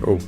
Oh.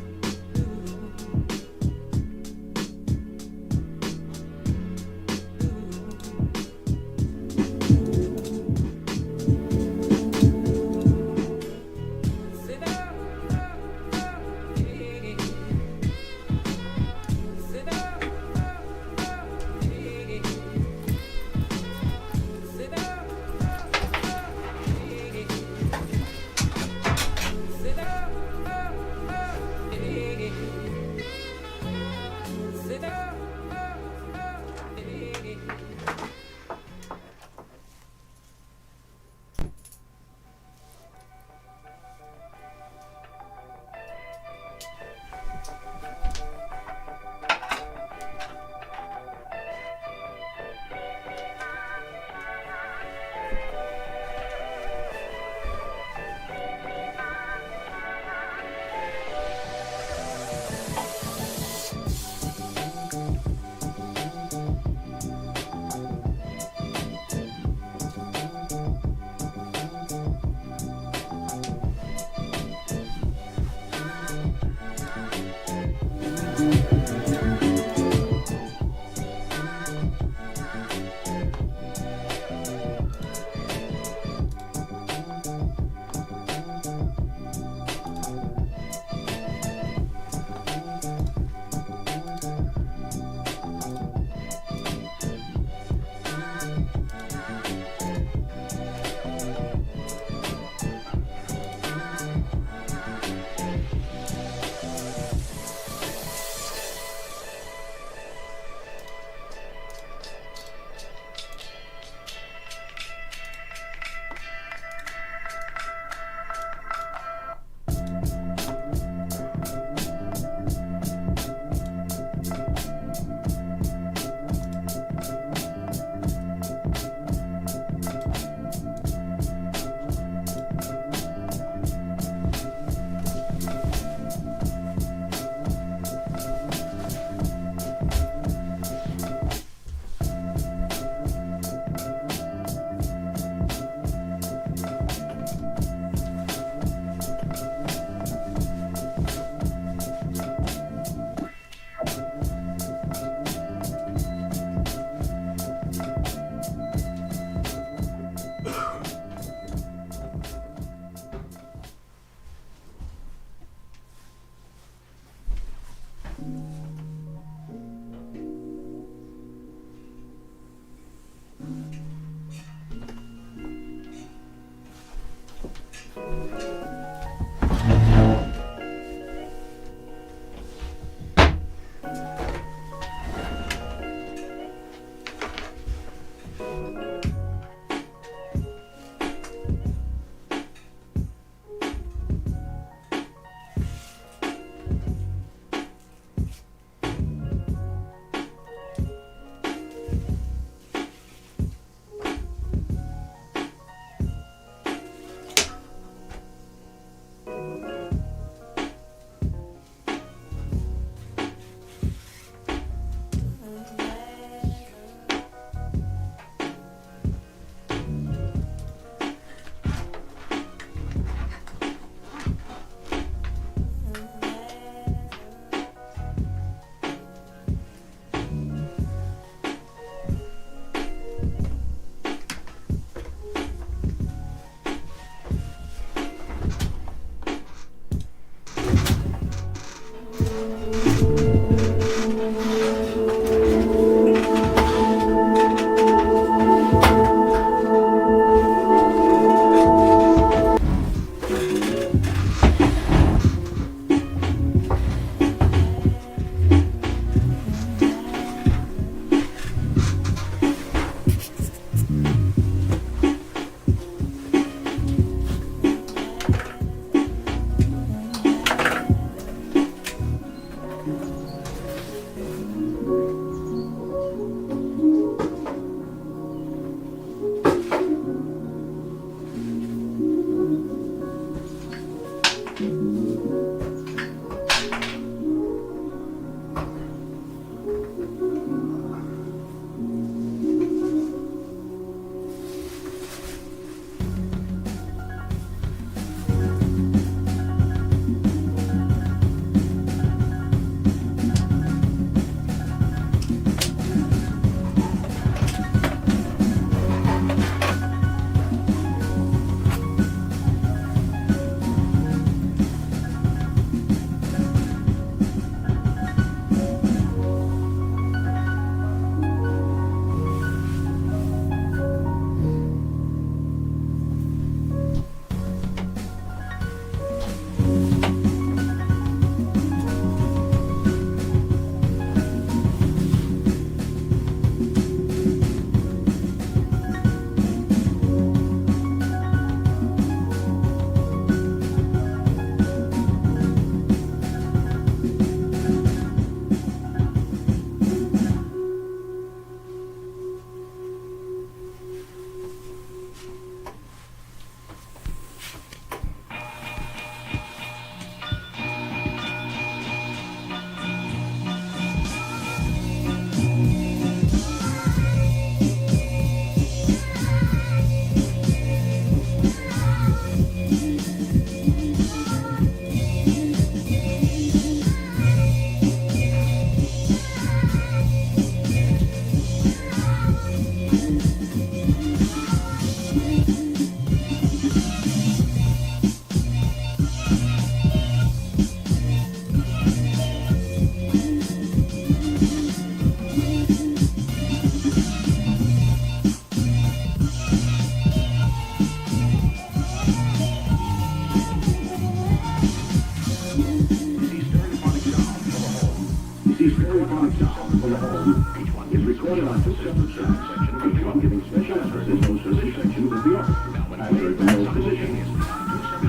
for the home. Each one is recorded on two separate sections, each one giving special emphasis on certain sections of the organ. After the nose position,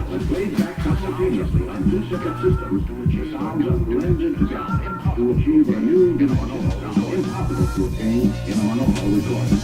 when played back simultaneously on two separate systems, the sounds are blended together to achieve a new dimension of sound impossible to obtain in a monaural recording.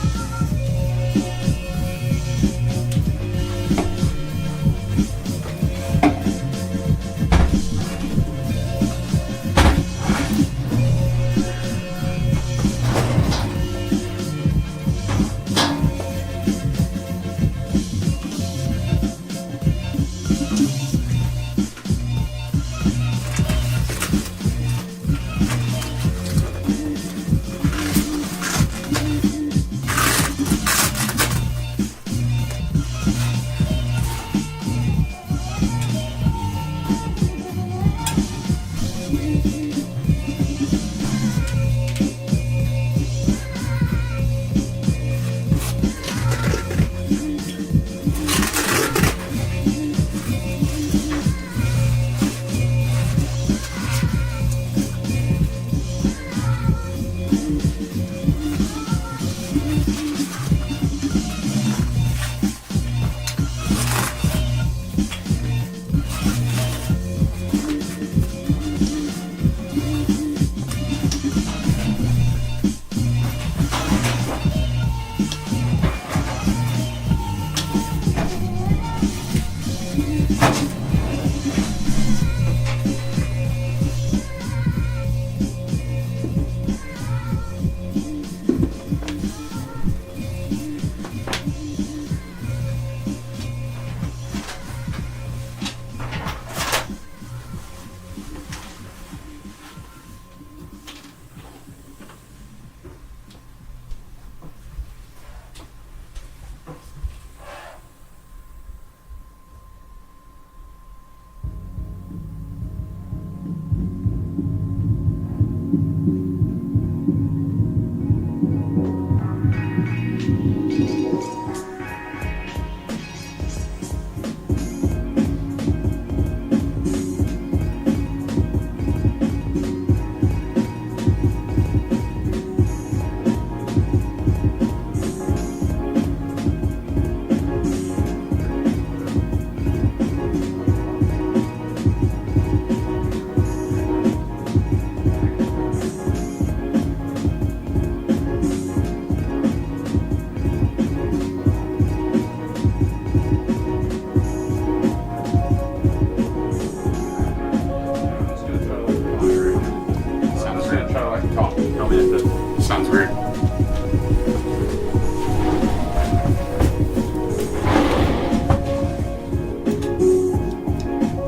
Sounds weird.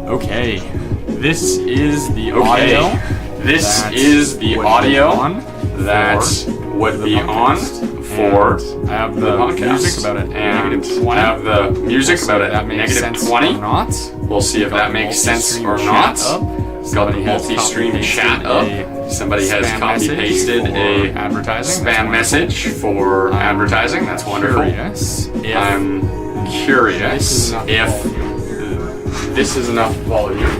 Okay, this is the audio. This is the audio that would be on for I have the podcast. music about it. And -20. I have the music We'll about see it. if that makes Negative sense 20. or not. We'll see if Got that the makes sense multi-stream or chat not. up. Got the Somebody has multi-stream copy-pasted chat up. Somebody has spam copy message pasted for a advertising. spam message for advertising. That's wonderful. Curious if I'm curious this is enough if this is enough volume.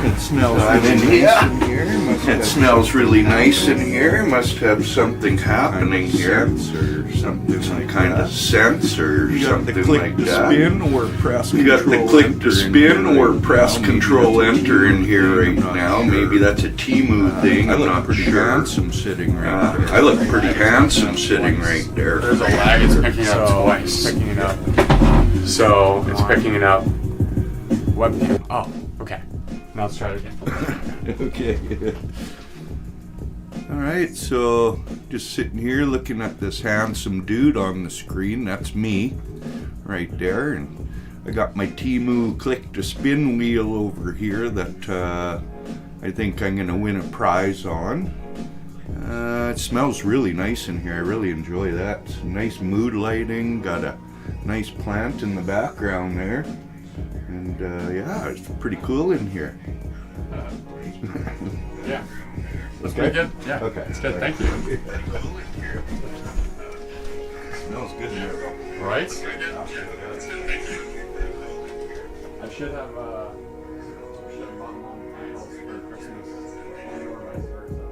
It smells really nice in here. It smells really nice in here. Must have something happening here. Or something, some kind of sense or something like that. Spin or press You got the click to spin or press control enter in here right now. Maybe that's a Temu thing. I'm not sure. Handsome sitting right there. I look pretty handsome sitting right there. There's a lag. It's picking it up twice. Picking it up. So it's picking it up. Webcam. Oh, okay. Now let's try it again. Okay. Alright, so just sitting here looking at this handsome dude on the screen. That's me right there. And I got my Temu click to spin wheel over here that I think I'm going to win a prize on. It smells really nice in here. I really enjoy that. Nice mood lighting. Got a nice plant in the background there. And yeah, it's pretty cool in here. Yeah. That's pretty good. Yeah. Okay. It's good. Thank you. Smells good in there though. Right? I should have bought mom candles for Christmas or vice versa.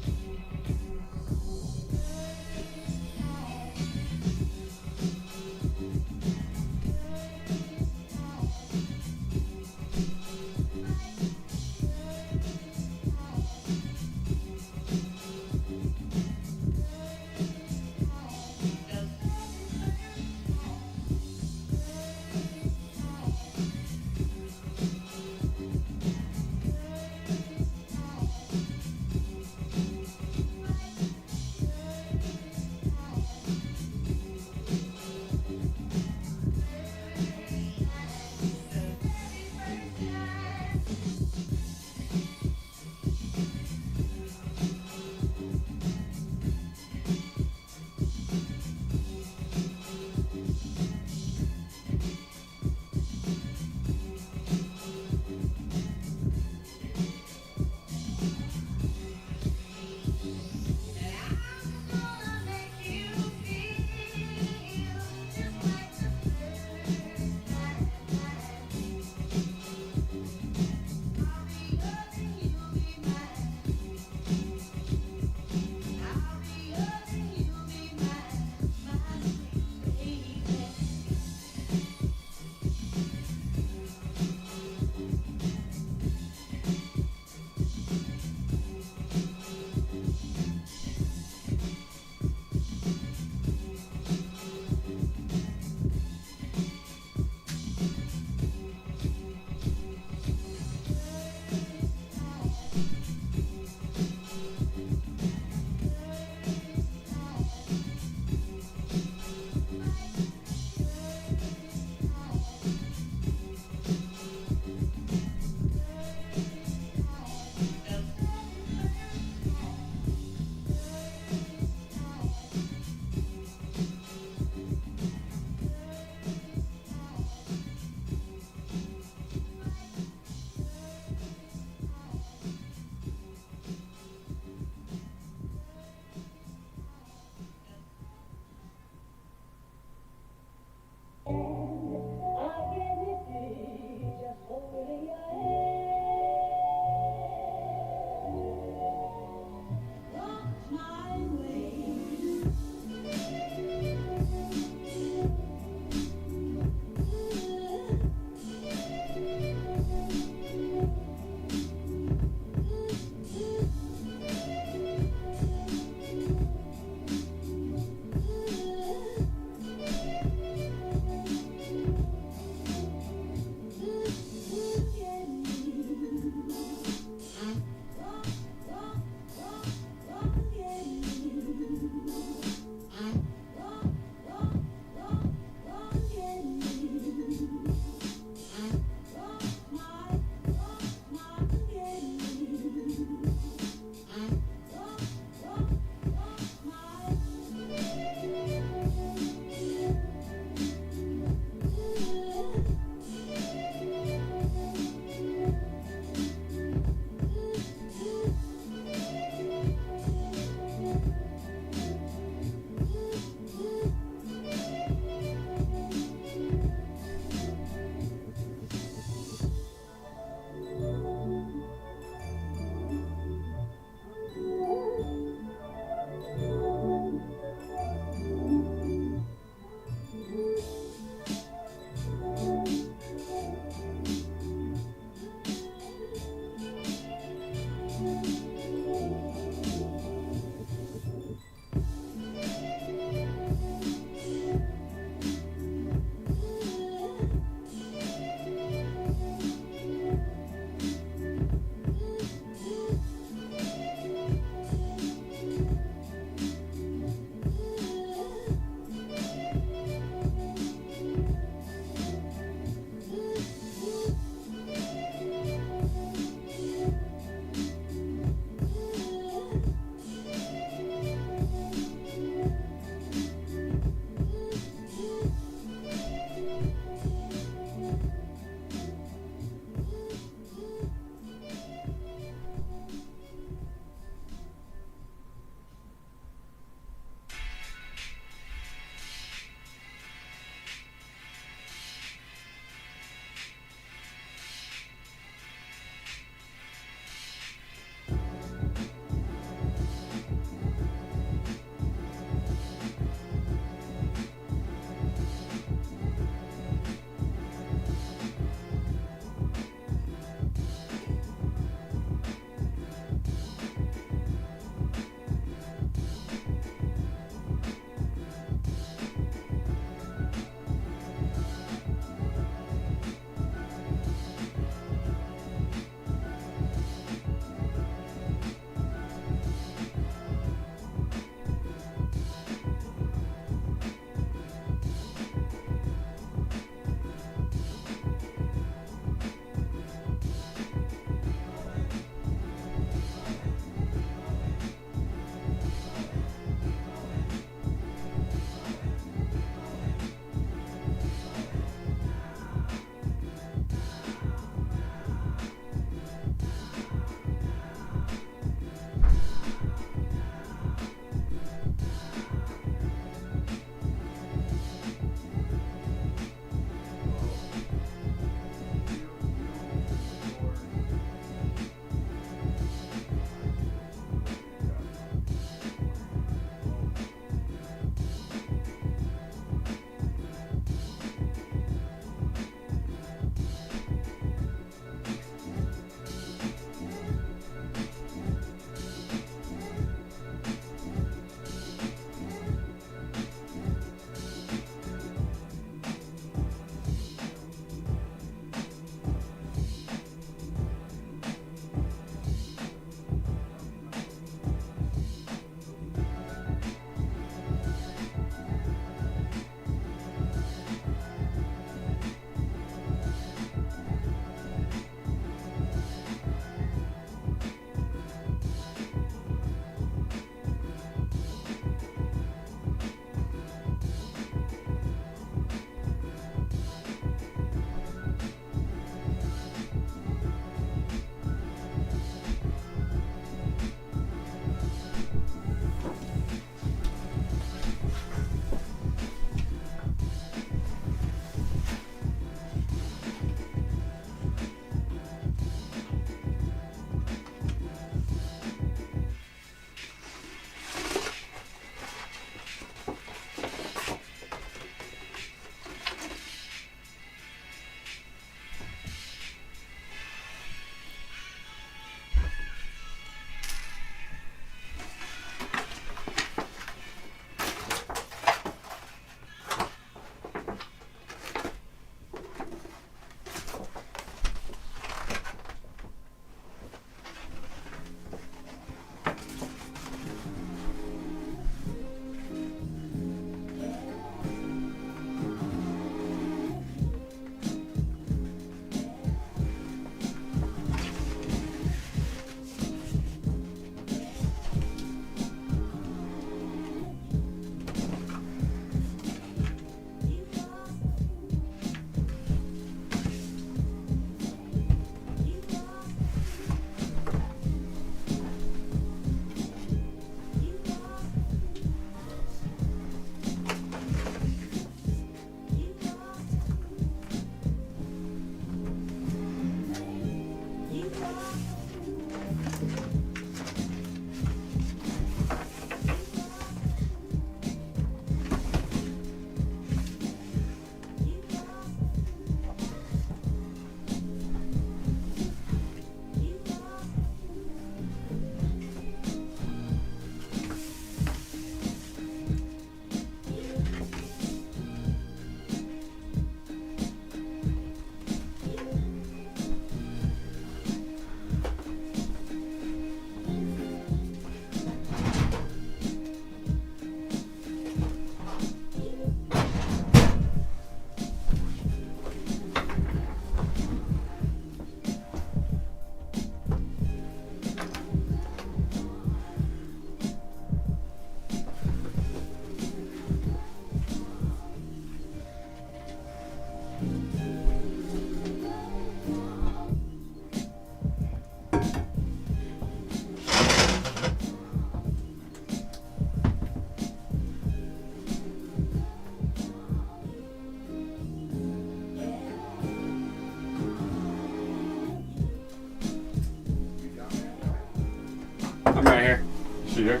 I'm right here. Is she here?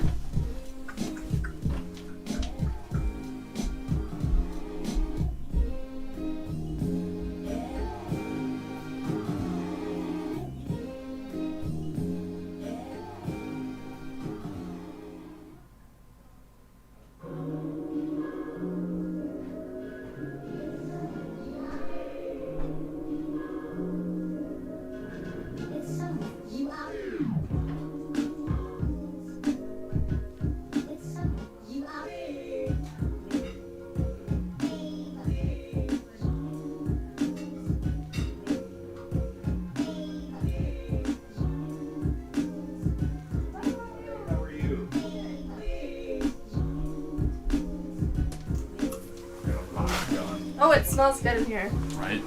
Oh, it smells good in here. Right.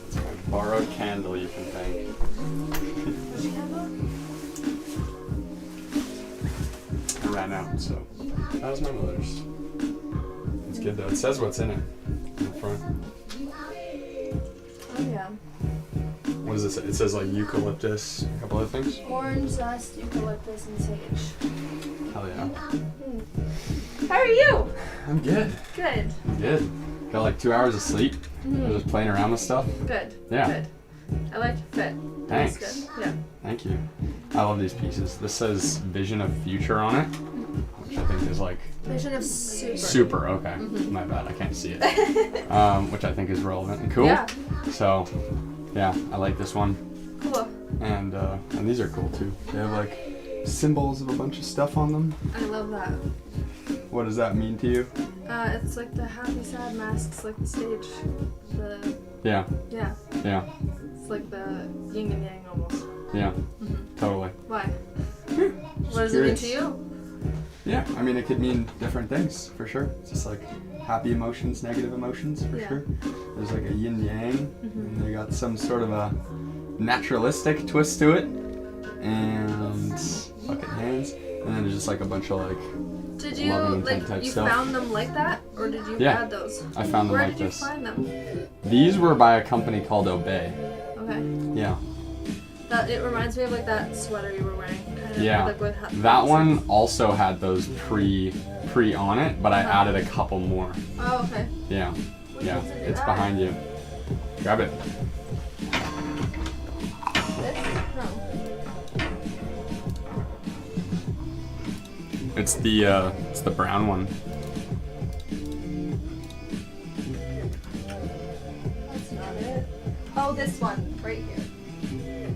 It's my borrowed candle, you can thank. I ran out, so that was my mother's. It's good though. It says what's in it in the front. Oh yeah. What does it say? It says like eucalyptus, a couple other things. Orange zest, eucalyptus, and sage. Hell yeah. How are you? I'm good. Good. Good. Got like 2 hours of sleep. I'm just playing around with stuff. Good. Yeah. Good. I like your fit. Thanks. That's good. Yeah. Thank you. I love these pieces. This says Vision of Future on it, which I think is like Vision of super. super. Okay, my bad. I can't see it. Which I think is relevant and cool. Yeah. So, yeah, I like this one, Cool. and these are cool too. They have like symbols of a bunch of stuff on them. I love that. What does that mean to you? It's like the happy sad masks, like the stage. The Yeah, yeah. yeah, It's like the yin and yang almost. yeah, totally. Why? What does it mean to you? Yeah, I mean, it could mean different things for sure. It's just like happy emotions, negative emotions for Yeah. sure. There's like a yin yang, and they got some sort of a naturalistic twist to it, and fucking hands, and then there's just like a bunch of like. Did you Loving like type you stuff. found them like that, or did you Yeah. add those? I found them Where like did you this. find them? These were by a company called Obey. Okay. Yeah. That it reminds me of like that sweater you were wearing. Kind of, Yeah. Like with That one also had those pre on it, but I Uh-huh. added a couple more. Oh, okay. Yeah. Which Yeah. ones did you It's add? behind you. Grab it. This? No. It's the brown one. That's not it. Oh, this one right here.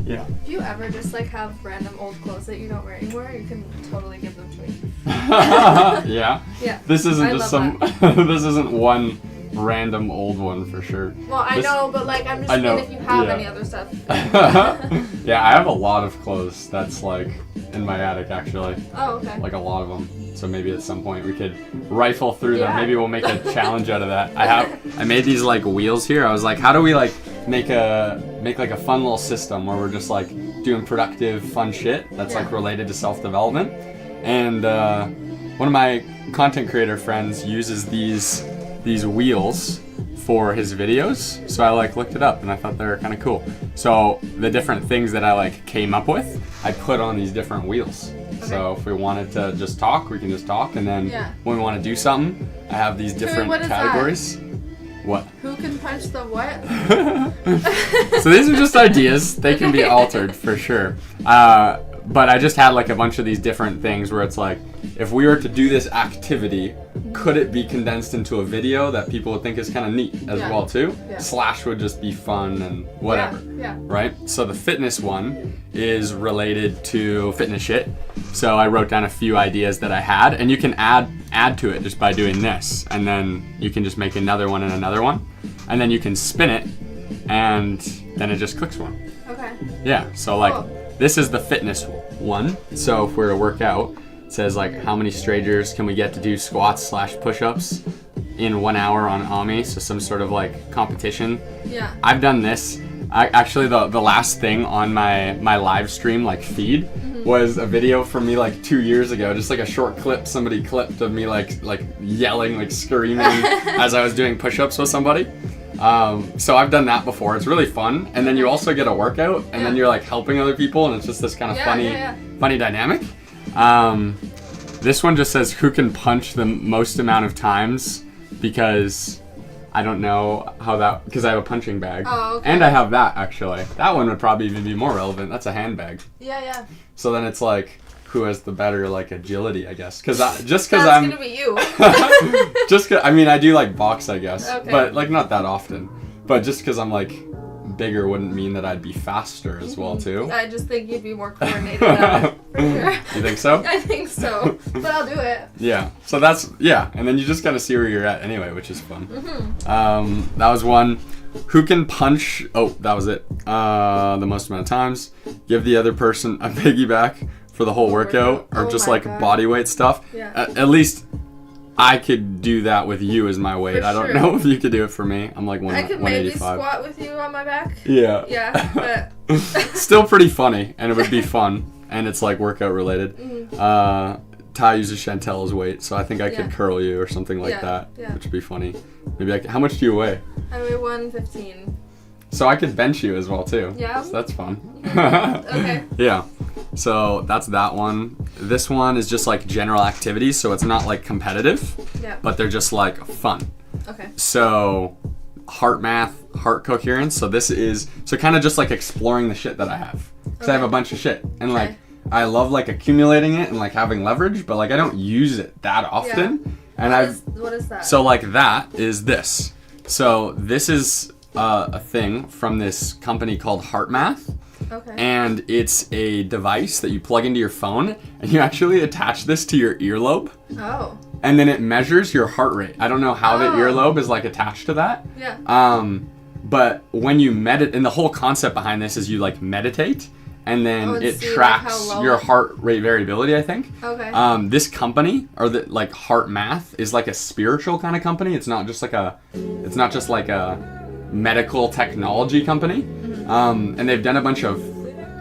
Yeah. If you ever just like have random old clothes that you don't wear anymore, you can totally give them to me. Yeah. Yeah. This isn't I just love some. This isn't one random old one for sure. Well, I This- know, but like I'm just I know, saying if you have yeah. any other stuff. Yeah, I have a lot of clothes that's like in my attic actually, Oh, okay. like a lot of them. So maybe at some point we could rifle through them. Yeah. Maybe we'll make a challenge out of that. I made these like wheels here. I was like, how do we like make like a fun little system where we're just like doing productive, fun shit that's like Yeah. related to self-development. And one of my content creator friends uses these wheels for his videos, so I like looked it up and I thought they were kind of cool. So the different things that I like came up with, I put on these different wheels. So if we wanted to just talk, we can just talk, and then Yeah. when we want to do something, I have these different what is that? categories. What? Who can punch the what? So these are just ideas. They can be altered for sure. But I just had like a bunch of these different things where it's like, if we were to do this activity, could it be condensed into a video that people would think is kind of neat as Yeah. well too? Yeah. Slash would just be fun and whatever. Yeah. Right? So the fitness one is related to fitness shit. So I wrote down a few ideas that I had, and you can add to it just by doing this, and then you can just make another one and another one, and then you can spin it, and then it just clicks one. Okay. Yeah. So like Cool. this is the fitness one. So if we're to work out, it says like how many strangers can we get to do squats / push-ups in 1 hour on Ami, so some sort of like competition. Yeah. I've done this. Actually, the last thing on my live stream like feed was a video from me like 2 years ago, just like a short clip somebody clipped of me like yelling, like screaming as I was doing push-ups with somebody. So I've done that before. It's really fun, and then you also get a workout, and then you're like helping other people, and it's just this kind of funny dynamic. This one just says who can punch the most amount of times, because I don't know how that, because I have a punching bag. Oh, okay. And I have that, actually. That one would probably even be more relevant. That's a handbag. Yeah. So then it's like, who has the better like agility, I guess? Because I'm That's gonna be you. just cause, I mean, I do like box, I guess, Okay. but like not that often. But just because I'm like bigger wouldn't mean that I'd be faster as well too. I just think you'd be more coordinated at it, for sure. You think so? I think so, but I'll do it. Yeah. So that's and then you just kind of see where you're at anyway, which is fun. That was one. Who can punch? Oh, that was it. The most amount of times. Give the other person a piggyback for the whole workout, or Oh just my like God. body weight stuff. Yeah. At least I could do that with you as my weight. For I don't sure. know if you could do it for me. I'm like I could maybe 185. squat with you on my back. Yeah. Yeah, but Still pretty funny, and it would be fun, and it's like workout related. Ty uses Chantel's weight, so I think I could Yeah. curl you or something like Yeah, that, yeah. which would be funny. Maybe how much do you weigh? I weigh 115. So I could bench you as well too. Yeah. So that's fun. Okay. Yeah. So that's that one. This one is just like general activities, so it's not like competitive, Yeah. but they're just like fun. Okay. So heart math, heart coherence. So this is kind of just like exploring the shit that I have. Because I have a bunch of shit, and like I love like accumulating it and like having leverage, but like I don't use it that often. And What is that? so like that is this. So this is a thing from this company called Heart Math. Okay. And it's a device that you plug into your phone, and you actually attach this to your earlobe, Oh. and then it measures your heart rate. I don't know how the earlobe is like attached to that. Yeah. But when you meditate, and the whole concept behind this is you like meditate, and then and it see, like, tracks how low your it- heart rate variability, I think. Okay. This company, or the like Heart Math, is like a spiritual kind of company. It's not just like a medical technology company. And they've done a bunch of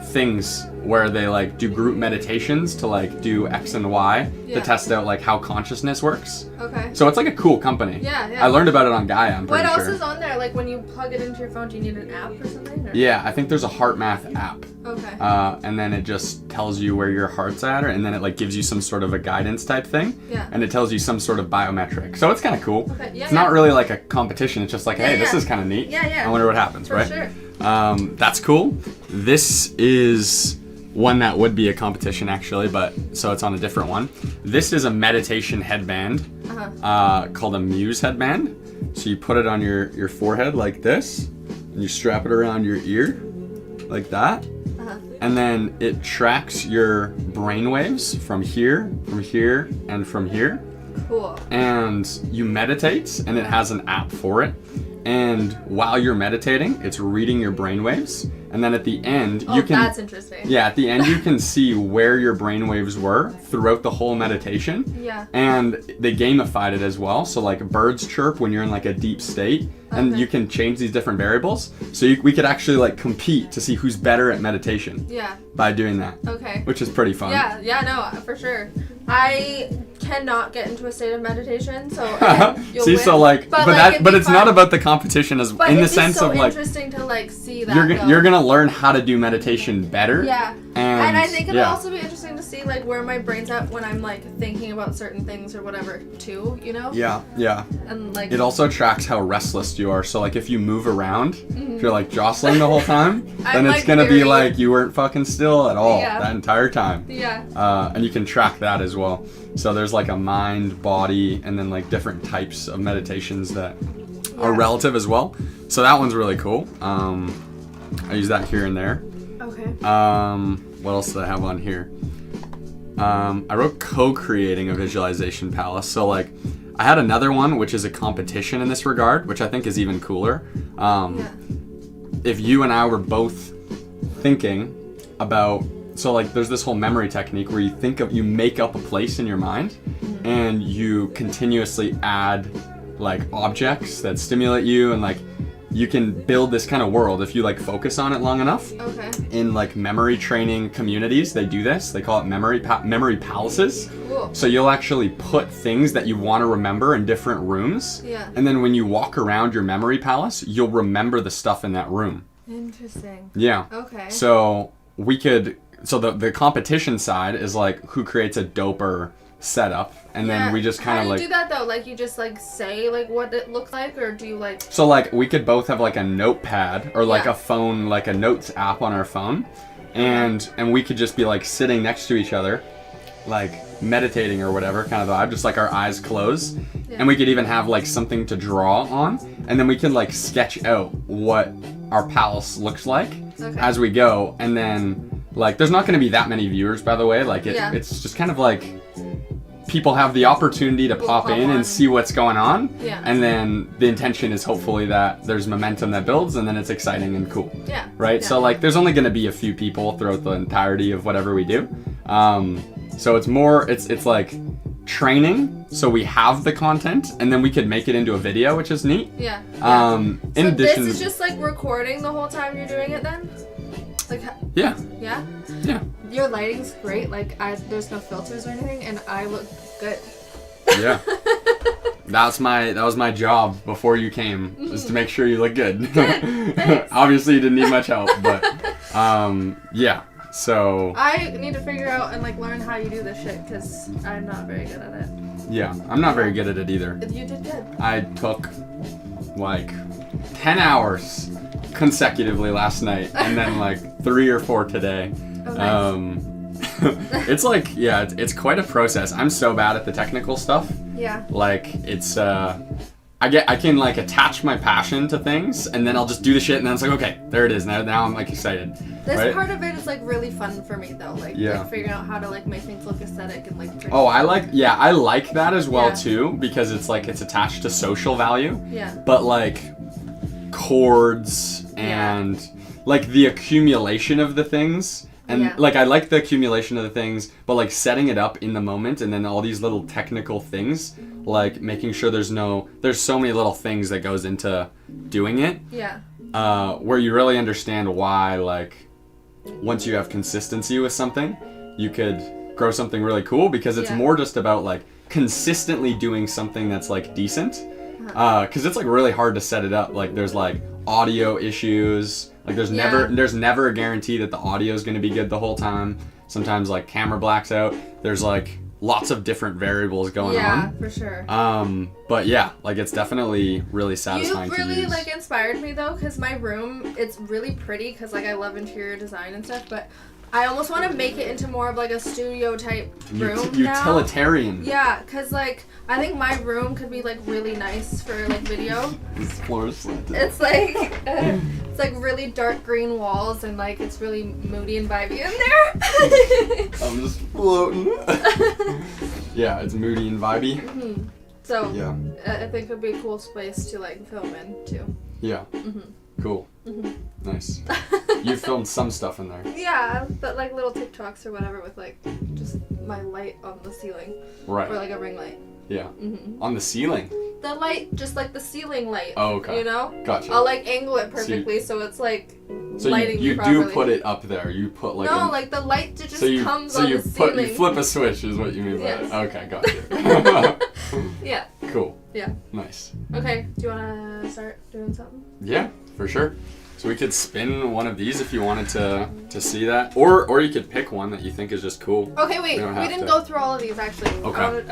things where they like do group meditations to like do X and Y to Yeah. test out like how consciousness works. Okay. So it's like a cool company. Yeah. I learned about it on Gaia, I'm pretty What else sure. is on there? Like when you plug it into your phone, do you need an app or something? Or? Yeah, I think there's a Heart Math app. Okay. And then it just tells you where your heart's at, and then it like gives you some sort of a guidance type thing. Yeah. And it tells you some sort of biometric. So it's kind of cool. Okay, yeah, it's not yeah. really like a competition. It's just like, hey, this yeah. is kind of neat. Yeah. I wonder what happens, For right? sure. That's cool. This is one that would be a competition actually, but so it's on a different one. This is a meditation headband called a Muse headband. So you put it on your forehead like this, and you strap it around your ear like that. And then it tracks your brain waves from here, and from here. Cool. And you meditate, and it has an app for it. And while you're meditating, it's reading your brainwaves. And then at the end, Oh, you can that's interesting. yeah, at the end you can see where your brainwaves were throughout the whole meditation. Yeah. And they gamified it as well. So like birds chirp when you're in like a deep state, and Okay. you can change these different variables. So we could actually like compete to see who's better at meditation Yeah. by doing that, Okay. which is pretty fun. Yeah, no, for sure. I cannot get into a state of meditation, so again, you'll See, win. so like, but it'd but be it's fun. not about the competition as But in the it'd be sense so of like interesting to like see that. you're gonna learn how to do meditation better. Yeah. And I think it'll yeah. also be interesting to see like where my brain's at when I'm like thinking about certain things or whatever too, you know? Yeah. And like It also tracks how restless you are. So like if you move around, if you're like jostling the whole time, then I'm, it's like, gonna be very- like you weren't fucking still at all Yeah. that entire time. Yeah. And you can track that as well. So there's like a mind, body, and then like different types of meditations that are Yeah. relative as well. So that one's really cool. I use that here and there. Okay. What else did I have on here? I wrote co-creating a visualization palace. So like, I had another one which is a competition in this regard, which I think is even cooler. Yeah. If you and I were both thinking about, so like there's this whole memory technique where you make up a place in your mind and you continuously add like objects that stimulate you, and like you can build this kind of world if you like focus on it long enough. Okay. In like memory training communities, they do this. They call it memory palaces. Cool. So you'll actually put things that you want to remember in different rooms. Yeah. And then when you walk around your memory palace, you'll remember the stuff in that room. Interesting. Yeah. Okay. So the competition side is like who creates a doper setup, and then we just kind of like. How do you do that though? Like you just like say like what it looks like, or do you like? So like we could both have like a notepad or like Yeah. a phone, like a notes app on our phone, and we could just be like sitting next to each other, like meditating or whatever kind of vibe, just like our eyes closed, and we could even have like something to draw on, and then we could like sketch out what our palace looks like as we go, and then like there's not going to be that many viewers, by the way, like it's just kind of like people have the opportunity to pop in and see what's going on, and then the intention is hopefully that there's momentum that builds, and then it's exciting and cool, right? So like there's only going to be a few people throughout the entirety of whatever we do, so it's more it's like training, so we have the content and then we could make it into a video, which is neat. In addition, this is just like recording the whole time you're doing it then? Like yeah. Your lighting's great. Like there's no filters or anything, and I look good. Yeah. That was my job before you came, is to make sure you look good. Obviously you didn't need much help, but yeah. So I need to figure out and like learn how you do this shit, because I'm not very good at it. yeah, I'm not very good at it either. You did good. I took like 10 hours consecutively last night, and then like 3 or 4 today. Oh, nice. It's like, yeah, it's quite a process. I'm so bad at the technical stuff. Yeah. Like it's I can like attach my passion to things, and then I'll just do the shit, and then it's like, okay, there it is. Now I'm like excited. This right? part of it is like really fun for me though, like, like figuring out how to like make things look aesthetic and like. Oh, I like that as well too, because it's like it's attached to social value. Yeah. But like chords and like the accumulation of the things. And like I like the accumulation of the things, but like setting it up in the moment, and then all these little technical things, like making sure there's so many little things that goes into doing it. Yeah. Where you really understand why, like, once you have consistency with something, you could grow something really cool, because it's more just about like consistently doing something that's like decent. Because it's like really hard to set it up. Like there's like audio issues. Like there's never a guarantee that the audio is going to be good the whole time. Sometimes like camera blacks out. There's like lots of different variables going on. Yeah, for sure. But yeah, like it's definitely really satisfying You've to really use. like inspired me though, because my room, it's really pretty, because like I love interior design and stuff, but I almost want to make it into more of like a studio type room Utilitarian. now. Yeah, because like I think my room could be like really nice for like video. This floor is slanted. It's like it's like really dark green walls, and like it's really moody and vibey in there. I'm just floating. Yeah, it's moody and vibey. Mm-hmm. So yeah, I think it'd be a cool space to like film in too. Yeah. Mm-hmm. Cool. Mm-hmm. Nice. You filmed some stuff in there. Yeah, but like little TikToks or whatever with like just my light on the ceiling. Right. Or like a ring light. Yeah. Mm-hmm. On the ceiling. The light, just like the ceiling light. Oh, okay. You know? Gotcha. I'll like angle it perfectly so it's like so lighting you properly. do put it up there. You put like like the light just comes on the ceiling. So you flip a switch is what you mean by Yes. it. Okay, gotcha. Yeah. Cool. Yeah. Nice. Okay, do you want to start doing something? Yeah, for sure. So we could spin one of these if you wanted to see that, or you could pick one that you think is just cool. Okay, wait. We didn't go through all of these actually. Okay.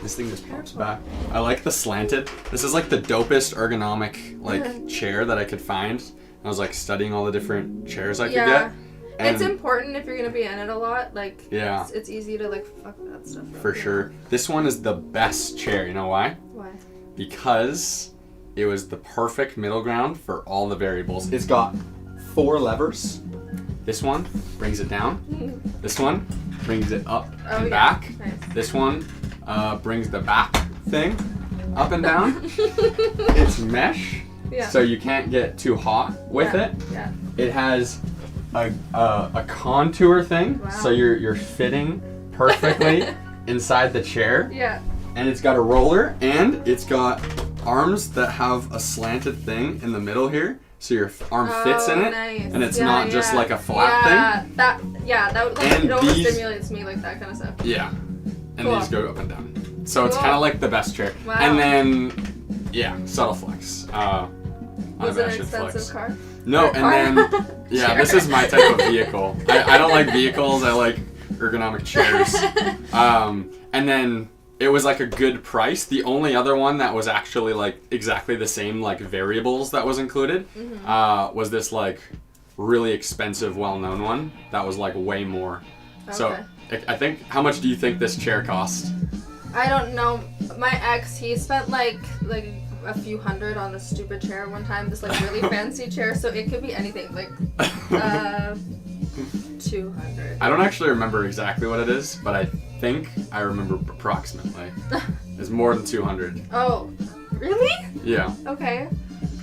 This thing just pops back. I like the slanted. This is like the dopest ergonomic like chair that I could find. I was like studying all the different chairs I could get. And it's important if you're gonna be in it a lot. Like it's easy to like fuck that stuff up. For sure. This one is the best chair. You know why? Why? Because it was the perfect middle ground for all the variables. It's got 4 levers. This one brings it down. This one brings it up and back. Nice. This one brings the back thing up and down. It's mesh, so you can't get too hot with it. Yeah. It has a contour thing, Wow. so you're fitting perfectly inside the chair. Yeah. And it's got a roller, and it's got arms that have a slanted thing in the middle here, so your arm fits in it, Nice. and it's Yeah, not just yeah. like a flat thing. That like, And it these- overstimulates me, like that kind of stuff. Yeah, and Cool. these go up and down. So it's Cool. kind of like the best chair. Wow. And then, yeah, subtle flex. Was it an unabashed expensive flex. car? No, Or and car? then, yeah, Chair. this is my type of vehicle. I don't like vehicles, I like ergonomic chairs. And then it was like a good price. The only other one that was actually like exactly the same like variables that was included was this like really expensive, well-known one that was like way more. So I think, how much do you think this chair cost? I don't know. My ex, he spent like a few hundred on this stupid chair one time. This like really fancy chair. So it could be anything. Like 200. I don't actually remember exactly what it is, but I think I remember approximately. It's more than 200. Oh, really? Yeah. Okay.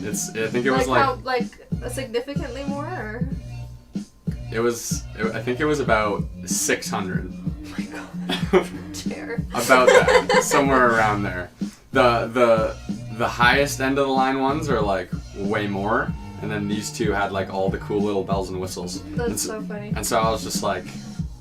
I think it was like significantly more? Or? I think it was about 600. Oh my god. Chair. About that. Somewhere around there. The highest end of the line ones are like way more, and then these two had like all the cool little bells and whistles. That's so funny. And so I was just like,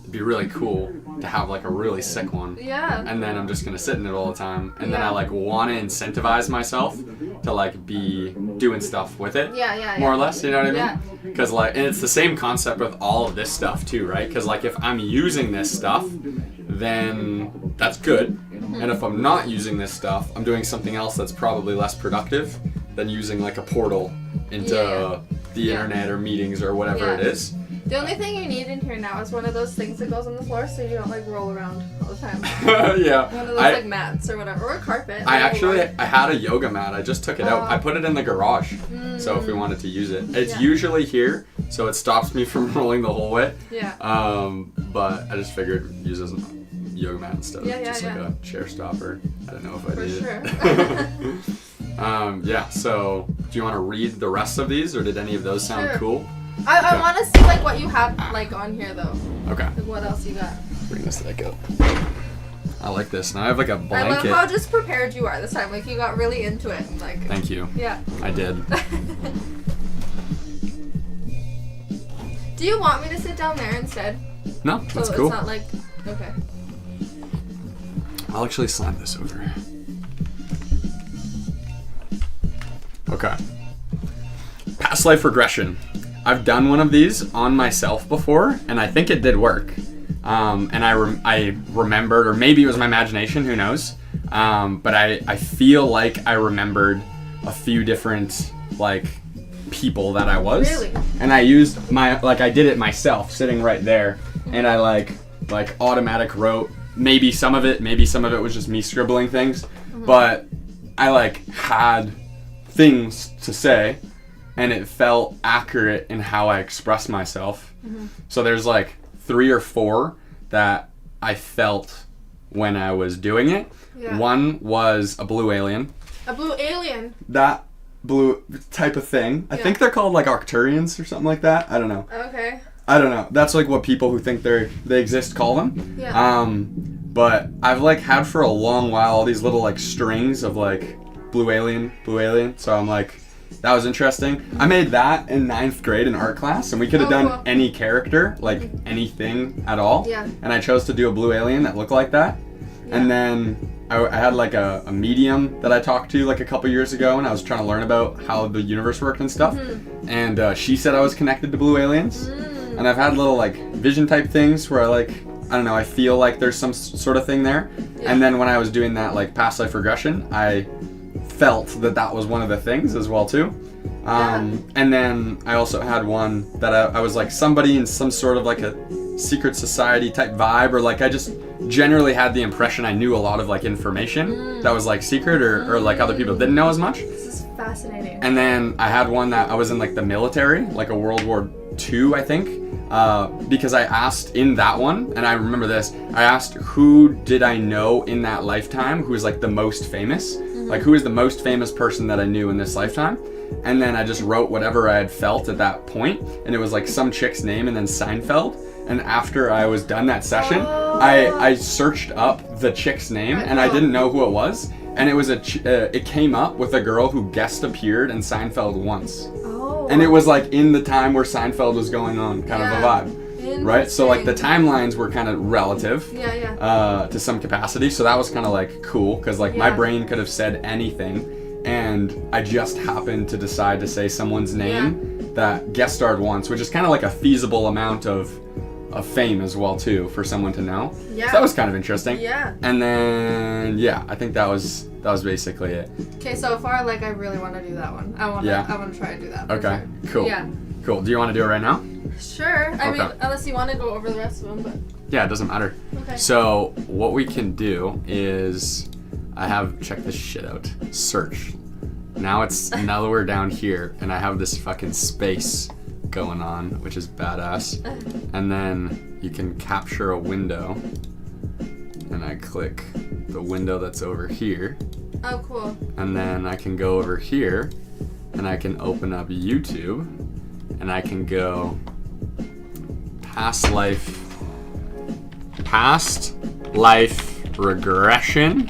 it'd be really cool to have like a really sick one. Yeah. And then I'm just gonna sit in it all the time. And then Yeah. I like want to incentivize myself to like be doing stuff with it. Yeah. More or less, you know what I mean? Yeah. Because like, and it's the same concept with all of this stuff too, right? Because like if I'm using this stuff, then that's good. And if I'm not using this stuff, I'm doing something else that's probably less productive than using like a portal into the internet or meetings or whatever it is. The only thing you need in here now is one of those things that goes on the floor so you don't like roll around all the time. Yeah. One of those like mats or whatever, or a carpet. I had a yoga mat. I just took it out. Oh. I put it in the garage. So if we wanted to use it. It's usually here, so it stops me from rolling the whole way. Yeah. But I just figured use as a yoga mat instead of just like a chair stopper. I don't know if I For need sure. it. So do you want to read the rest of these, or did any of those sound Sure. cool? I want to see like what you have like on here though. Okay. Like what else you got? Bring this back up. I like this. Now I have like a I love blanket. how just prepared you are this time. Like you got really into it. Like. Thank you. Yeah. I did. Do you want me to sit down there instead? No, that's so cool. It's not like okay. I'll actually slide this over. Okay. Past life regression. I've done one of these on myself before, and I think it did work. And I remembered, or maybe it was my imagination, who knows. But I feel like I remembered a few different, like, people that I was. Really? And I used I did it myself, sitting right there. And I, like automatic wrote, maybe some of it was just me scribbling things. But I, had things to say, and it felt accurate in how I expressed myself. So there's, 3 or 4 that I felt when I was doing it. Yeah. One was a blue alien. A blue alien. That blue type of thing. I think they're called Arcturians or something like that. I don't know. Okay. I don't know. That's what people who think they exist call them. Yeah. But I've had for a long while all these little strings of blue alien. So I'm that was interesting. I made that in 9th grade in art class, and we could have done cool. any character, anything at all. Yeah. And I chose to do a blue alien that looked like that. Yeah. And then I had a medium that I talked to a couple years ago, and I was trying to learn about how the universe worked and stuff. And she said I was connected to blue aliens. And I've had little vision type things where I don't know, I feel there's some sort of thing there. Yeah. And then when I was doing that past life regression, I felt that was one of the things as well too. And then I also had one that I was somebody in some sort of a secret society type vibe, or I just generally had the impression I knew a lot of information that was secret or other people didn't know as much. This is fascinating. And then I had one that I was in the military, a World War II, I think, because I asked in that one, and I remember this, I asked who did I know in that lifetime who was the most famous, who is the most famous person that I knew in this lifetime, and then I just wrote whatever I had felt at that point, and it was like some chick's name and then Seinfeld. And after I was done that session, I searched up the chick's name, and I didn't know who it was, and it was it came up with a girl who guest appeared in Seinfeld once. Oh. And it was like in the time where Seinfeld was going on, kind of a vibe. Right? So like the timelines were kind of relative to some capacity. So that was kind of like cool because like my brain could have said anything, and I just happened to decide to say someone's name that guest starred once, which is kind of like a feasible amount of fame as well too for someone to know. Yeah. So that was kind of interesting. Yeah. And then I think that was basically it. Okay, so far like I really want to do that one. I want to try and do that. Okay. Sure. Cool. Yeah. Cool. Do you want to do it right now? Sure. I mean, unless you want to go over the rest of them, but. Yeah, it doesn't matter. Okay. So what we can do is, check this shit out. Search. Now that we're down here, and I have this fucking space going on, which is badass. And then you can capture a window, and I click the window that's over here. Oh, cool. And then I can go over here, and I can open up YouTube, and I can go past life regression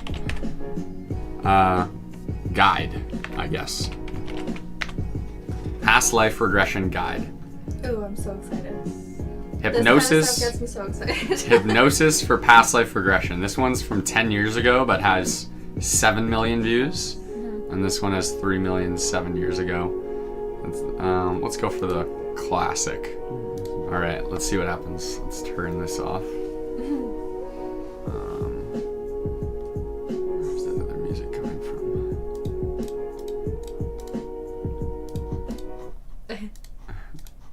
guide, I guess. Past life regression guide. Ooh, I'm so excited. Hypnosis. This kind of stuff gets me so excited. Hypnosis for past life regression. This one's from 10 years ago, but has 7 million views, and this one has 3 million 7 years ago. Let's go for the classic. All right, let's see what happens. Let's turn this off. Where's that other music coming from?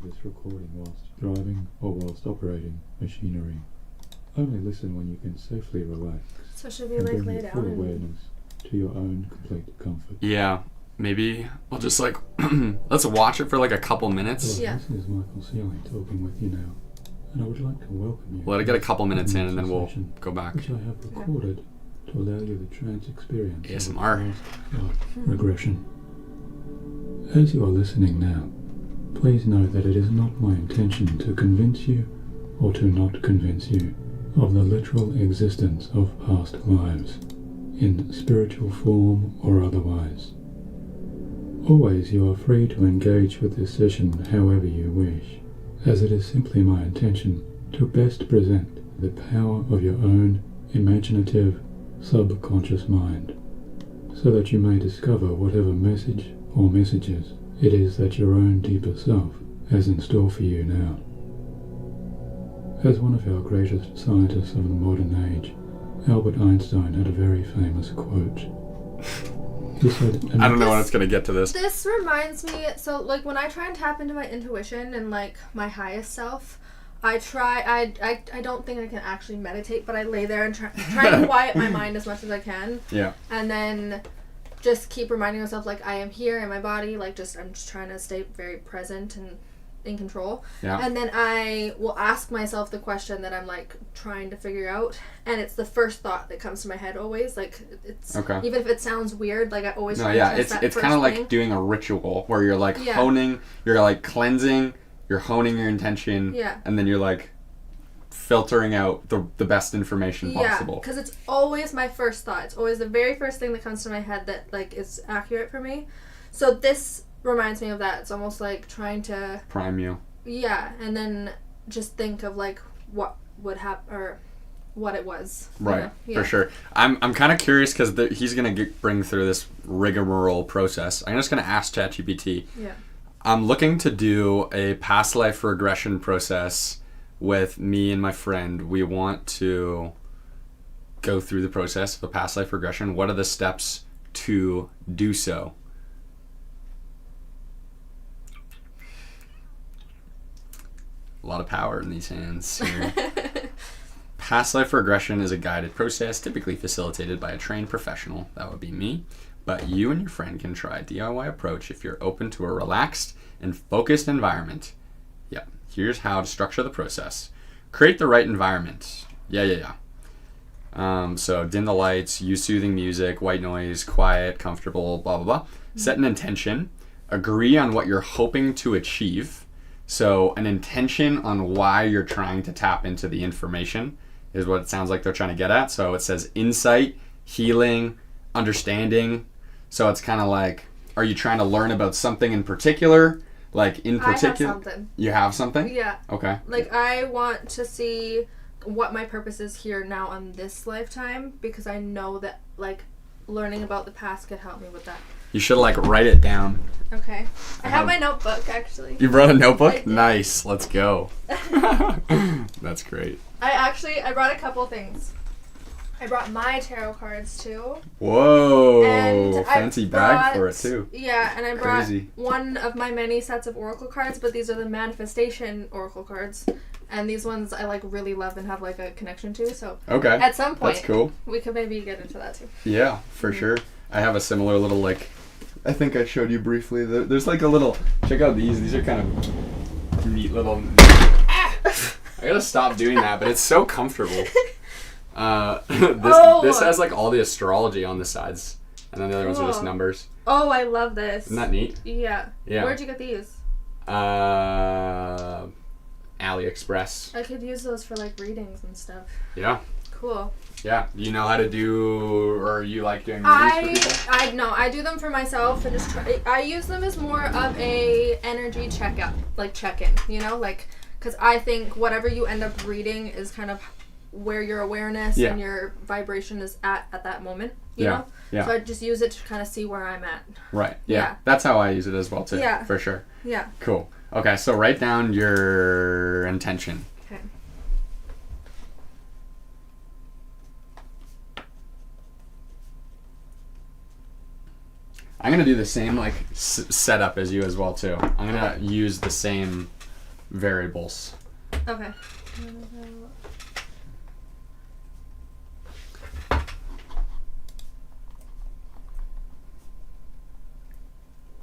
This recording whilst driving or whilst operating machinery. Only listen when you can safely relax. So should we like lay down? Full awareness to your own complete comfort. Yeah. Maybe I'll just like, let's watch it for like a couple minutes. Hello, this is Michael Sealy talking with you now, and I would like to welcome you. Let it get a couple minutes in and then we'll go back. Which I have recorded to allow you the trance experience. ASMR. Regression. As you are listening now, please know that it is not my intention to convince you or to not convince you of the literal existence of past lives, in spiritual form or otherwise. Always you are free to engage with this session however you wish, as it is simply my intention to best present the power of your own imaginative subconscious mind, so that you may discover whatever message or messages it is that your own deeper self has in store for you now. As one of our greatest scientists of the modern age, Albert Einstein had a very famous quote. He said, I don't know when it's going to get to this. This reminds me, so like when I try and tap into my intuition and like my highest self, I don't think I can actually meditate, but I lay there and try to quiet my mind as much as I can. Yeah. And then just keep reminding myself like I am here in my body, like I'm just trying to stay very present and in control. Yeah. And then I will ask myself the question that I'm like trying to figure out, and it's the first thought that comes to my head always. Like it's even if it sounds weird, like I always try to test it's kind of like doing a ritual where you're like honing, you're like cleansing, you're honing your intention, and then you're like filtering out the best information possible. Because it's always my first thought. It's always the very first thing that comes to my head that like is accurate for me. So this reminds me of that. It's almost like trying to prime you. Yeah, and then just think of like what would happen or what it was. Right, for sure. I'm kind of curious because he's gonna bring through this rigmarole process. I'm just gonna ask ChatGPT. Yeah. I'm looking to do a past life regression process with me and my friend. We want to go through the process of a past life regression. What are the steps to do so? A lot of power in these hands here. Past life regression is a guided process typically facilitated by a trained professional. That would be me. But you and your friend can try a DIY approach if you're open to a relaxed and focused environment. Yep. Here's how to structure the process. Create the right environment. So dim the lights, use soothing music, white noise, quiet, comfortable, blah, blah, blah. Set an intention. agree on what you're hoping to achieve. So an intention on why you're trying to tap into the information is what it sounds like they're trying to get at. So it says insight, healing, understanding. So it's kind of like, are you trying to learn about something in particular? Like in particular, I have something. You have something? Yeah. Okay. Like I want to see what my purpose is here now on this lifetime, because I know that like learning about the past could help me with that. You should like write it down. Okay. I have my notebook actually. You brought a I notebook? did. Nice. Let's go. That's great. I brought a couple things. I brought my tarot cards too. Whoa. And Fancy I bag for brought- it too. Yeah, and I brought Crazy. one of my many sets of oracle cards, but these are the manifestation oracle cards. And these ones I like really love and have like a connection to, so Okay. at some point That's cool. we could maybe get into that too. Yeah, for sure. I have a similar little like, I think I showed you briefly. There's like a little, check out these. These are kind of neat little, I gotta stop doing that, but it's so comfortable. This has like all the astrology on the sides, and then the other ones are just Cool. numbers. Oh, I love this. Isn't that neat? Yeah. Yeah. Where'd you get these? AliExpress. I could use those for like readings and stuff. Yeah. Cool. Yeah. Do you know how to do, or you like doing readings for people? I do them for myself and just try. I use them as more of a energy checkup, like check-in, you know, like because I think whatever you end up reading is kind of where your awareness Yeah. and your vibration is at that moment, you Yeah. know. Yeah. So I just use it to kind of see where I'm at. Right. Yeah. Yeah. That's how I use it as well too. Yeah. For sure. Yeah. Cool. Okay, so write down your intention. Okay. I'm gonna do the same like setup as you as well too. I'm gonna use the same variables. Okay.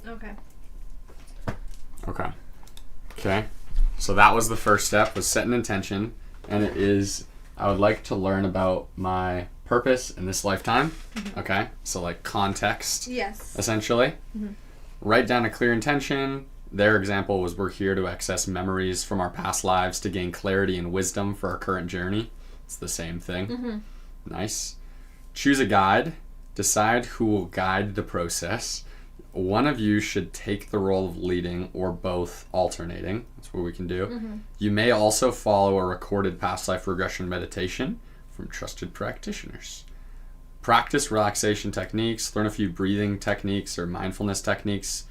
Okay. Okay. Okay. So that was the first step, was set an intention, and it is I would like to learn about my purpose in this lifetime. Mm-hmm. Okay. So like context, Yes. essentially. Mhm. Write down a clear intention. Their example was we're here to access memories from our past lives to gain clarity and wisdom for our current journey. It's the same thing. Mm-hmm. Nice. Choose a guide. Decide who will guide the process. One of you should take the role of leading, or both alternating. That's what we can do. Mm-hmm. You may also follow a recorded past life regression meditation from trusted practitioners. Practice relaxation techniques. Learn a few breathing techniques or mindfulness techniques.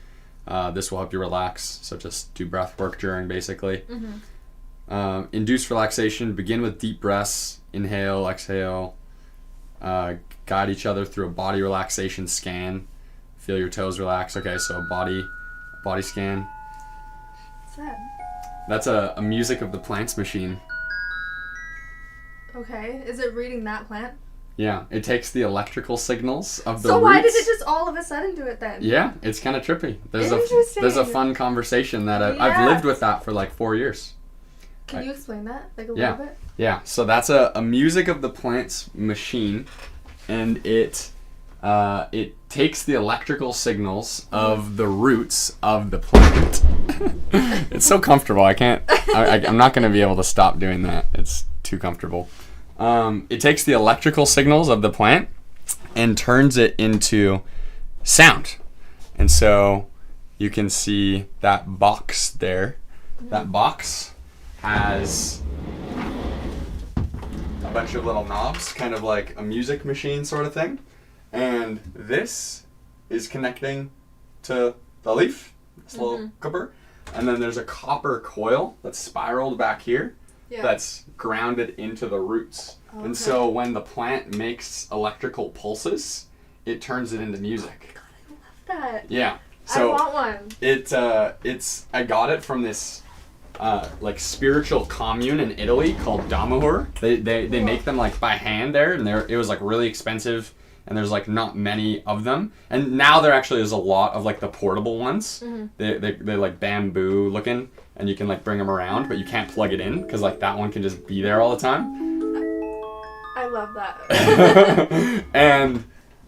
This will help you relax. So just do breath work during, basically. Mm-hmm. Induce relaxation. Begin with deep breaths. Inhale, exhale. Guide each other through a body relaxation scan. Feel your toes relax. Okay, so a body scan. What's that? That's a music of the plants machine. Okay. Is it reading that plant? Yeah, it takes the electrical signals of the So roots. why did it just all of a sudden do it then? Yeah, it's kind of trippy. There's Interesting. a fun conversation that I've Yeah. lived with that for like 4 years. Can you explain that like a Yeah. little bit? Yeah, so that's a music of the plants machine, and it takes the electrical signals of the roots of the plant. It's so comfortable. I'm not going to be able to stop doing that. It's too comfortable. It takes the electrical signals of the plant and turns it into sound. And so you can see that box there. That box has a bunch of little knobs, kind of like a music machine sort of thing. And this is connecting to the leaf, this little copper. And then there's a copper coil that's spiraled back here Yeah. that's grounded into the roots. And so when the plant makes electrical pulses, it turns it into music. that. Yeah. So I want one. I got it from this like spiritual commune in Italy called Damahur. They make them like by hand there, and it was like really expensive, and there's like not many of them. And now there actually is a lot of like the portable ones. They're like bamboo looking, and you can like bring them around, but you can't plug it in because like that one can just be there all the time. I love that. And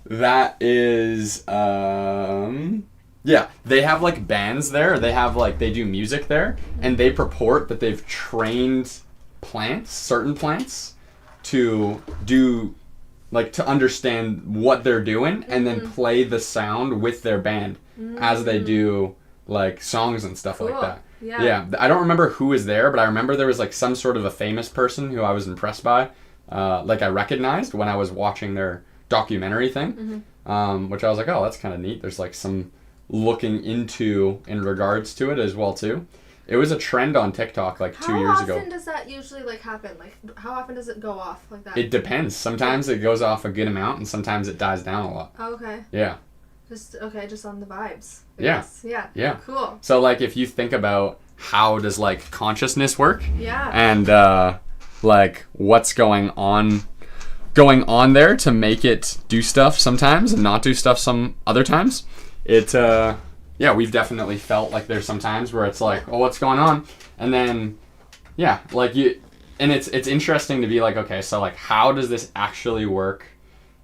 that is Yeah, they have like bands there. They have like they do music there, and they purport that they've trained certain plants, to do like to understand what they're doing, and then play the sound with their band as they do like songs and stuff like that. Yeah, I don't remember who was there, but I remember there was like some sort of a famous person who I was impressed by, like I recognized when I was watching their documentary thing, which I was like, oh, that's kind of neat. There's like some looking into in regards to it as well too. It was a trend on TikTok like 2 years ago. How often does that usually like happen? Like how often does it go off like that? It depends. Sometimes it goes off a good amount, and sometimes it dies down a lot. Oh, okay. Yeah. Just on the vibes. Yeah. Yeah. Cool. So like if you think about how does like consciousness work, Yeah. and like what's going on there to make it do stuff sometimes and not do stuff some other times, we've definitely felt like there's some times where it's like, oh, what's going on? And then it's interesting to be like, okay, so like how does this actually work?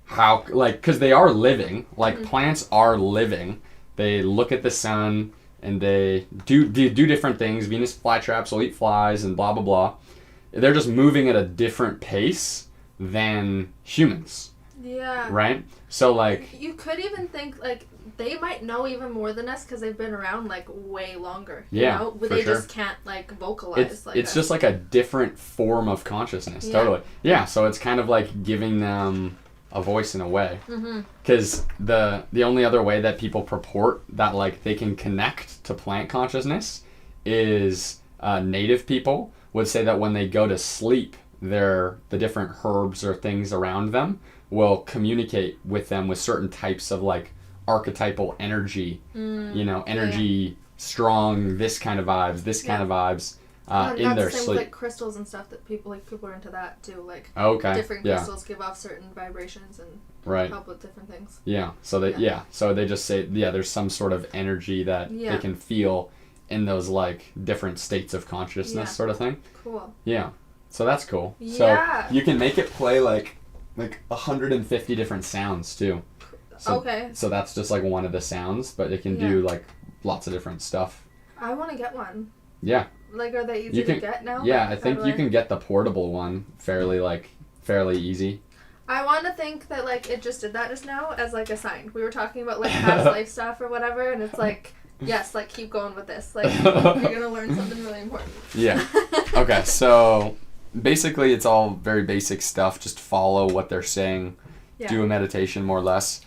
How, like, because they are living, like plants are living. They look at the sun and they do different things. Venus flytraps will eat flies and blah blah blah. They're just moving at a different pace than humans. Yeah. Right? So like you could even think like they might know even more than us because they've been around like way longer. Yeah, you know? But they just can't like vocalize it's just like a different form of consciousness. Totally. Yeah, so it's kind of like giving them a voice in a way. Because the only other way that people purport that like they can connect to plant consciousness is native people would say that when they go to sleep, the different herbs or things around them will communicate with them with certain types of like archetypal energy, strong, this kind of vibes, in their sleep. With, like crystals and stuff that people are into that too. Like different crystals give off certain vibrations and help with different things. Yeah. So they just say there's some sort of energy that they can feel in those like different states of consciousness sort of thing. Cool. Yeah. So that's cool. Yeah. So you can make it play like 150 different sounds too. So that's just like one of the sounds, but it can do like lots of different stuff. I want to get one. Yeah. Like, are they easy to get now? Yeah, like, I think you can get the portable one fairly easy. I want to think that like it just did that just now as like a sign. We were talking about like past life stuff or whatever, and it's like, yes, like keep going with this. Like you're gonna learn something really important. Yeah. Okay, so basically it's all very basic stuff. Just follow what they're saying. Yeah. Do a meditation more or less.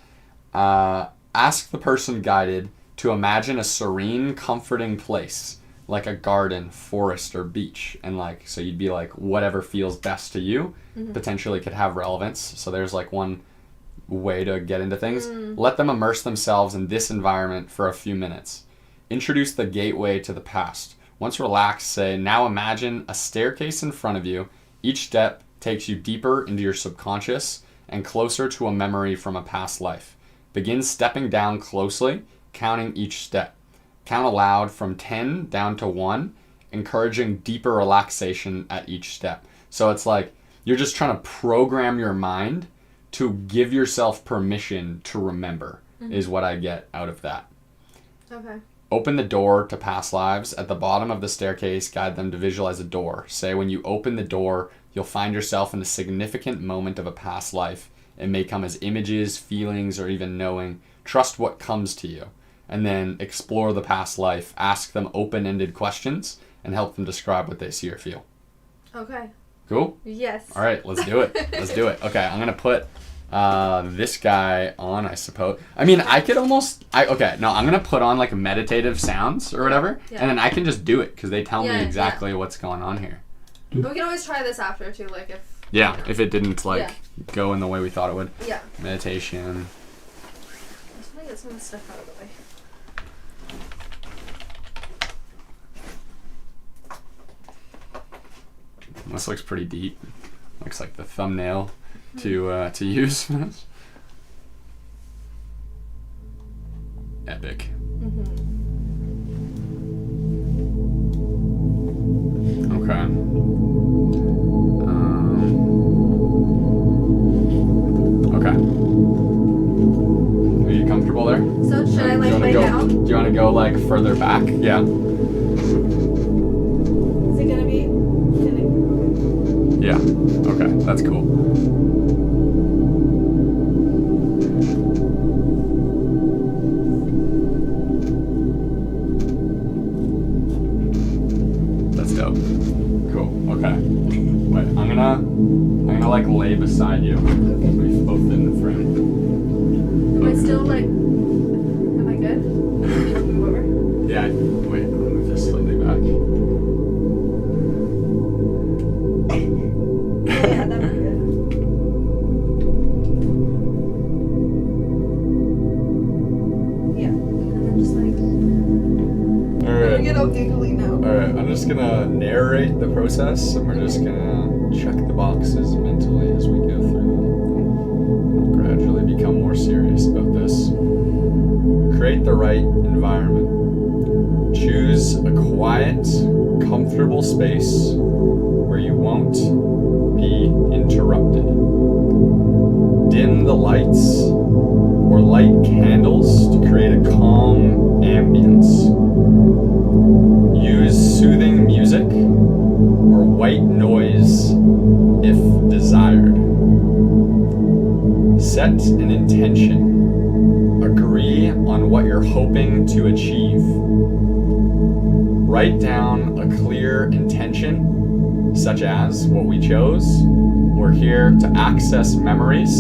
Ask the person guided to imagine a serene, comforting place, like a garden, forest, or beach. And like, so you'd be like, whatever feels best to you, potentially could have relevance. So there's like one way to get into things. Let them immerse themselves in this environment for a few minutes. Introduce the gateway to the past. Once relaxed, say, now imagine a staircase in front of you. Each step takes you deeper into your subconscious and closer to a memory from a past life. Begin stepping down closely, counting each step. Count aloud from 10 down to 1, encouraging deeper relaxation at each step. So it's like you're just trying to program your mind to give yourself permission to remember, is what I get out of that. Okay. Open the door to past lives. At the bottom of the staircase, guide them to visualize a door. Say when you open the door, you'll find yourself in a significant moment of a past life. It may come as images, feelings, or even knowing. Trust what comes to you. And then explore the past life. Ask them open-ended questions and help them describe what they see or feel. Okay. Cool? Yes. All right, let's do it. Let's do it. Okay, I'm going to put this guy on, I suppose. I mean, I could almost... I'm going to put on like meditative sounds or whatever, and then I can just do it because they tell me exactly what's going on here. But we can always try this after too, like if... Yeah, if it didn't go in the way we thought it would. Yeah. Meditation. Just want to get some of the stuff out of the way. This looks pretty deep. Looks like the thumbnail to use. Epic. Okay. Okay. Are you comfortable there? So should I like lay down? Do you further back. Yeah. Is it gonna be? Yeah. Okay, that's cool. That's dope. Cool. Okay. Wait, I'm gonna like lay beside you. We've both in the frame. Am I still like? Am I good? Move over. Yeah. Wait, I'm gonna move this slightly back. Yeah, that'd be good. Yeah, and then just like. All right. I get all giggly now. Alright, I'm just gonna narrate the process and we're just gonna check the boxes mentally as we go through them. I'll gradually become more serious about this. Create the right environment. Choose a quiet, comfortable space where you won't be interrupted. Dim the lights or light candles to create a calm ambience. Use soothing music or white noise if desired. Set an intention. Agree on what you're hoping to achieve. Write down a clear intention, such as what we chose. We're here to access memories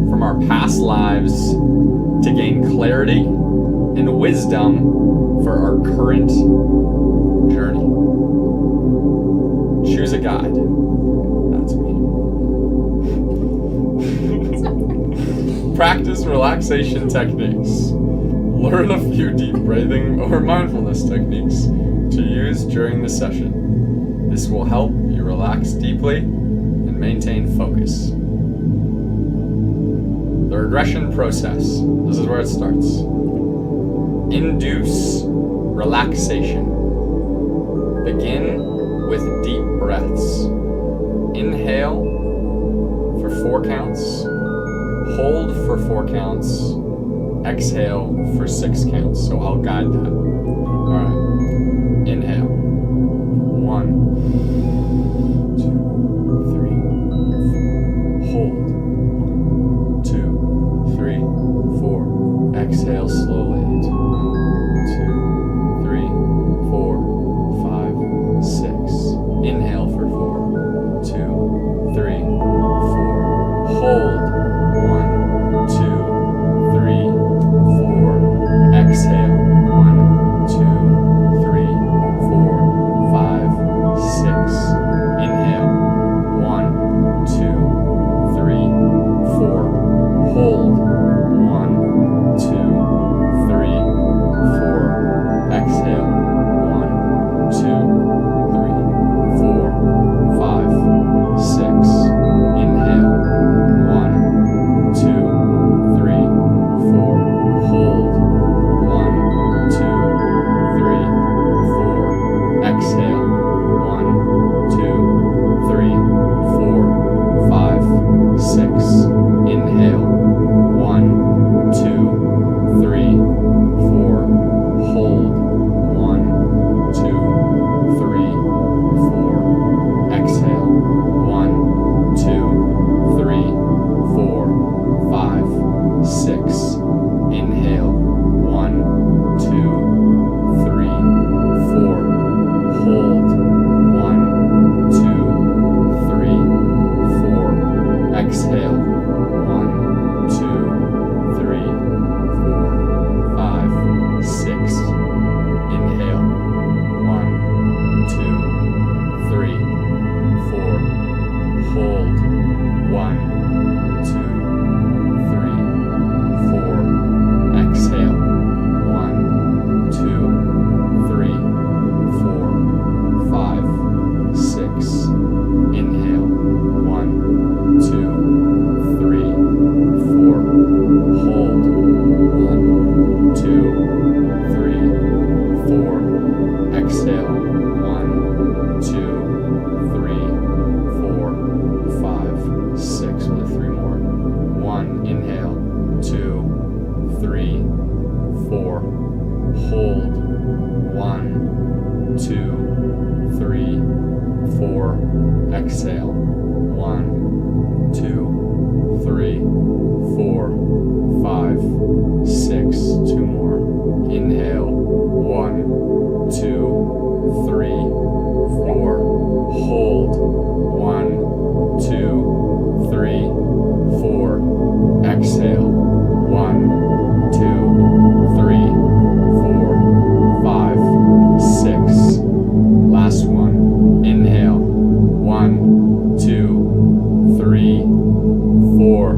from our past lives to gain clarity and wisdom for our current journey. Choose a guide. That's me. Practice relaxation techniques. Learn a few deep breathing or mindfulness techniques to use during the session. This will help you relax deeply and maintain focus. The regression process. This is where it starts. Induce relaxation. Begin with deep breaths. Inhale for 4 counts. Hold for 4 counts. Exhale for 6 counts. So I'll guide that. Alright. Inhale. 1, 2, 3, 4. Hold. 1, 2, 3, 4. Exhale slowly. 1, 2, 3, 4, 5, 6. Inhale for 4, 2, 3, 4. Hold. 1, 2, 3, 4. Exhale. 1, 2, 3, 4, 5, 6. Exhale. 1, 2, 3, 4, 5, 6. 2 more. Inhale. 1, 2, 3, 4. Hold. 1, 2, 3, 4. Exhale. 1, 2, 3, 4, 5, 6. Last one. Inhale. 1, 2, 3, 4,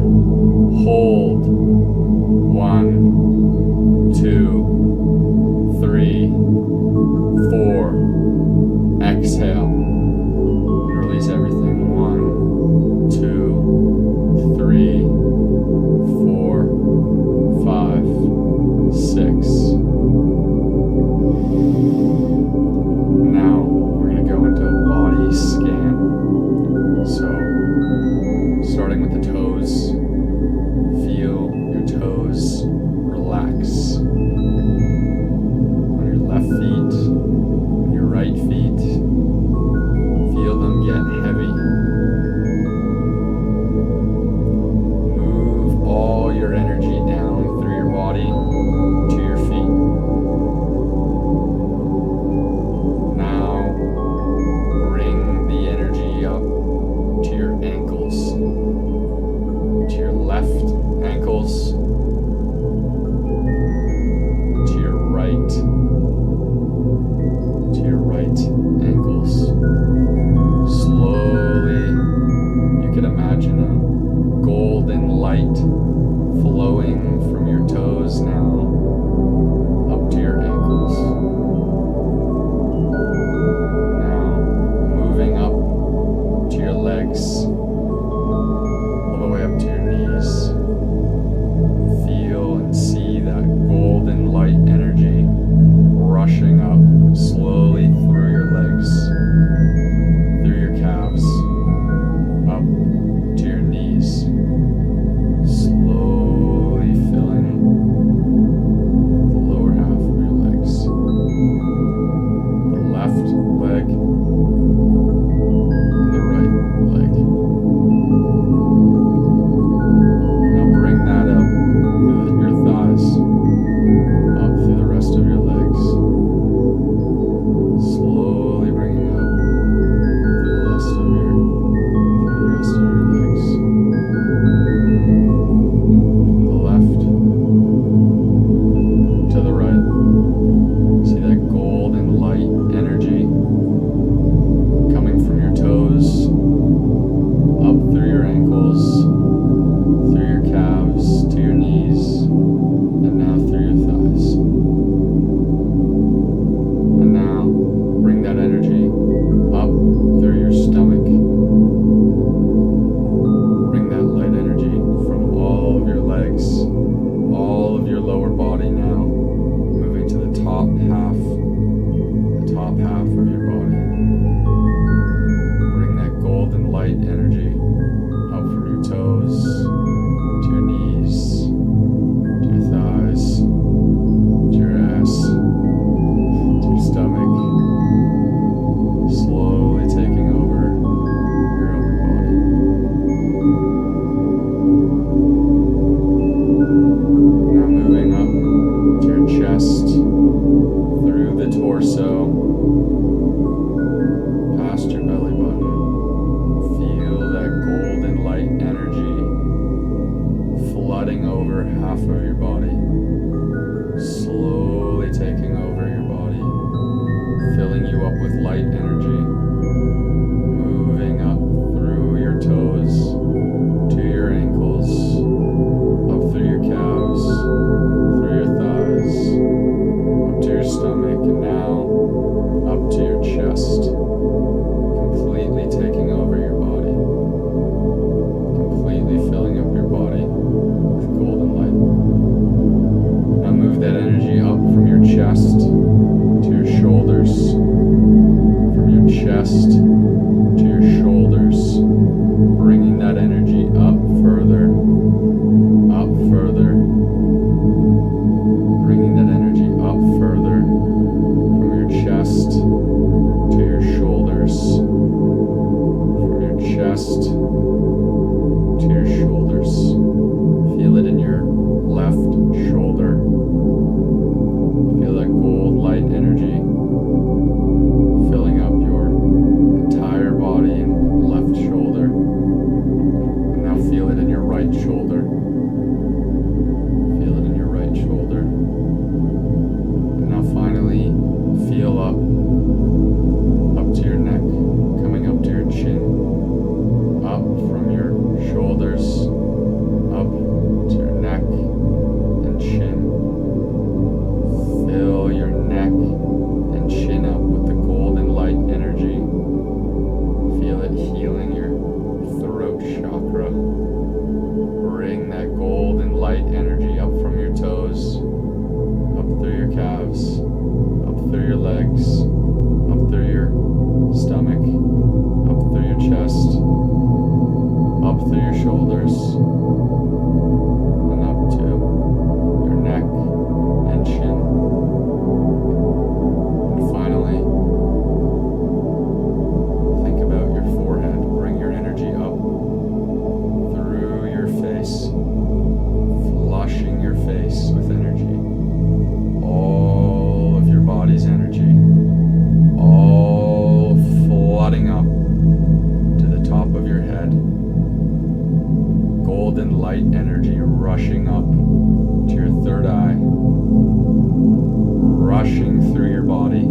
chest to your shoulders. Feel it in your left shoulder. Feel that gold light energy filling up your entire body and left shoulder. And now feel it in your right shoulder. Feel it in your right shoulder. And now finally feel up to your neck, coming up to your chin, up from your shoulders, up to your neck and chin. Fill your neck and chin up with the golden light energy. Feel it healing your throat chakra. Bring that golden light energy up from your toes, up through your calves, up through your legs, up through your stomach, up through your chest, up through your shoulders, and up to your neck and chin. And finally, think about your forehead. Bring your energy up through your face, flushing your face with energy. All of your body's energy, all flooding up to the top of your head. Golden light energy rushing up to your third eye, rushing through your body,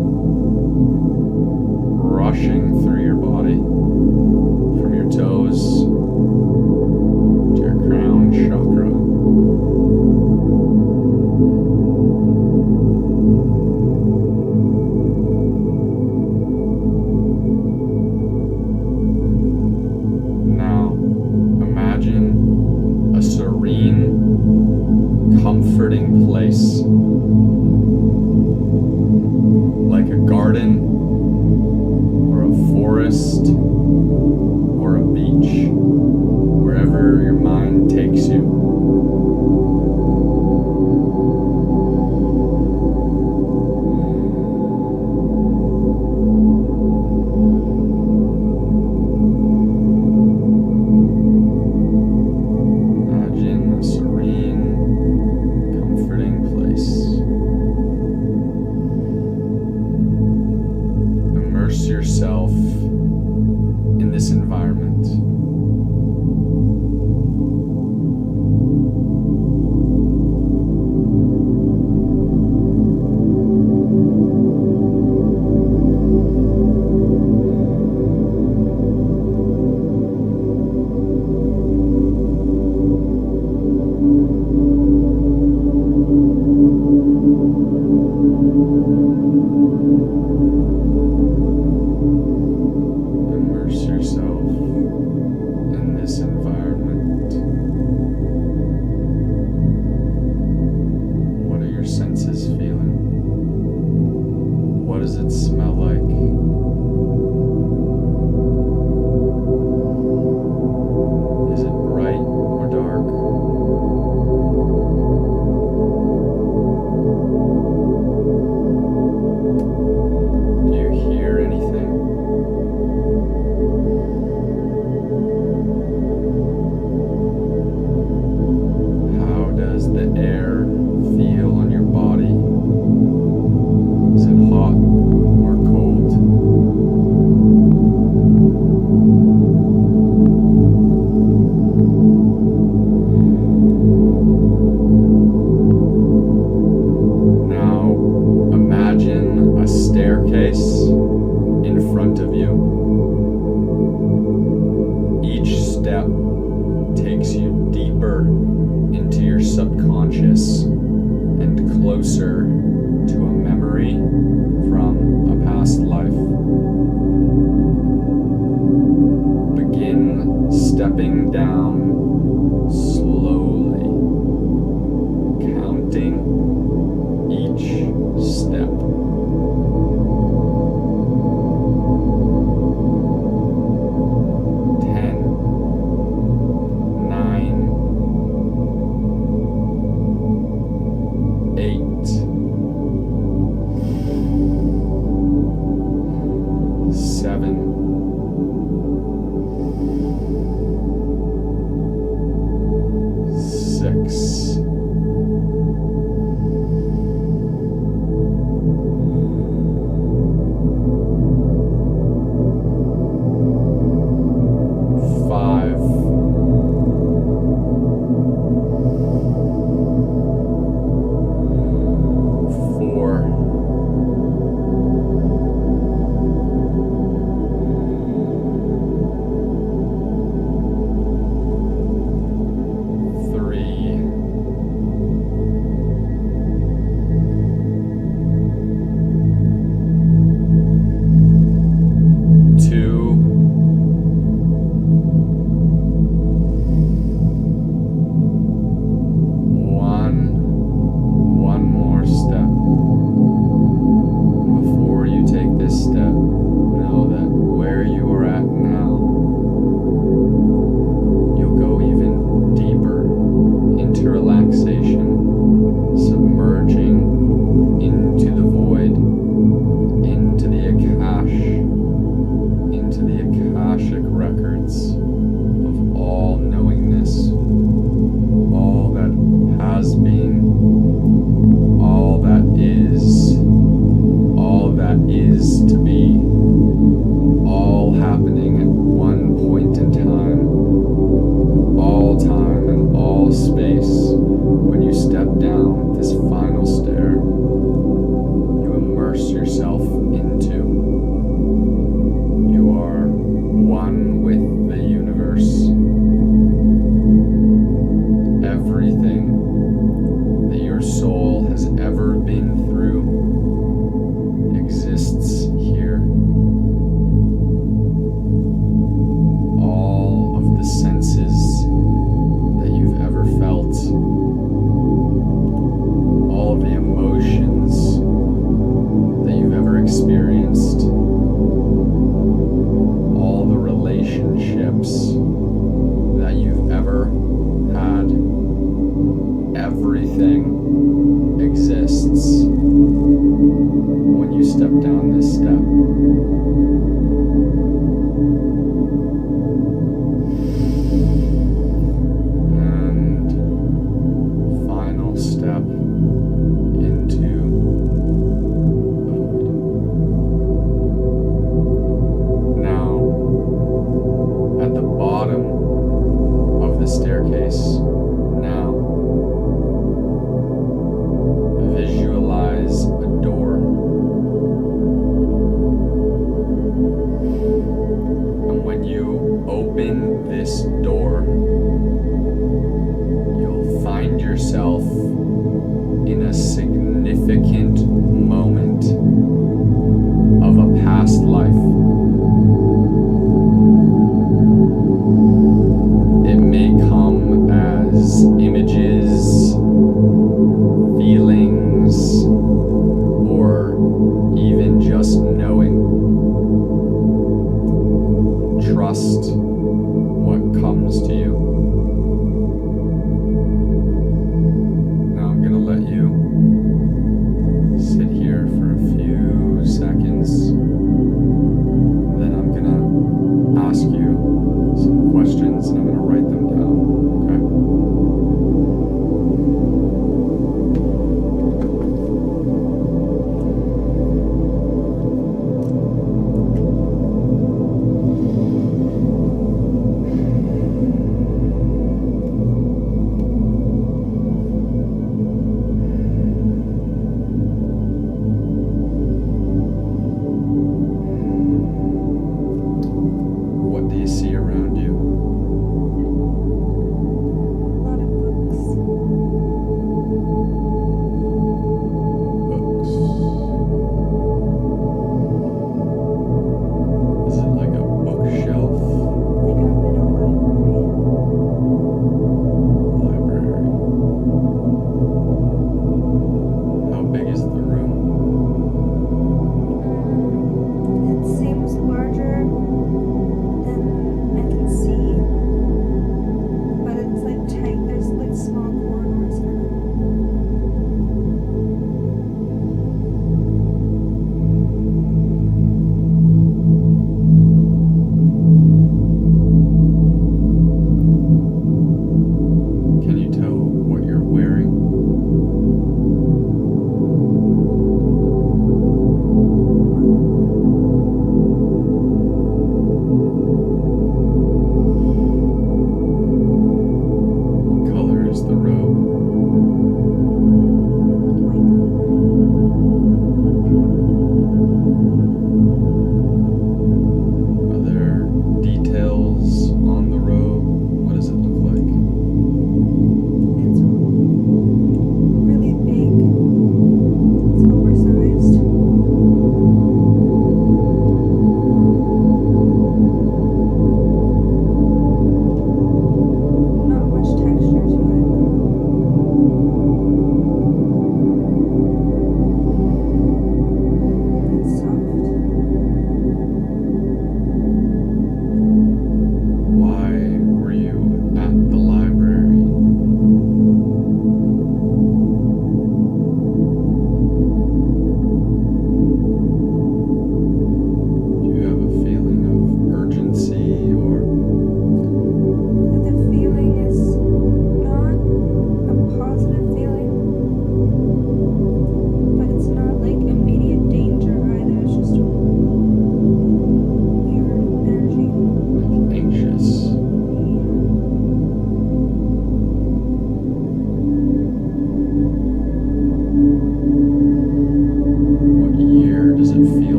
rushing through your body, from your toes to your crown chakra. Now, imagine a serene, comforting place, like a garden, or a forest, or a beach, wherever your mind takes you. Imagine a serene, comforting place. Immerse yourself in this environment. Immerse yourself in this environment. What are your senses feeling? What does it smell like? Is it bright or dark? Do you hear anything? How does the air feel on your body? Is it hot or cold? Now imagine a staircase in front of you. Each step takes you deeper into your subconscious and closer to a memory from a past life. Begin stepping down slowly, counting each step. 10, 9, 8, 7, space. Now, visualize a door. And when you open this door, you'll find yourself in a significant moment of a past life. It may come as images, feelings, or even just knowing. Trust what comes to you. Now I'm gonna let you sit here for a few seconds. Then I'm gonna ask you some questions and I'm gonna write them down, okay?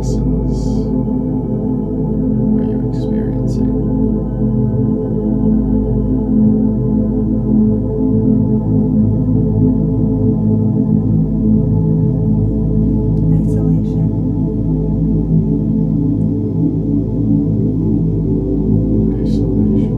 lessons are you experiencing? Isolation. Isolation.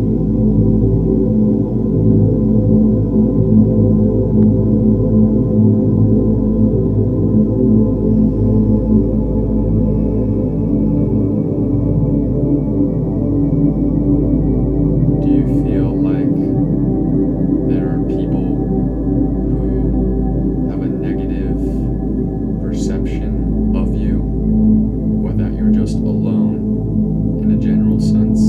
Do you feel like there are people who have a negative perception of you, or that you're just alone in a general sense?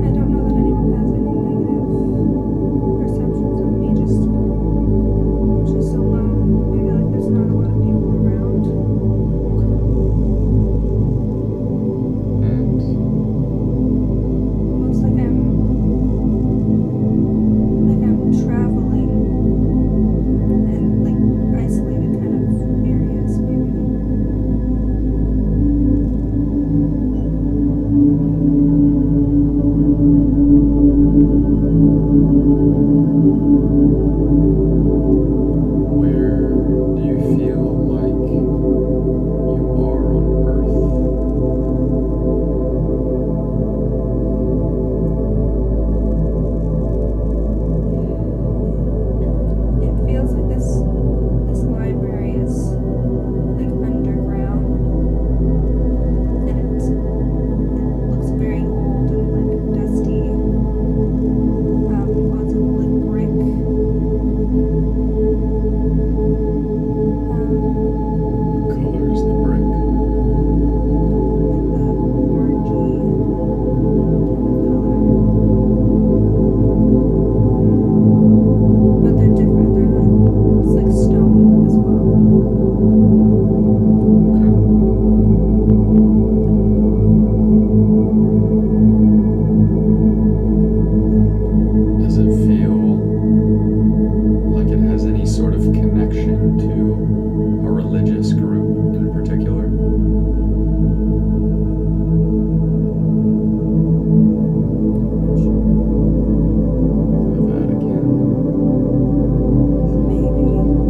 I don't know that anyone has any negative perceptions of me, just alone. Maybe like there's not a lot of people around. And Almost like I'm traveling in like isolated kind of areas, maybe. where do you feel like you are on Earth? It feels like this library is like underground, and it looks very old and like dusty. Lots of like brick. What color is the brick? Like the orangey kind of color. But they're different. They're not. It's like stone as well. Does it feel like it has any sort of connection to a religious group in particular? The Vatican? Maybe.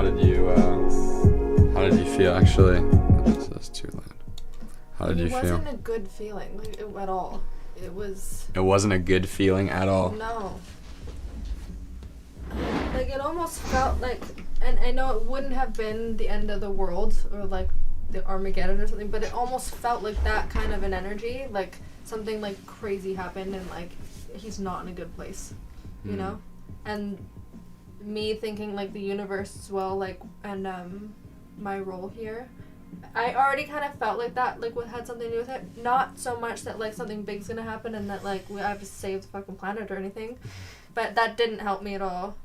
did you feel? Actually, this is too loud. How did you It feel? wasn't a good feeling, like, at all. It was... It wasn't a good feeling at all. No. Like, it almost felt like... And I know it wouldn't have been the end of the world, or, like, the Armageddon or something, but it almost felt like that kind of an energy. Like, something, like, crazy happened, and, like, he's not in a good place. You know? And me thinking, like, the universe as well, like, and, my role here... I already kind of felt like that, like, what had something to do with it. Not so much that, like, something big's gonna happen and that, like, I have to save the fucking planet or anything. But that didn't help me at all.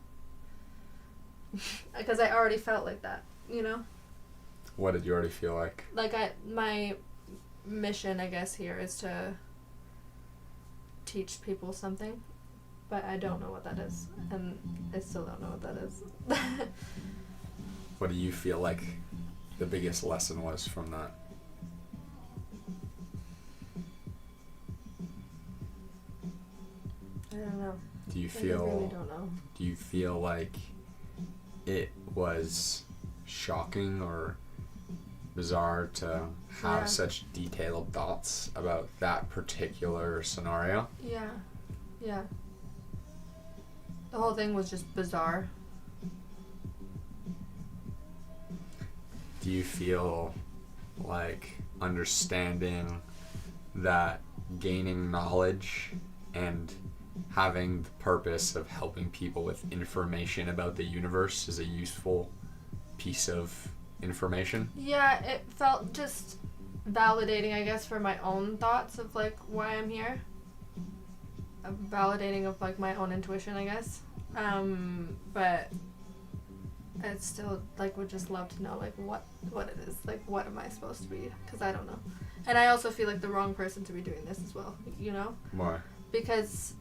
Because I already felt like that, you know? What did you already feel like? Like, my mission, I guess, here is to teach people something. But I don't know what that is. And I still don't know what that is. What do you feel like the biggest lesson was from that? I don't know. Do you I really feel don't know. do you feel like it was shocking or bizarre to have Yeah. such detailed thoughts about that particular scenario? Yeah. Yeah. The whole thing was just bizarre. Do you feel like understanding that gaining knowledge and having the purpose of helping people with information about the universe is a useful piece of information? Yeah, it felt just validating, I guess, for my own thoughts of, like, why I'm here. A validating of, like, my own intuition, I guess. But I still, like, would just love to know, like, what it is. Like, what am I supposed to be? Because I don't know. And I also feel like the wrong person to be doing this as well, you know? Why? Because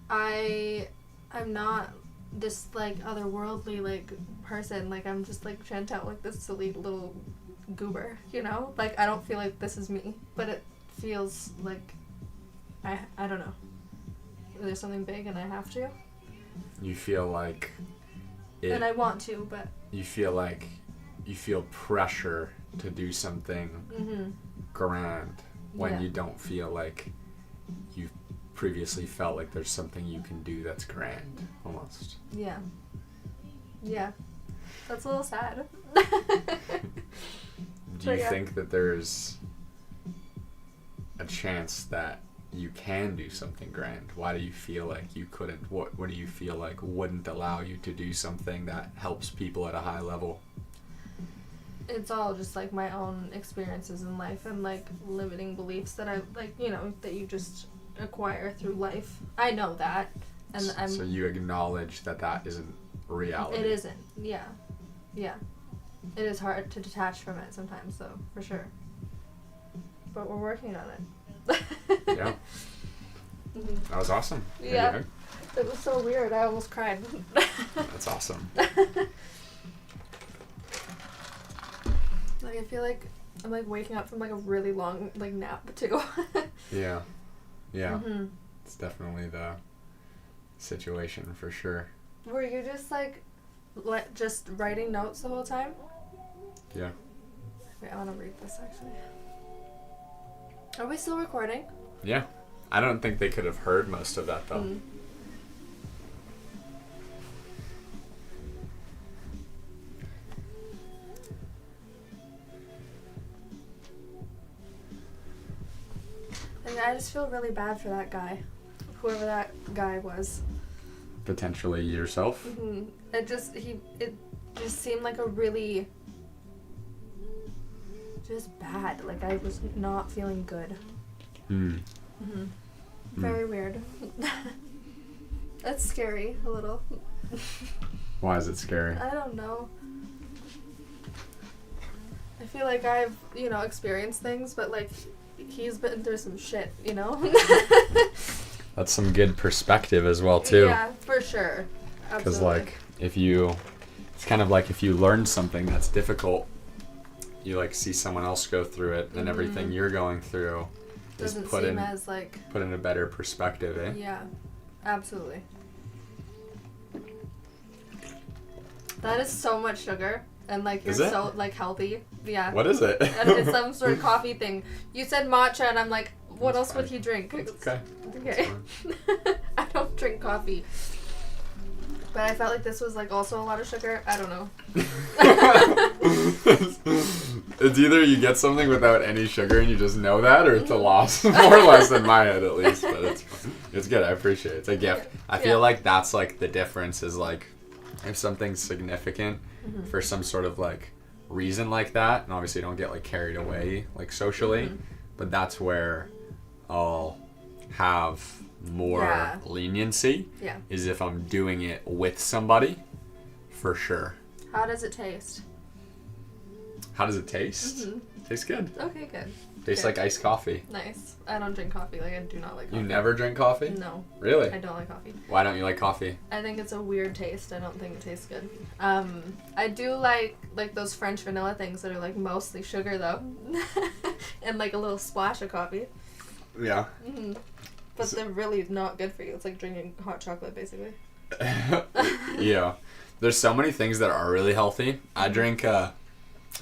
I'm not this, like, otherworldly, like, person. Like, I'm just, like, Chantel, like, this silly little goober, you know? Like, I don't feel like this is me. But it feels like, I don't know. There's something big and I have to. You feel like And I want to, but... you feel pressure to do something Mm-hmm. grand when Yeah. you don't feel like you've previously felt like there's something you can do that's grand, almost. Yeah. Yeah. That's a little sad. Do But you yeah. think that there's a chance that you can do something grand? Why do you feel like you couldn't? What do you feel like wouldn't allow you to do something that helps people at a high level? It's all just, like, my own experiences in life and, like, limiting beliefs that I, like, you know, that you just acquire through life. I know that. And I'm... So you acknowledge that that isn't reality. It isn't. Yeah. Yeah. It is hard to detach from it sometimes, though, for sure. But we're working on it. Yeah. Mhm. That was awesome. Yeah. It was so weird. I almost cried. That's awesome. Like, I feel like I'm, like, waking up from, like, a really long, like, nap, too. Yeah. Yeah. Mm-hmm. It's definitely the situation for sure. Were you just, like, just writing notes the whole time? Yeah. Wait, I want to read this, actually. Are we still recording? Yeah. I don't think they could have heard most of that though. Mm. And I just feel really bad for that guy. Whoever that guy was. Potentially yourself. Mm-hmm. It just seemed like a really just bad. Like, I was not feeling good. Hmm. Mm-hmm. Very weird. That's scary, a little. Why is it scary? I don't know. I feel like I've, you know, experienced things, but, like, he's been through some shit, you know? That's some good perspective as well too. Yeah, for sure. Because Absolutely. like it's kind of like if you learn something that's difficult, you like see someone else go through it, and everything you're going through is doesn't put seem in as, like, put in a better perspective, eh? yeah, absolutely. That is so much sugar. And like you're Is it? so like healthy. Yeah. What is it? And it's some sort of coffee thing. You said matcha and I'm like, what That's else would fine. he drink? Okay. Okay. I don't drink coffee. But I felt like this was like also a lot of sugar. I don't know. It's either you get something without any sugar and you just know that, or it's a loss. More or less in my head, at least. But it's good. I appreciate it. It's a gift. I feel Yeah. like that's like the difference is like if something's significant for some sort of like reason like that, and obviously don't get like carried away like socially, but that's where I'll have more Yeah. leniency. Yeah. Is if I'm doing it with somebody, for sure. How does it taste? How does it taste? Tastes good. Okay, good. Tastes Good. like iced coffee. Nice. I don't drink coffee. Like I do not like coffee. You never drink coffee? No, Really? I don't like coffee. Why don't you like coffee? I think it's a weird taste. I don't think it tastes good. I do like those French vanilla things that are like mostly sugar though, and like a little splash of coffee. Yeah. But they're really not good for you. It's like drinking hot chocolate basically. Yeah. There's so many things that are really healthy. I drink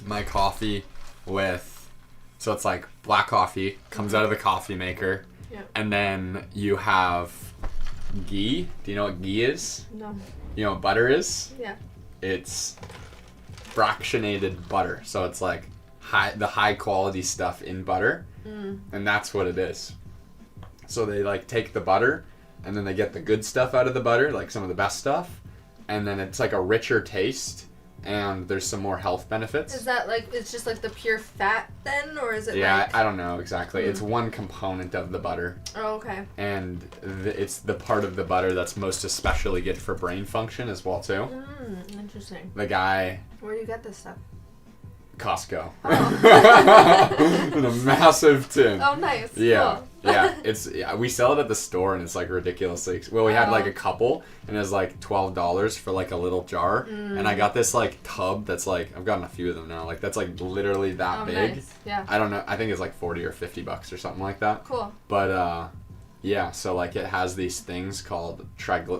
my coffee with, so it's like black coffee, comes out of the coffee maker, Yeah. and then you have ghee. Do you know what ghee is? No. You know what butter is? Yeah. It's fractionated butter. So it's like the high quality stuff in butter, and that's what it is. So they like take the butter, and then they get the good stuff out of the butter, like some of the best stuff, and then it's like a richer taste, and there's some more health benefits. Is that like it's just like the pure fat then, or is it Yeah, like? I don't know exactly. It's one component of the butter, Oh, okay. and it's the part of the butter that's most especially good for brain function as well too. Interesting. The guy, Where do you get this stuff? Costco, in a massive tin. Oh, nice. Yeah, Cool. yeah. We sell it at the store, and it's like ridiculously. Well, we had like Oh. a couple, and it was like $12 for like a little jar, and I got this like tub that's like I've gotten a few of them now. Like that's like literally that Oh, big. nice. Yeah. I don't know. I think it's like $40 or $50 or something like that. Cool. But yeah. So like it has these things called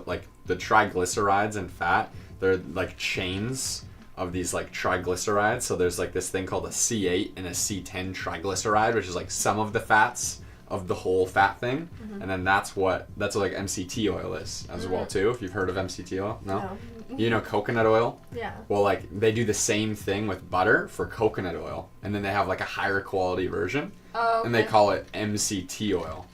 like the triglycerides and fat. They're like chains of these like triglycerides. So there's like this thing called a C8 and a C10 triglyceride, which is like some of the fats of the whole fat thing, and then that's what like MCT oil is as well too. If you've heard of MCT oil, no? You know coconut oil? Yeah. Well, like they do the same thing with butter for coconut oil, and then they have like a higher quality version, Oh, okay. and they call it MCT oil.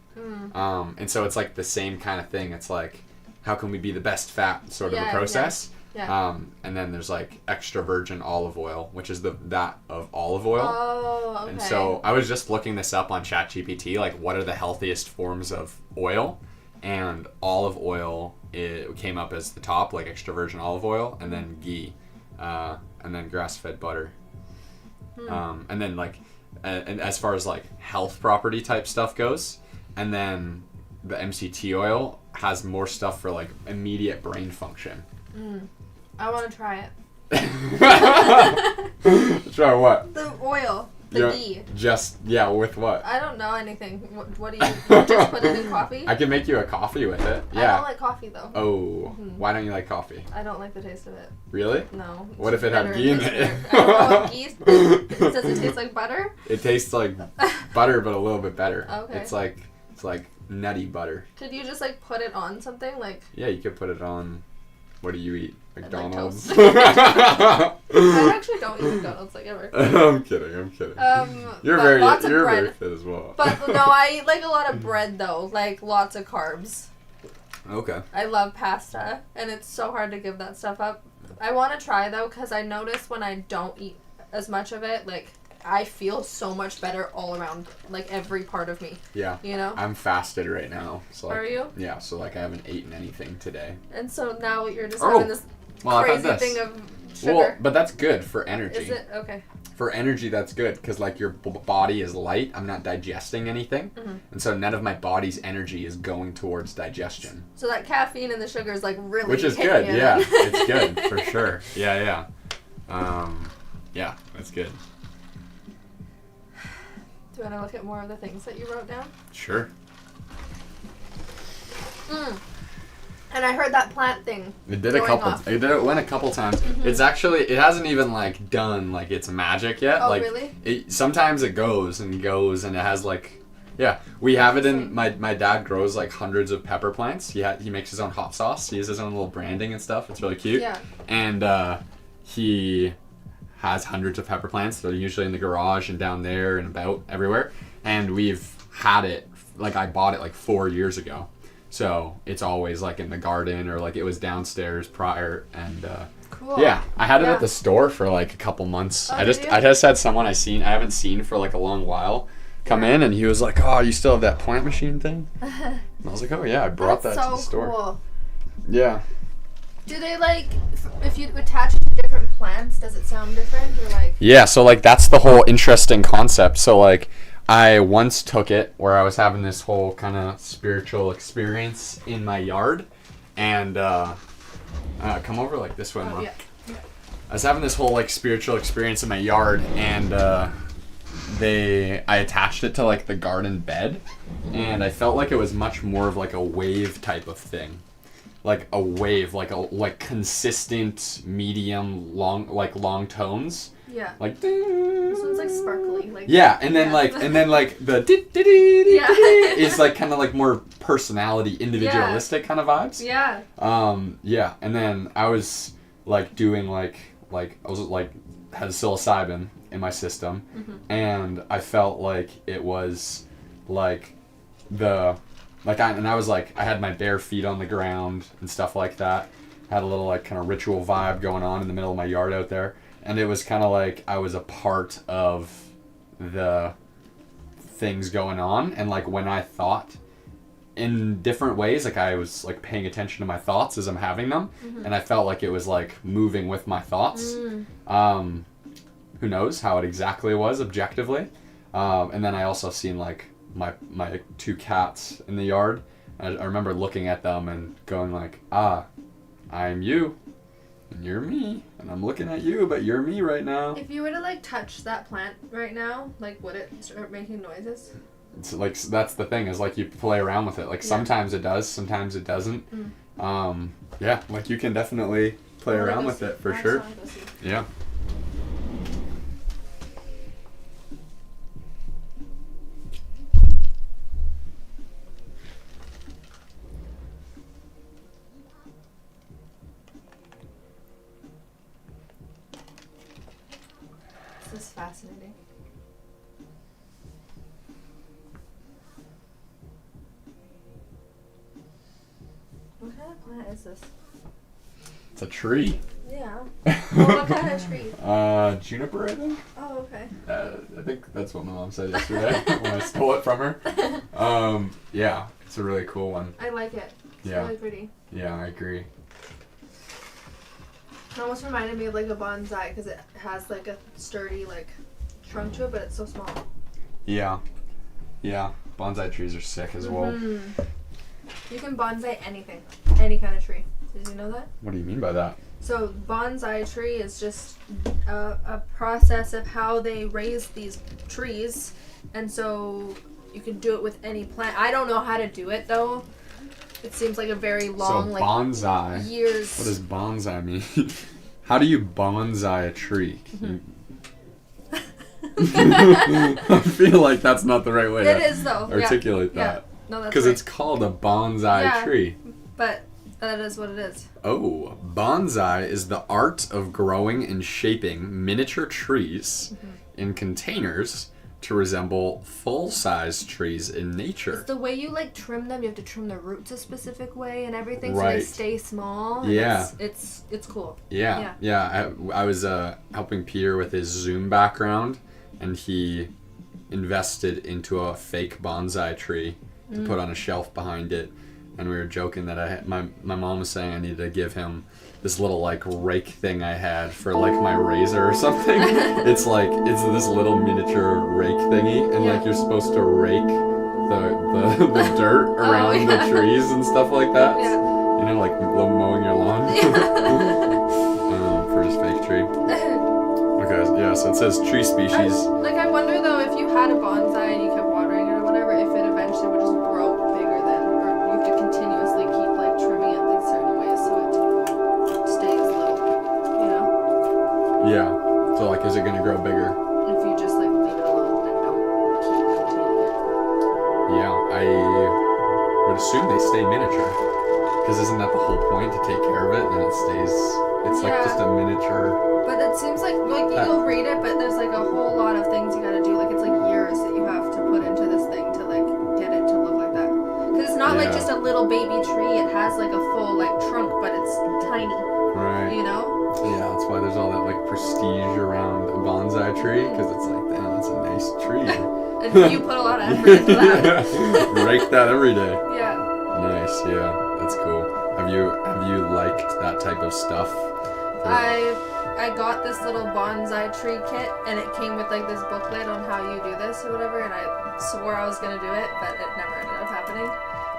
And so it's like the same kind of thing. It's like how can we be the best fat sort of Yeah, a process? Yeah. And then there's like extra virgin olive oil, which is that of olive oil. Oh, okay. And so I was just looking this up on ChatGPT, like what are the healthiest forms of oil? And olive oil it came up as the top, like extra virgin olive oil, and then ghee, and then grass-fed butter. And then like, and as far as like health property type stuff goes, and then the MCT oil has more stuff for like immediate brain function. I want to try it. Try what? The oil. The Yeah, ghee. with what? I don't know anything. What do you just put it in coffee? I can make you a coffee with it. I Yeah. don't like coffee though. Oh, why don't you like coffee? I don't like the taste of it. Really? No. it's What if it had bitter ghee in tastes it? weird. I don't know what ghee is. Does it taste like butter? It tastes like butter, but a little bit better. Okay. It's like nutty butter. Could you just like put it on something like? Yeah, you could put it on. What do you eat? like McDonald's. toast. I actually don't eat McDonald's like ever. I'm kidding. You're but very lots of you're bread. very fit as well. But no, I eat like a lot of bread though, like lots of carbs. Okay. I love pasta, and it's so hard to give that stuff up. I want to try though, because I notice when I don't eat as much of it, like I feel so much better all around, like every part of me. Yeah. You know? I'm fasted right now. So like, Are you? Yeah, so like I haven't eaten anything today. And so now you're just Oh, having this well, I've had crazy this. thing of sugar. Well, but that's good for energy. Is it? Okay. For energy, that's good because like your body is light. I'm not digesting anything, and so none of my body's energy is going towards digestion. So that caffeine and the sugar is like really Which is hitting good. in. Yeah, it's good for sure. Yeah. Yeah, that's good. Do you want to look at more of the things that you wrote down? Sure. And I heard that plant thing. It did a going couple. off. It went a couple times. It's actually. It hasn't even like done like its magic yet. Oh, like, really? Sometimes it goes, and it has like. Yeah, we have it in. My dad grows like hundreds of pepper plants. He makes his own hot sauce. He has his own little branding and stuff. It's really cute. Yeah. And he has hundreds of pepper plants. They're usually in the garage and down there and about everywhere. And we've had it. Like I bought it like 4 years ago. So it's always like in the garden or like it was downstairs prior and Cool. yeah, I had it Yeah. at the store for like a couple months. Oh, I did you? just had someone I haven't seen for like a long while come in and he was like, "Oh, you still have that plant machine thing?" And I was like, "Oh yeah, I brought That's that so to the store." Cool. Yeah. Do they like if you attach it to different plants? Does it sound different or like? Yeah, so like that's the whole interesting concept. So like I once took it where I was having this whole kind of spiritual experience in my yard and come over like this way, Oh, Mom. yeah. I was having this whole like spiritual experience in my yard and I attached it to like the garden bed and I felt like it was much more of like a wave type of thing. Like a wave, like consistent medium long tones. Yeah. Like This one's like sparkly. Like. yeah, and then like the Yeah. is like kind of like more personality, individualistic kind of vibes. Yeah. Yeah, and then I was like doing like I was like had psilocybin in my system, and I felt like it was like I was like I had my bare feet on the ground and stuff like that. Had a little like kind of ritual vibe going on in the middle of my yard out there. And it was kind of like I was a part of the things going on. And like when I thought in different ways, like I was like paying attention to my thoughts as I'm having them. And I felt like it was like moving with my thoughts. Who knows how it exactly was objectively. And then I also seen like my 2 cats in the yard. I remember looking at them and going like, I'm you. And you're me, and I'm looking at you, but you're me right now. If you were to like touch that plant right now, like would it start making noises? It's like that's the thing is like you play around with it. Like sometimes it does, sometimes it doesn't. Yeah, like you can definitely play around with it for sure. Yeah. This is fascinating. What kind of plant is this? It's a tree. Yeah. What kind of tree? Juniper, I think. Oh, okay. I think that's what my mom said yesterday when I stole it from her. Yeah, it's a really cool one. I like it. It's Yeah. really pretty. Yeah, I agree. It almost reminded me of like a bonsai because it has like a sturdy like trunk to it, but it's so small. Yeah. Yeah. Bonsai trees are sick as well. You can bonsai anything, any kind of tree. Did you know that? What do you mean by that? So bonsai tree is just a process of how they raise these trees, and so you can do it with any plant. I don't know how to do it though. It seems like a very long, so like bonsai. years. What does bonsai mean? How do you bonsai a tree? I feel like that's not the right way It to is though. articulate Yeah. that. No, that's Because right. it's called a bonsai Yeah. tree. But that is what it is. Oh, bonsai is the art of growing and shaping miniature trees in containers to resemble full-size trees in nature. It's the way you like trim them. You have to trim the roots a specific way and everything, so Right. they stay small. and Yeah. It's cool. Yeah. I was helping Peter with his Zoom background, and he invested into a fake bonsai tree to put on a shelf behind it. And we were joking that my mom was saying I needed to give him this little like rake thing I had for like my razor or something. It's this little miniature rake thingy, and like you're supposed to rake the dirt around the trees and stuff like that. Yeah. You know, like mowing your lawn. For his fake tree. Okay, yeah. So it says tree species. I wonder though if you had a bonsai and you kept watering it or whatever, if it eventually would just grow bigger then, or you have to continuously keep like trimming it. It Yeah. So like, is it gonna grow bigger? if you just like leave it alone and don't keep maintaining it. Yeah, I would assume they stay miniature. Because isn't that the whole point, to take care of it, and then it stays, it's like Yeah. just a miniature. But it seems like you'll read it, but there's like a whole lot of things you gotta do. Like it's like years that you have to put into this thing to like get it to look like that. Because it's not like Yeah. just a little baby tree. It has like a full like trunk, but it's tiny. Right. You know? Yeah, that's why there's all that like prestige around a bonsai tree, because it's like, damn, that's a nice tree. And you put a lot of effort into that. Rake that every day. Yeah. Nice, yeah, that's cool. Have you liked that type of stuff? I got this little bonsai tree kit, and it came with like this booklet on how you do this or whatever, and I swore I was gonna do it, but it never ended up happening.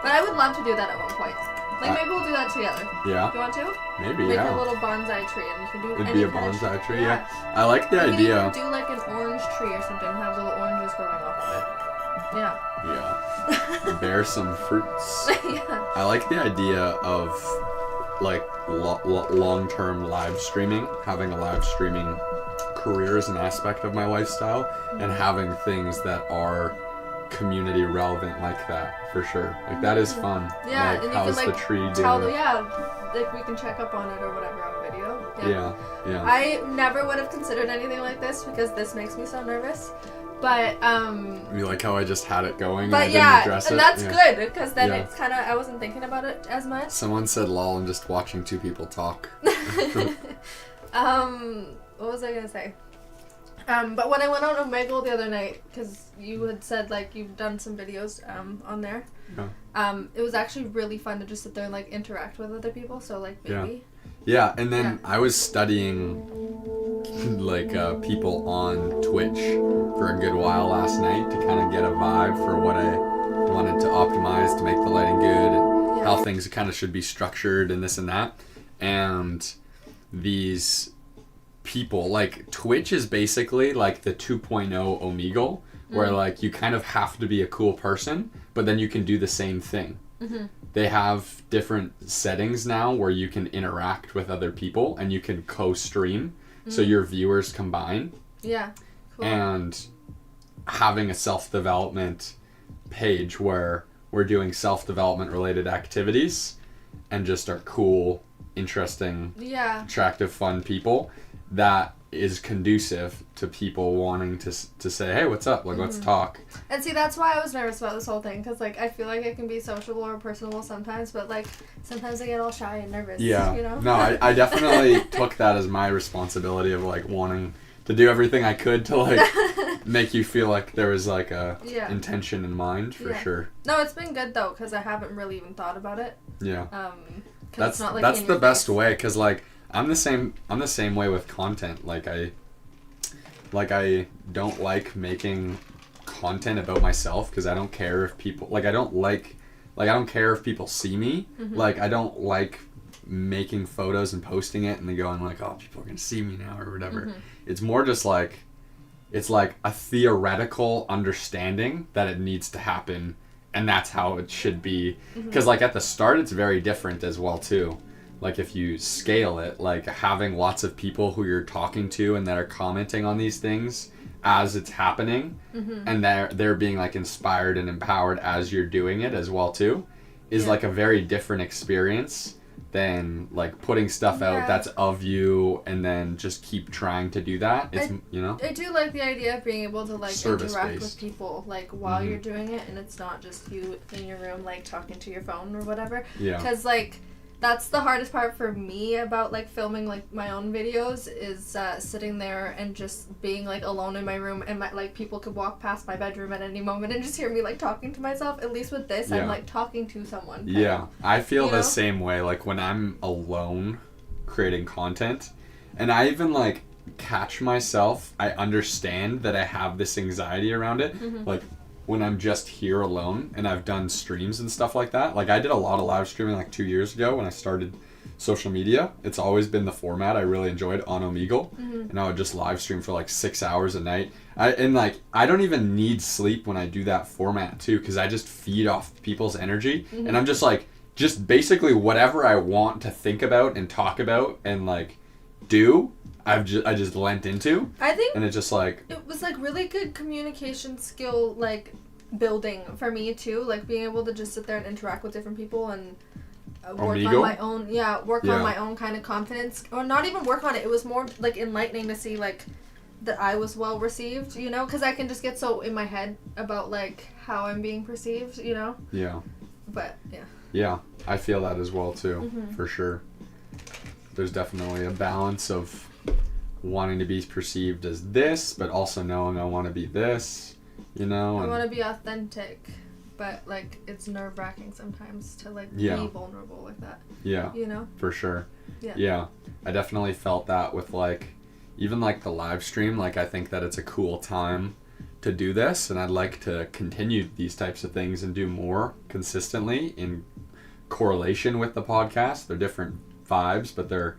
But I would love to do that at one point. Like maybe we'll do that together. Yeah, You want to? maybe, Make yeah. a little bonsai tree, and you can do It'd any be a kind of bonsai tree, Yeah. yeah. I like the You idea. can even do like an orange tree or something, and have little oranges growing off of it. Yeah. Yeah. Bear some fruits. Yeah. I like the idea of like long-term live streaming, having a live streaming career as an aspect of my lifestyle, and having things that are community relevant like that, for sure. Like that is fun. Yeah, Like and you how's can the like tree tell, doing? like we can check up on it or whatever on video. Yeah, yeah. I never would have considered anything like this because this makes me so nervous. But You like how I just had it going and I but didn't yeah, address and it? that's Yeah. good because then Yeah. it's kind of I wasn't thinking about it as much. Someone said lol, I'm just watching two people talk. What was I gonna say? But when I went on Omegle the other night, because you had said like you've done some videos on there, it was actually really fun to just sit there and like interact with other people. So like maybe. Yeah, and then Yeah. I was studying like people on Twitch for a good while last night to kind of get a vibe for what I wanted to optimize to make the lighting good and Yeah. how things kind of should be structured and this and that. And these people, like Twitch is basically like the 2.0 Omegle, where like you kind of have to be a cool person, but then you can do the same thing. They have different settings now where you can interact with other people and you can co-stream, so your viewers combine. Yeah. Cool. And having a self-development page where we're doing self-development related activities and just are cool, interesting, Yeah. attractive, fun people, that is conducive to people wanting to say, hey, what's up? Like, let's talk. And see, that's why I was nervous about this whole thing, because like I feel like it can be sociable or personable sometimes, but like sometimes I get all shy and nervous. Yeah. You know. No, I definitely took that as my responsibility of like wanting to do everything I could to like make you feel like there was like a Yeah. intention in mind, for Yeah. sure. No, it's been good though, because I haven't really even thought about it. Yeah. 'Cause That's it's not, like, that's in the your best face. way, because like I'm the same way with content. Like I don't like making content about myself because I don't care if people I don't care if people see me. Like I don't like making photos and posting it and then going like, oh, people are gonna see me now or whatever. It's more just like it's like a theoretical understanding that it needs to happen, and that's how it should be. Because like at the start it's very different as well too. Like if you scale it, like having lots of people who you're talking to and that are commenting on these things as it's happening, and they're being like inspired and empowered as you're doing it as well too, is like a very different experience than like putting stuff out that's of you and then just keep trying to do that. It's I do like the idea of being able to like interact Service-based. with people like while you're doing it, and it's not just you in your room like talking to your phone or whatever. Yeah. Because like that's the hardest part for me about like filming like my own videos is sitting there and just being like alone in my room, and like people could walk past my bedroom at any moment and just hear me like talking to myself. At least with this, I'm like talking to someone. Yeah, I feel You the know? same way. Like when I'm alone creating content, and I even like catch myself, I understand that I have this anxiety around it. Like when I'm just here alone, and I've done streams and stuff like that. Like I did a lot of live streaming like 2 years ago when I started social media. It's always been the format I really enjoyed on Omegle, and I would just live stream for like 6 hours a night. I don't even need sleep when I do that format too, because I just feed off people's energy, and I'm just basically whatever I want to think about and talk about and like do, I just lent into, I think and it's just like it was like really good communication skill, like building for me too, like being able to just sit there and interact with different people and work Omigo? on my own work Yeah. on my own kind of confidence, or not even work on it. It was more like enlightening to see like that I was well received, you know, because I can just get so in my head about like how I'm being perceived, you know. yeah. But yeah. Yeah, I feel that as well too, Mhm. for sure. There's definitely a balance of wanting to be perceived as this, but also knowing I want to be this, you know. I And want to be authentic, but like it's nerve-wracking sometimes to like Yeah. be vulnerable like that, yeah, you know. for sure. Yeah. Yeah, I definitely felt that with like, even like the live stream. Like I think that it's a cool time to do this, and I'd like to continue these types of things and do more consistently in correlation with the podcast. They're different vibes, but they're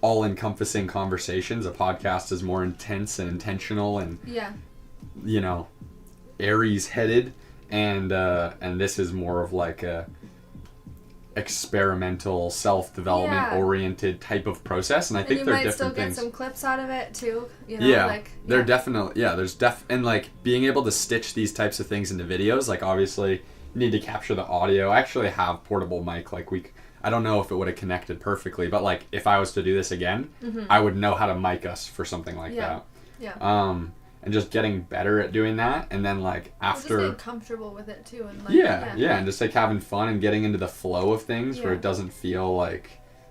all encompassing conversations. A podcast is more intense and intentional and, Yeah. you know, Aries headed, and this is more of like a experimental, self-development oriented type of process. And I think you they're might different still get things. some clips out of it too, you know. Yeah, Like, they're yeah. definitely, there's and like being able to stitch these types of things into videos, like obviously you need to capture the audio. I actually have portable mic, like I don't know if it would have connected perfectly, but like if I was to do this again, I would know how to mic us for something like Yeah. that. Yeah. And just getting better at doing that, and then like Just after getting comfortable with it too, and like yeah, and just like having fun and getting into the flow of things where Yeah. it doesn't feel like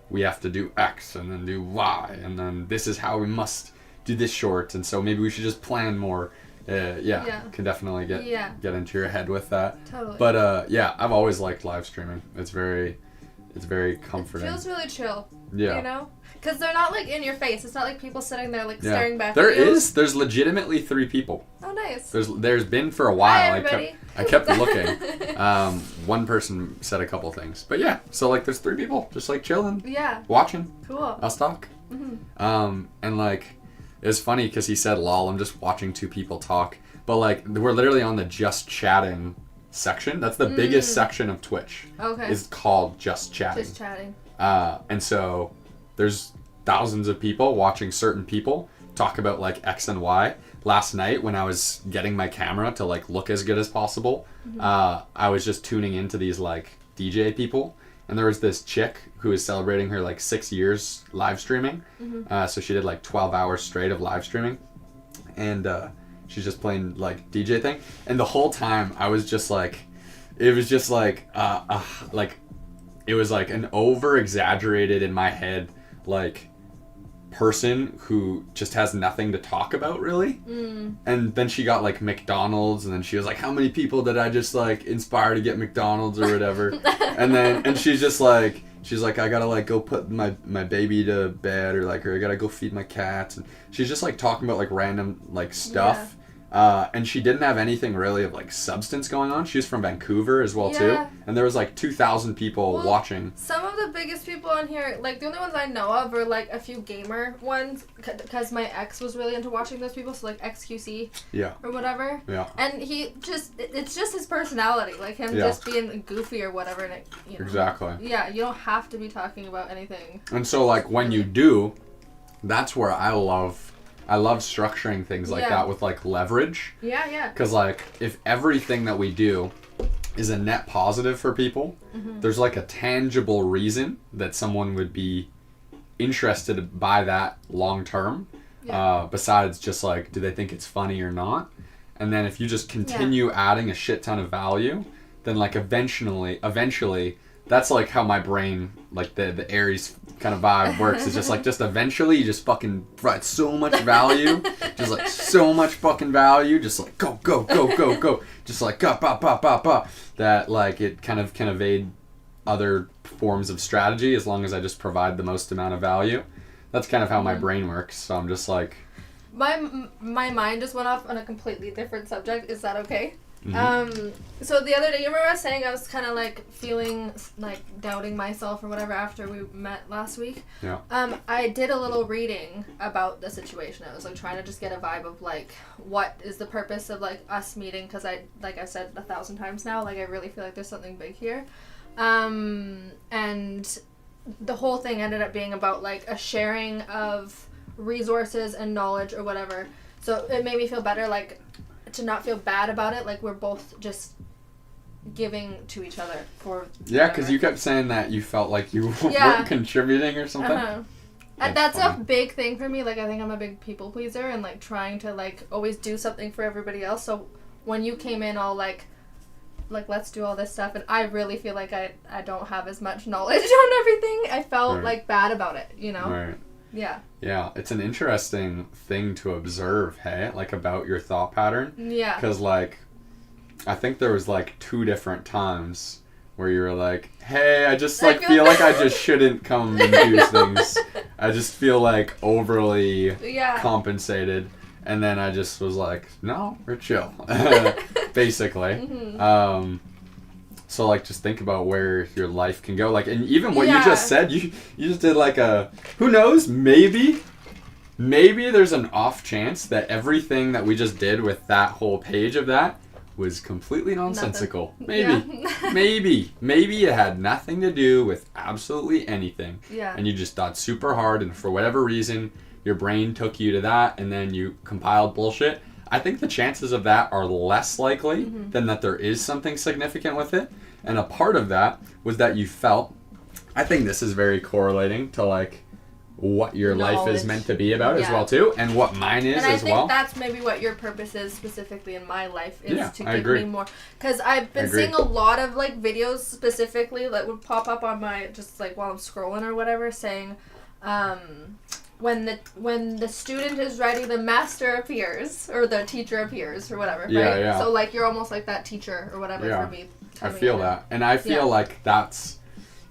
we have to do X and then do Y and then this is how we must do this short, and so maybe we should just plan more. Yeah. Can definitely get into your head with that. Totally. But yeah, I've always liked live streaming. It's very comforting. It feels really chill. Yeah. You know? Because they're not like in your face. It's not like people sitting there like Yeah. staring back There at you. there's legitimately 3 people. Oh, nice. There's been for a while. Hi, everybody. I kept looking. One person said a couple things, but yeah. So like, there's 3 people just like chilling, Yeah. watching Cool. us talk. And like, it was funny because he said, "Lol, I'm just watching 2 people talk," but like, we're literally on the just chatting section. That's the biggest section of Twitch. Okay. Is called just chatting. Just chatting. And so there's thousands of people watching certain people talk about like X and Y. Last night when I was getting my camera to like look as good as possible, I was just tuning into these like DJ people, and there was this chick who was celebrating her like 6 years live streaming. So she did like 12 hours straight of live streaming, and she's just playing like DJ thing, and the whole time I was just like, it was just like it was like an over exaggerated in my head like person who just has nothing to talk about really. And then she got like McDonald's, and then she was like, how many people did I just like inspire to get McDonald's or whatever. and she's like I gotta like go put my baby to bed, or I gotta go feed my cats, and she's just like talking about like random like stuff. And she didn't have anything really of like substance going on. She was from Vancouver as well too, and there was like 2,000 people watching. Some of the biggest people on here, like the only ones I know of are like a few gamer ones, because my ex was really into watching those people, so like XQC or whatever. Yeah. And it's just his personality, like him just being goofy or whatever. And it, you know, Exactly. Yeah, you don't have to be talking about anything. And so like when you do, that's where I love structuring things like that with like leverage. Yeah. Because like if everything that we do is a net positive for people, there's like a tangible reason that someone would be interested by that long term. Besides just like, do they think it's funny or not? And then if you just continue adding a shit ton of value, then like eventually that's like how my brain, like the Aries kind of vibe works. Is just eventually you just fucking provide so much value, just like so much fucking value, just like go, just like ba, that like it kind of can evade other forms of strategy as long as I just provide the most amount of value. That's kind of how my brain works. So I'm just like, My mind just went off on a completely different subject. Is that okay? So the other day, you remember I was saying I was kind of like feeling like doubting myself or whatever after we met last week? Yeah. I did a little reading about the situation. I was like trying to just get a vibe of like what is the purpose of like us meeting, because I said 1,000 times now, like I really feel like there's something big here. And the whole thing ended up being about like a sharing of resources and knowledge or whatever. So it made me feel better, like, to not feel bad about it. Like, we're both just giving to each other for Yeah, because you kept saying that you felt like you Yeah. weren't contributing or something. Uh-huh. And That's that's a funny. big thing for me. Like, I think I'm a big people pleaser and, like, trying to, like, always do something for everybody else. So when you came in all, like, let's do all this stuff, and I really feel like I don't have as much knowledge on everything, I felt, Right. like, bad about it, you know? Right. Yeah. Yeah, it's an interesting thing to observe, hey? Like, about your thought pattern. Yeah. Because, like, I think there was, like, 2 different times where you were like, hey, I just, like, feel like I just shouldn't come and do things. I just feel, like, overly Yeah. compensated. And then I just was like, no, we're chill. Basically. Mm-hmm. So, like, just think about where your life can go. Like, and even what you Yeah. just said, you just did, like, who knows, maybe there's an off chance that everything that we just did with that whole page of that was completely nonsensical. Nothing. Maybe. Maybe it had nothing to do with absolutely anything. Yeah. And you just thought super hard, and for whatever reason, your brain took you to that, and then you compiled bullshit. I think the chances of that are less likely than that there is something significant with it. And a part of that was that you felt, I think this is very correlating to, like, what your life is Knowledge. meant to be about as Yeah. well too, and what mine is And I as think well. that's maybe what your purpose is specifically in my life, is Yeah, to I give agree. me more. Because I've been agree. seeing a lot of, like, videos specifically that would pop up on my, just, like, while I'm scrolling or whatever, saying, when the student is ready, the master appears, or the teacher appears, or whatever, Yeah, right? yeah. So, like, you're almost like that teacher or whatever Yeah. for me. I coming feel in. that. And I feel Yeah. like that's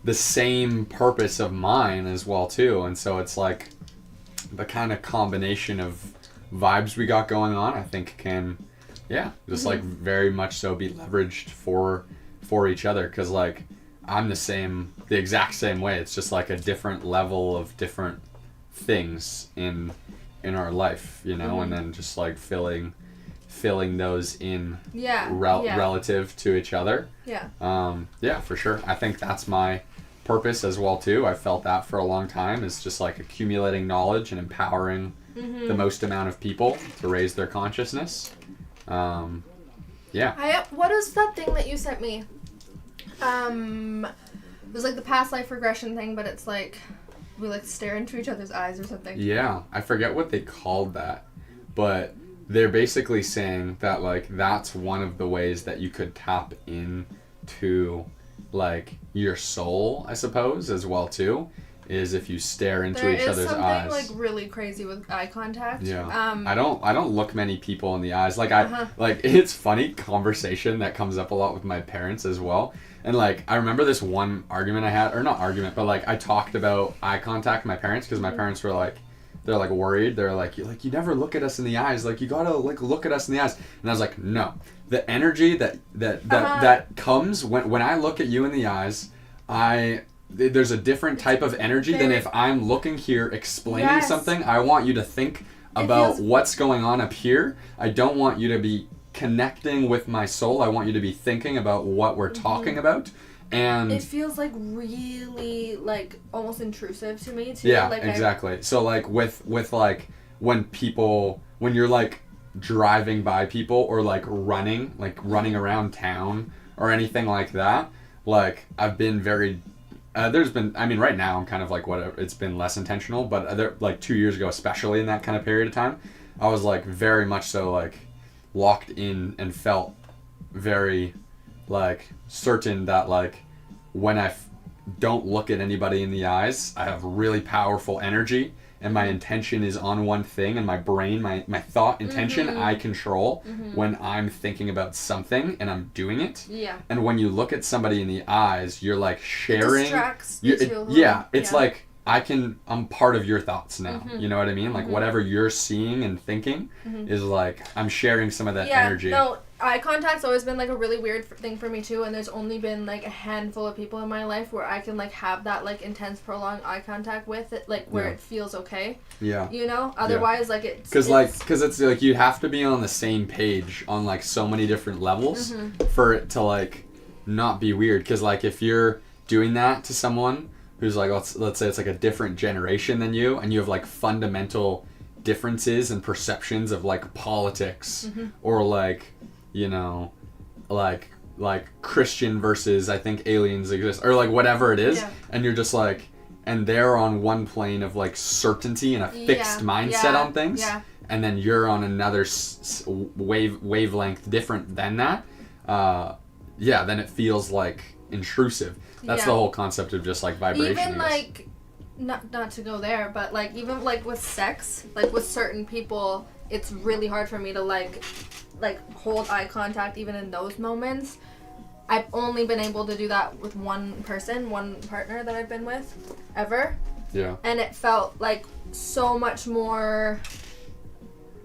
the same purpose of mine as well too. And so it's like the kind of combination of vibes we got going on, I think can, just like very much so be leveraged for each other. Cause like I'm the exact same way. It's just like a different level of different things in our life, you know, and then just like filling those in Yeah. relative to each other. Yeah. For sure. I think that's my purpose as well too. I felt that for a long time, is just like accumulating knowledge and empowering the most amount of people to raise their consciousness. What was that thing that you sent me? It was like the past life regression thing, but it's like we like stare into each other's eyes or something. Yeah, I forget what they called that, but they're basically saying that like that's one of the ways that you could tap into like your soul, I suppose, as well too, is if you stare into There each is other's something eyes. like really crazy with eye contact. Yeah. I don't look many people in the eyes. Like like it's funny conversation that comes up a lot with my parents as well. And like I remember this one argument I had, or not argument, but like I talked about eye contact with my parents because my parents were like, they're like worried. They're like you never look at us in the eyes. Like you gotta like look at us in the eyes. And I was like, no. The energy that comes when I look at you in the eyes, there's a different type of energy than if I'm looking here explaining Yes. something. I want you to think about feels- what's going on up here. I don't want you to be connecting with my soul. I want you to be thinking about what we're talking about. And It feels like really like almost intrusive to me too. yeah, like exactly. So like with like when you're like driving by people or like running around town or anything like that, like I've been very right now I'm kind of like whatever, it's been less intentional, but like 2 years ago, especially in that kind of period of time, I was like very much so like locked in and felt very like certain that like when I don't look at anybody in the eyes, I have really powerful energy and my intention is on one thing, and my brain, my thought intention, I control when I'm thinking about something and I'm doing it. Yeah. And when you look at somebody in the eyes, you're like sharing. Distracts me too. It's like I'm part of your thoughts now. You know what I mean? Like whatever you're seeing and thinking is like I'm sharing some of that energy. No, eye contact's always been like a really weird thing for me too, and there's only been like a handful of people in my life where I can like have that like intense prolonged eye contact with it, like where it feels okay. Yeah. You know? Otherwise like it's because it's like you have to be on the same page on like so many different levels for it to like not be weird. Because like if you're doing that to someone who's like, let's say it's like a different generation than you, and you have like fundamental differences and perceptions of like politics, or like, you know, like Christian versus I think aliens exist, or like whatever it is, and you're just like, and they're on one plane of like certainty and a fixed mindset on things, and then you're on another wavelength different than that. Then it feels like intrusive. That's the whole concept of just like vibration. Even like, not to go there, but like even like with sex, like with certain people, it's really hard for me to like hold eye contact even in those moments. I've only been able to do that with one partner that I've been with ever. Yeah. And it felt like so much more,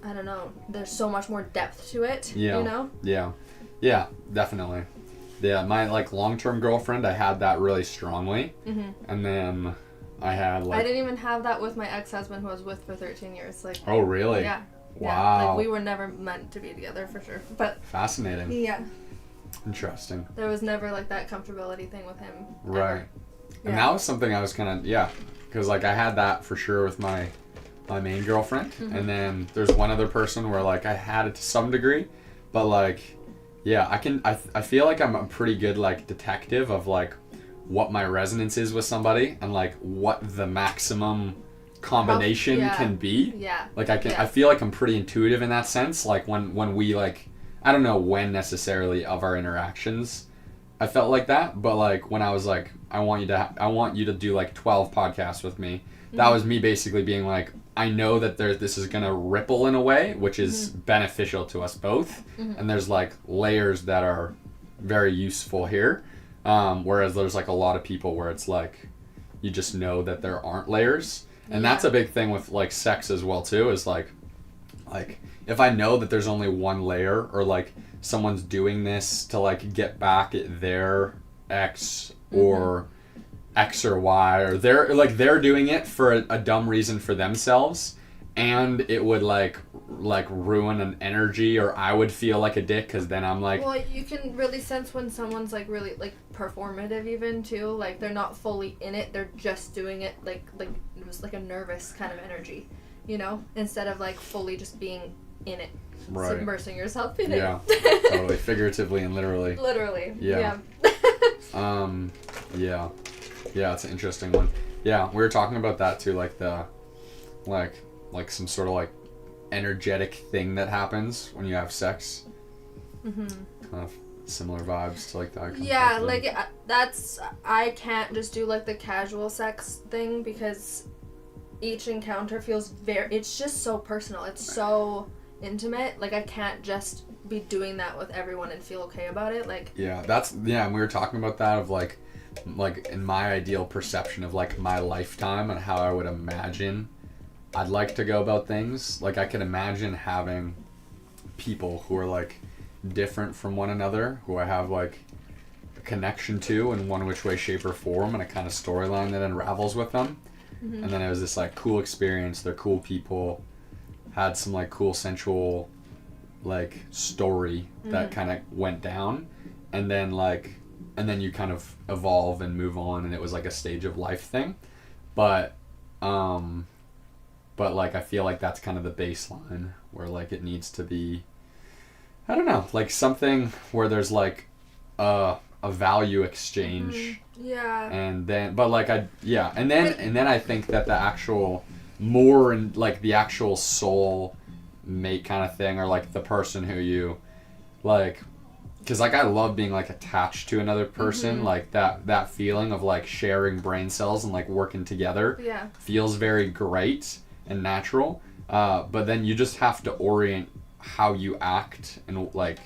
I don't know, there's so much more depth to it, you know? Yeah. Yeah, definitely. Yeah, my like long-term girlfriend, I had that really strongly. And then I had like... I didn't even have that with my ex-husband who I was with for 13 years. Like. Oh, really? Yeah. Wow. Yeah, like we were never meant to be together for sure. But fascinating. Yeah. Interesting. There was never like that comfortability thing with him. Right. Ever. And that was something I was kind of, because like I had that for sure with my main girlfriend. And then there's one other person where like I had it to some degree, but like, I feel like I'm a pretty good like detective of like what my resonance is with somebody and like what the maximum combination can be. Yeah. Like I feel like I'm pretty intuitive in that sense. Like when we like, I don't know when necessarily of our interactions I felt like that, but like when I was like, I want you to do like 12 podcasts with me. That was me basically being like, I know that this is gonna ripple in a way which is beneficial to us both, and there's like layers that are very useful here, whereas there's like a lot of people where it's like you just know that there aren't layers, and that's a big thing with like sex as well too, is like if I know that there's only one layer, or like someone's doing this to like get back at their ex or X or Y, or they're doing it for a dumb reason for themselves, and it would like ruin an energy, or I would feel like a dick because then I'm like, well, you can really sense when someone's like really like performative even too, like they're not fully in it, they're just doing it like it was like a nervous kind of energy, you know, instead of like fully just being in it, submersing yourself in it. Totally, figuratively and literally. Yeah, it's an interesting one. Yeah, we were talking about that too, like the, like some sort of like energetic thing that happens when you have sex. Kind of similar vibes to like that. Yeah, like I can't just do like the casual sex thing because each encounter feels it's just so personal. It's so intimate. Like I can't just be doing that with everyone and feel okay about it. Like. And we were talking about that of like in my ideal perception of like my lifetime and how I would imagine I'd like to go about things. Like I could imagine having people who are like different from one another, who I have like a connection to in one which way, shape, or form, and a kind of storyline that unravels with them. And then it was this like cool experience. They're cool people, had some like cool sensual like story that kind of went down, and then you kind of evolve and move on, and it was like a stage of life thing. But like I feel like that's kind of the baseline where like it needs to be, I don't know, like something where there's like a value exchange. And then and then I think that the actual more and like the actual soul mate kind of thing, or like the person who you like, because like I love being like attached to another person, like that feeling of like sharing brain cells and like working together feels very great and natural, but then you just have to orient how you act and like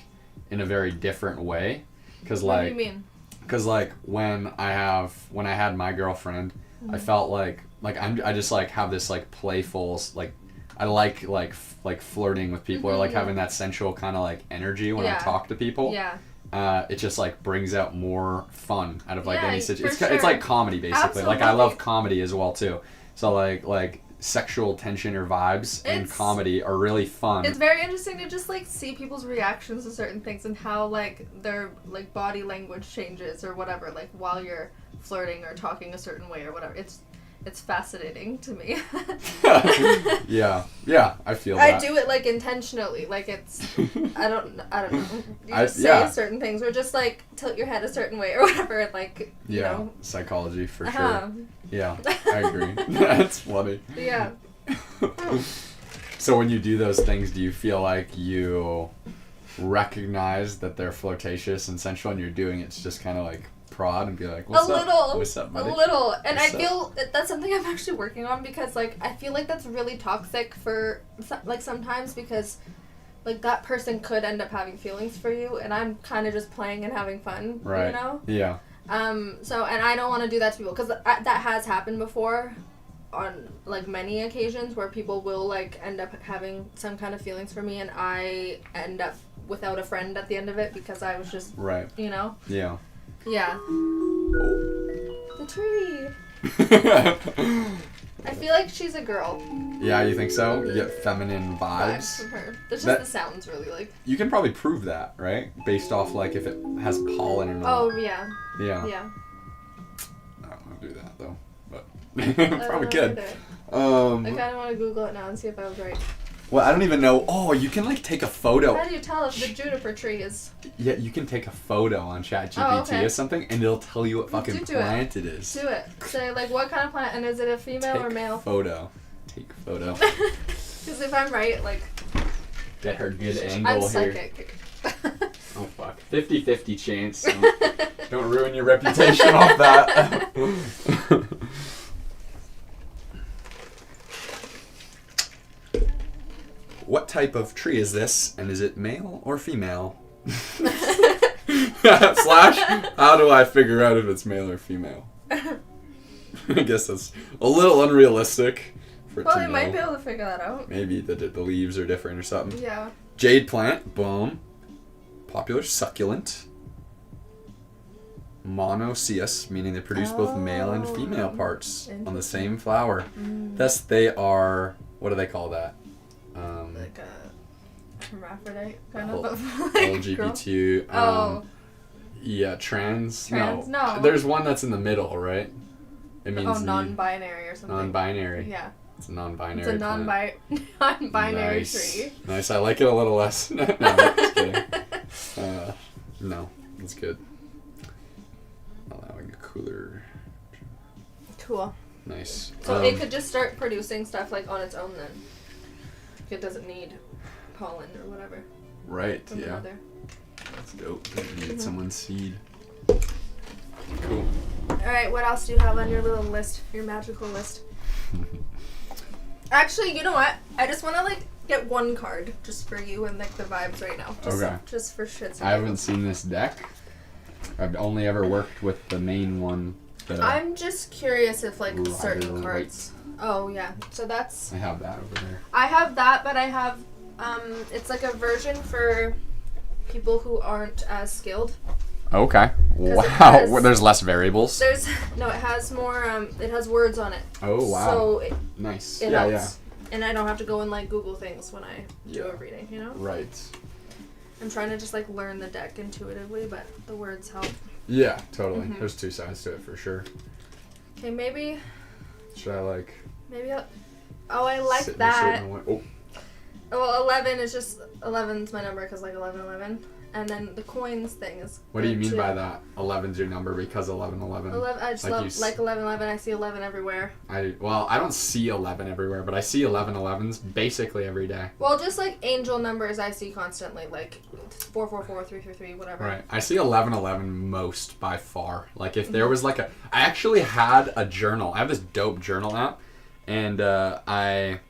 in a very different way, because like, what do you mean? Because like when I had my girlfriend, I felt like I just like have this like playful, like I like flirting with people, or like having that sensual kind of like energy when I talk to people. It just like brings out more fun out of like any situation. It's like comedy basically. Absolutely. Like I love comedy as well too. So like sexual tension or vibes in comedy are really fun. It's very interesting to just like see people's reactions to certain things and how like their like body language changes or whatever, like while you're flirting or talking a certain way or whatever. It's fascinating to me. Yeah, I feel I that. do it like intentionally, like it's I don't know. You I- just yeah. say certain things or just like tilt your head a certain way or whatever, and like you Yeah, know. psychology for Uh-huh. sure. Yeah, I agree. That's funny. Yeah. So when you do those things, do you feel like you recognize that they're flirtatious and sensual, and you're doing it to just kind of like prod and be like, "What's a up? little, What's up, buddy?" a little, and What's I feel that's something I'm actually working on because like I feel like that's really toxic for like sometimes because like that person could end up having feelings for you, and I'm kind of just playing and having fun, Right. you know. Yeah. So and I don't want to do that to people because that has happened before, on like many occasions where people will like end up having some kind of feelings for me, and I end up without a friend at the end of it because I was just Right. you know. Yeah. Yeah. The tree. I feel like she's a girl. Yeah, you think so? You get feminine Vibes vibes. from her. There's just That- the sounds really like. You can probably prove that, right? Based off like if it has pollen or not. Oh yeah. Yeah. Yeah. I don't want to do that though, but I probably don't could. know either. I kind of want to Google it now and see if I was right. Well, I don't even know. Oh, you can like take a photo. How do you tell if the juniper tree is? Yeah, you can take a photo on ChatGPT Oh, okay. or something, and it'll tell you what fucking Do it. plant it is. Do it. Say like what kind of plant and is it a female or Take male? photo. Take photo. Because if I'm right, like Get her good I'm angle here. psychic. Oh fuck. 50-50 chance. Don't ruin your reputation off that. What type of tree is this, and is it male or female? Slash, how do I figure out if it's male or female? I guess that's a little unrealistic for it Well, to you know. might be able to figure that out. Maybe the leaves are different or something. Yeah. Jade plant, boom. Popular succulent. Monoecious, meaning they produce both male and female parts on the same flower. Thus, they are, what do they call that? Like a hermaphrodite kind L- of. Like girl. LGBT. Oh. Yeah, trans. Trans? No. There's one that's in the middle, right? It means Oh, the non-binary or something. non-binary. Yeah. It's a non-binary. It's a plant. non-binary Nice. tree. Nice. I like it a little less. No, just kidding. No, that's good. Allowing a cooler. Cool. Nice. So it could just start producing stuff like on its own then. It doesn't need pollen or whatever Right. from the Yeah. mother. That's dope. You need someone's seed. Cool. Alright, what else do you have on your little list? Your magical list? Actually, you know what? I just want to like get one card just for you and like the vibes right now. Just, Okay. Just for shits. I haven't seen this deck. I've only ever worked with the main one. I'm just curious if like Rider certain cards. Oh yeah. So that's. I have that over there. I have that, but I have. It's like a version for people who aren't as skilled. Okay. 'Cause it Wow. has- There's less variables. There's no. It has more. It has words on it. Oh wow. So it Nice. helps. Yeah. And I don't have to go and like Google things when I do Yeah. a reading. You know. Right. I'm trying to just like learn the deck intuitively, but the words help. Yeah. Totally. Mhm. There's two sides to it for sure. Okay, maybe Should I like? I'll. Oh, I like sit in a that. certain way? Oh. Well, 11 is just 11's my number because like 11, and then the coins thing is. What do you good, mean too. by that? 11's your number because 11. 11. I just Like you love s- like 11. I see 11 everywhere. I don't see 11 everywhere, but I see 11s basically every day. Well, just like angel numbers, I see constantly like 444, 333, whatever. Right. I see 11 most by far. Like if there was like I actually had a journal. I have this dope journal app, and I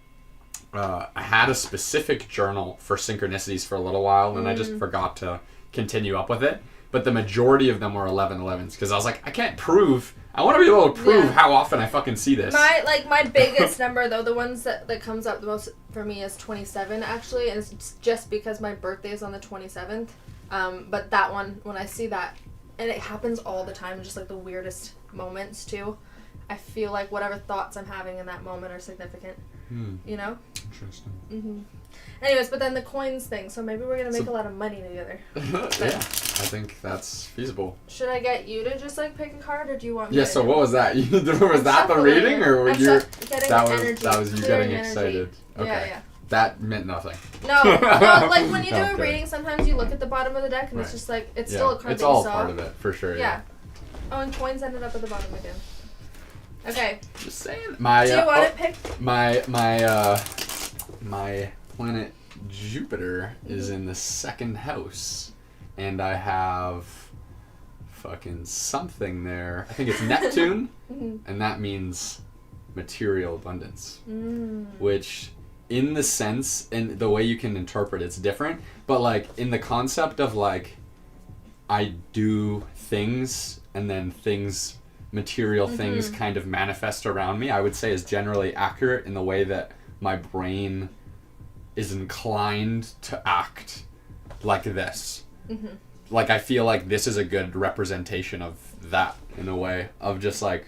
had a specific journal for synchronicities for a little while, and I just forgot to continue up with it. But the majority of them were 11s because I was like, I can't prove. I want to be able to prove Yeah. how often I fucking see this. My biggest number though, the ones that comes up the most for me is 27 actually, and it's just because my birthday is on the 27th. But that one, when I see that, and it happens all the time, just like the weirdest moments too. I feel like whatever thoughts I'm having in that moment are significant. You know? Interesting. Anyways, but then the coins thing, so maybe we're gonna make a lot of money together. Yeah, I think that's feasible. Should I get you to just like pick a card, or do you want me Yeah, to so do what it? was that? Was that the Shuffling. reading, or were I'm you? getting That was energy, that was you clearing getting energy. excited. Okay. Yeah. That meant nothing. No, like when you do a Okay. reading, sometimes you look at the bottom of the deck and it's Right. just like, it's Yeah, still a card it's that you all saw. part of it, for sure. Yeah. Oh, and coins ended up at the bottom again. Okay. Just saying. My Do you want to pick? my planet Jupiter is in the second house, and I have fucking something there. I think it's Neptune, and that means material abundance, which in the sense and the way you can interpret it's different, but like in the concept of like I do things and then things, material things kind of manifest around me, I would say is generally accurate in the way that my brain is inclined to act like this. Like I feel like this is a good representation of that in a way of just like,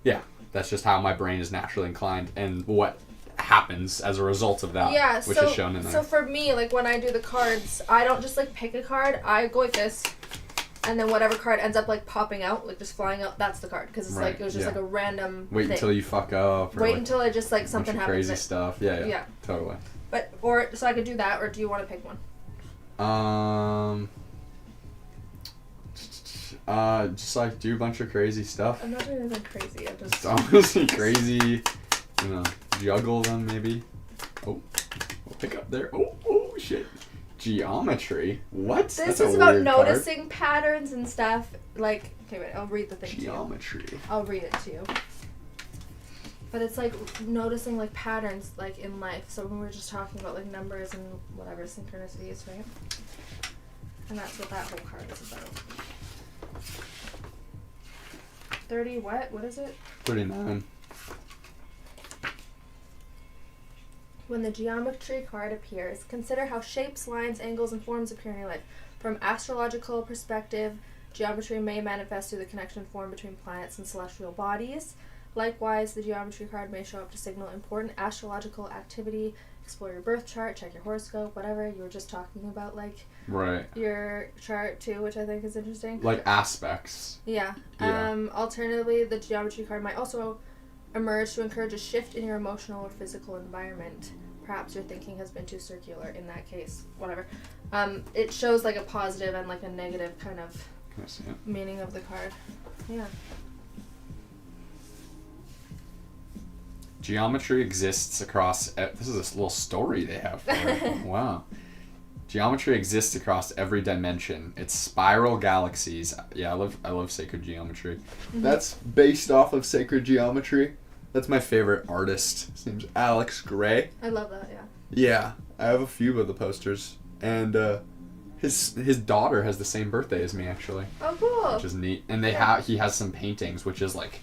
yeah, that's just how my brain is naturally inclined and what happens as a result of that, Yeah, which so, is shown in there. so for me, like when I do the cards, I don't just like pick a card, I go like this, and then whatever card ends up like popping out, like just flying out, that's the card, because it's Right, like, it was just yeah. like a random Wait thing. until you fuck up. Or Wait like until it just like a bunch something of happens. crazy stuff. Yeah, Yeah. Totally. But, or, so I could do that, or do you want to pick one? Just like do a bunch of crazy stuff. I'm not doing anything crazy, I'm just... It's honestly crazy. You know, juggle them maybe. Oh, pick up there. Oh shit. Geometry. What? This That's is a about weird card. noticing patterns and stuff, like, okay wait, I'll read the thing to you. Geometry. I'll read it to you. But it's like noticing like patterns like in life. So when we were just talking about like numbers and whatever synchronicities, right? And that's what that whole card is about. 30 what? What is it? 39. When the geometry card appears, consider how shapes, lines, angles, and forms appear in your life. From astrological perspective, geometry may manifest through the connection formed between planets and celestial bodies. Likewise, the geometry card may show up to signal important astrological activity, explore your birth chart, check your horoscope, whatever. You were just talking about, like, Right. your chart, too, which I think is interesting. Like aspects. Yeah. Yeah. Alternatively, the geometry card might also emerge to encourage a shift in your emotional or physical environment. Perhaps your thinking has been too circular in that case. Whatever. It shows, like, a positive and, like, a negative kind of Can I see it? meaning of the card. Yeah. Geometry exists across. This is a little story they have for it. Wow. Geometry exists across every dimension. It's spiral galaxies. Yeah, I love sacred geometry. That's based off of sacred geometry. That's my favorite artist. His name's Alex Gray. I love that, yeah. Yeah, I have a few of the posters, and his daughter has the same birthday as me actually, Oh, cool. which is neat. And Yeah. he has some paintings, which is like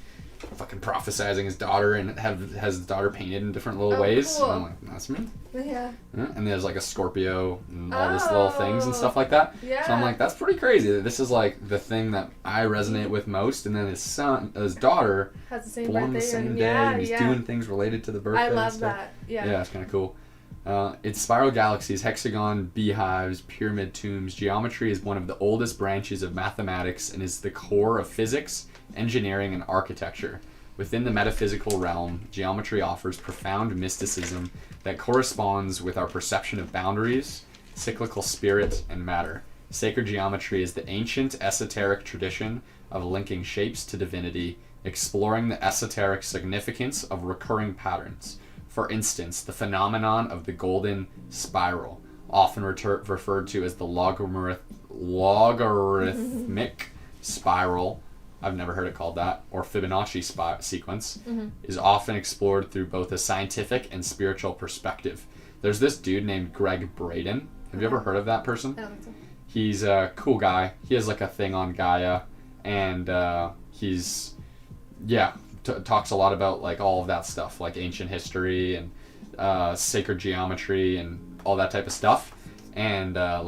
fucking prophesizing his daughter, and has his daughter painted in different little Oh, ways. cool. And I'm like, that's me. Yeah. Yeah, and there's like a Scorpio and all these little things and stuff like that. Yeah. So I'm like, that's pretty crazy. This is like the thing that I resonate with most. And then his daughter, Has the same born birthday. the same and day, yeah, and he's yeah. doing things related to the birthday. I and love stuff. that. Yeah. Yeah, it's kind of cool. It's spiral galaxies, hexagon, beehives, pyramid tombs. Geometry is one of the oldest branches of mathematics and is the core of physics, engineering, and architecture. Within the metaphysical realm, geometry offers profound mysticism that corresponds with our perception of boundaries, cyclical spirit, and matter. Sacred geometry is the ancient esoteric tradition of linking shapes to divinity, exploring the esoteric significance of recurring patterns. For instance, the phenomenon of the golden spiral, often referred to as the logarithmic spiral, I've never heard it called that, or Fibonacci sequence, is often explored through both a scientific and spiritual perspective. There's this dude named Greg Braden. Have you ever heard of that person? I don't think so. He's a cool guy. He has like a thing on Gaia, and he's, talks a lot about like all of that stuff, like ancient history and sacred geometry and all that type of stuff, and all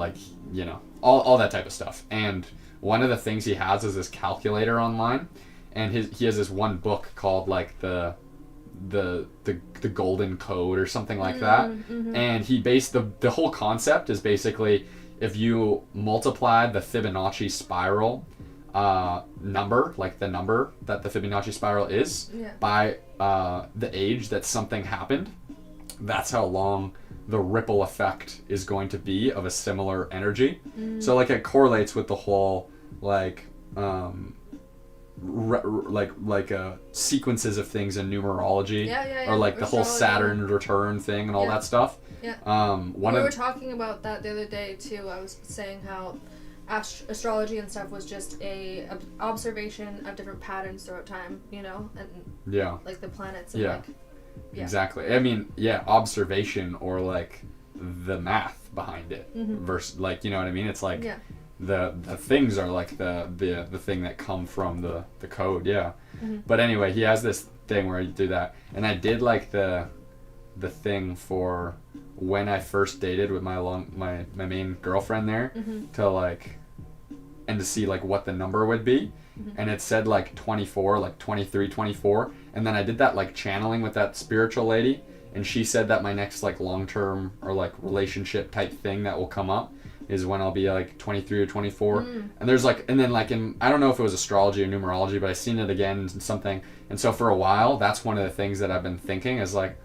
that type of stuff. And one of the things he has is this calculator online, and he has this one book called like the the golden code or something like that. And he based the whole concept is basically if you multiply the Fibonacci spiral number, like the number that the Fibonacci spiral is, by the age that something happened, that's how long the ripple effect is going to be of a similar energy. So like it correlates with the whole like sequences of things in numerology, or like the whole Saturn return thing and all that stuff. We were talking about that the other day too. I was saying how astrology and stuff was just a observation of different patterns throughout time, you know, and like the planets and like exactly. I mean, observation or like the math behind it versus like, you know what I mean? It's like the things are like the thing that come from the code. But anyway, he has this thing where you do that, and I did like the thing for when I first dated with my main girlfriend there, to like and to see like what the number would be. And it said like 24, like 23, 24. And then I did that like channeling with that spiritual lady. And she said that my next like long-term or like relationship type thing that will come up is when I'll be like 23 or 24. And there's like, and then like in, I don't know if it was astrology or numerology, but I seen it again in something. And so for a while, that's one of the things that I've been thinking is like,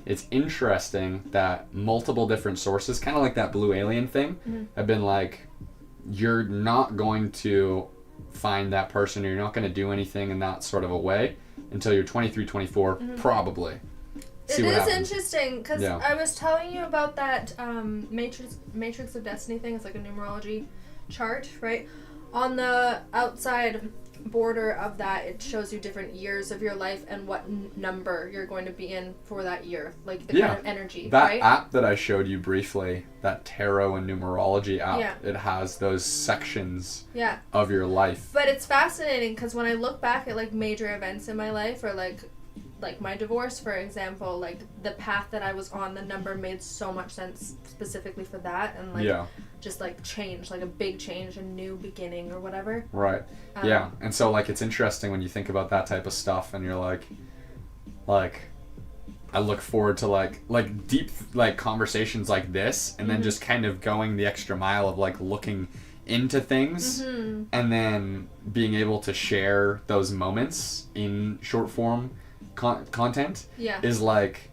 it's interesting that multiple different sources, kind of like that blue alien thing, have been like, you're not going to find that person, or you're not going to do anything in that sort of a way until you're 23, 24, probably. It is interesting because I was telling you about that Matrix of Destiny thing. It's like a numerology chart, right? On the outside border of that, it shows you different years of your life and what number you're going to be in for that year, like the kind of energy. That right? app that I showed you briefly, that tarot and numerology app, it has those sections of your life. But it's fascinating because when I look back at like major events in my life, or like my divorce, for example, like the path that I was on, the number made so much sense specifically for that, and like just like change, like a big change, a new beginning or whatever. Right. And so like it's interesting when you think about that type of stuff, and you're like I look forward to like deep like conversations like this, and then just kind of going the extra mile of like looking into things, and then being able to share those moments in short form content is like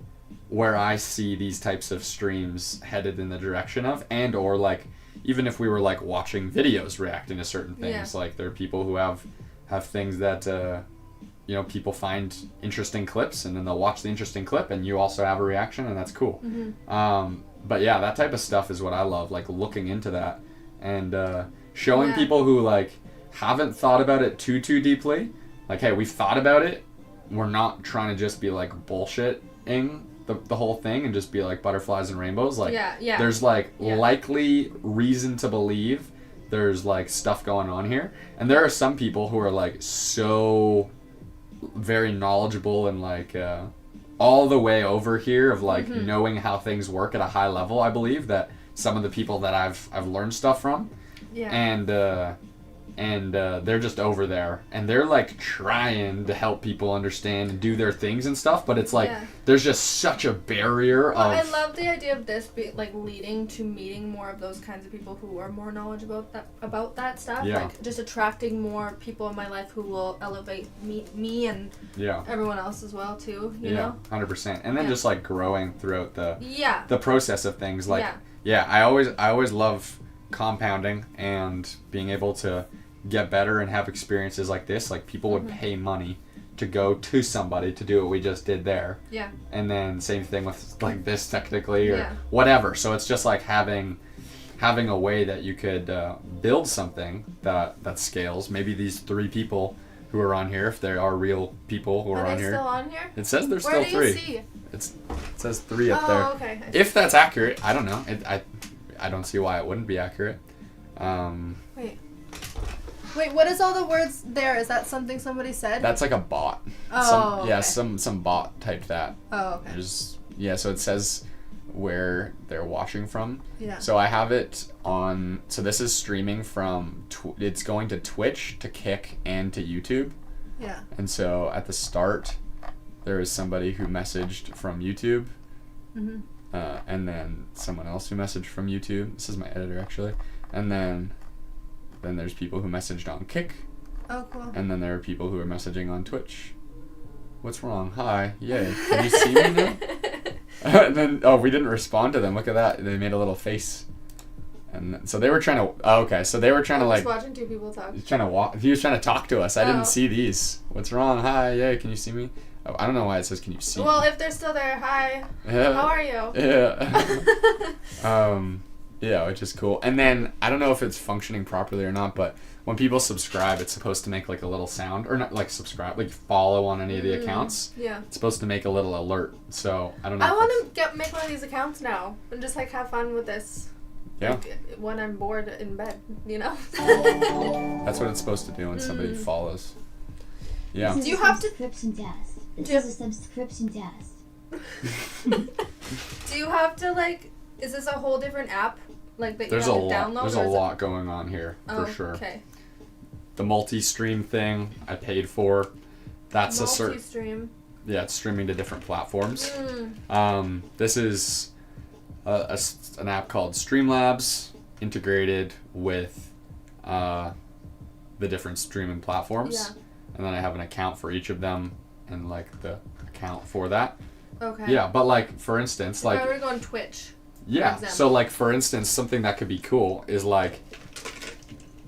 where I see these types of streams headed in the direction of, and or like even if we were like watching videos reacting to certain things, like there are people who have things that you know, people find interesting clips, and then they'll watch the interesting clip and you also have a reaction, and that's cool. But yeah, that type of stuff is what I love, like looking into that and showing people who like haven't thought about it too deeply, like, hey, we've thought about it. We're not trying to just be like bullshitting the whole thing and just be like butterflies and rainbows. Like, there's like likely reason to believe there's like stuff going on here. And there are some people who are like so very knowledgeable and like all the way over here of like knowing how things work at a high level, I believe, that some of the people that I've learned stuff from. And they're just over there, and they're like trying to help people understand and do their things and stuff, but it's like there's just such a barrier of... I love the idea of this like leading to meeting more of those kinds of people who are more knowledgeable about that stuff, like just attracting more people in my life who will elevate me and everyone else as well too, you know? 100%. And then just like growing throughout the process of things, like I always love compounding and being able to get better and have experiences like this. Like people would pay money to go to somebody to do what we just did there, and then same thing with like this technically or whatever. So it's just like having a way that you could build something that scales. Maybe these 3 people who are on here, if there are real people who are on here. Are they still on here? It says there's still 3. Where do you see? It says 3 up there. Okay. If that's accurate, I don't know. I don't see why it wouldn't be accurate. Wait, what is all the words there? Is that something somebody said? That's like a bot. Some bot typed that. Oh, okay. So it says where they're watching from. Yeah. So I have it on, so this is streaming from, it's going to Twitch, to Kick, and to YouTube. Yeah. And so at the start, there was somebody who messaged from YouTube, Mhm. and then someone else who messaged from YouTube. This is my editor actually, and then there's people who messaged on Kick, Oh, cool. and then there are people who are messaging on Twitch. What's wrong? Hi, yay! Can you see me now? And then we didn't respond to them. Look at that. They made a little face, and so they were trying to. Oh, okay, so they were trying to Just like. watching two people talk. He was trying to talk to us. I Oh. didn't see these. What's wrong? Hi, yay! Can you see me? Oh, I don't know why it says can you see Well, me. if they're still there, hi. Yeah. How are you? Yeah. Yeah, which is cool. And then I don't know if it's functioning properly or not, but when people subscribe, it's supposed to make like a little sound, or not like subscribe, like follow on any of the accounts. Yeah. It's supposed to make a little alert. So I don't know. I if want it's- to make one of these accounts now and just like have fun with this. Yeah. Like, when I'm bored in bed, you know. That's what it's supposed to do when somebody follows. Yeah. This is Do you a have to- subscription test. This Do you- is a subscription test. Do you have to like? Is this a whole different app? Like that There's you a have to lot. download? There's or a is it- lot going on here Oh, for sure. Okay. The multi-stream thing I paid for. That's a certain. Multi-stream. Yeah, it's streaming to different platforms. Mm. This is an app called Streamlabs integrated with the different streaming platforms. Yeah. And then I have an account for each of them and like the account for that. Okay. Yeah, but like for instance, If like I were to go on Twitch. yeah, example. so like for instance, something that could be cool is like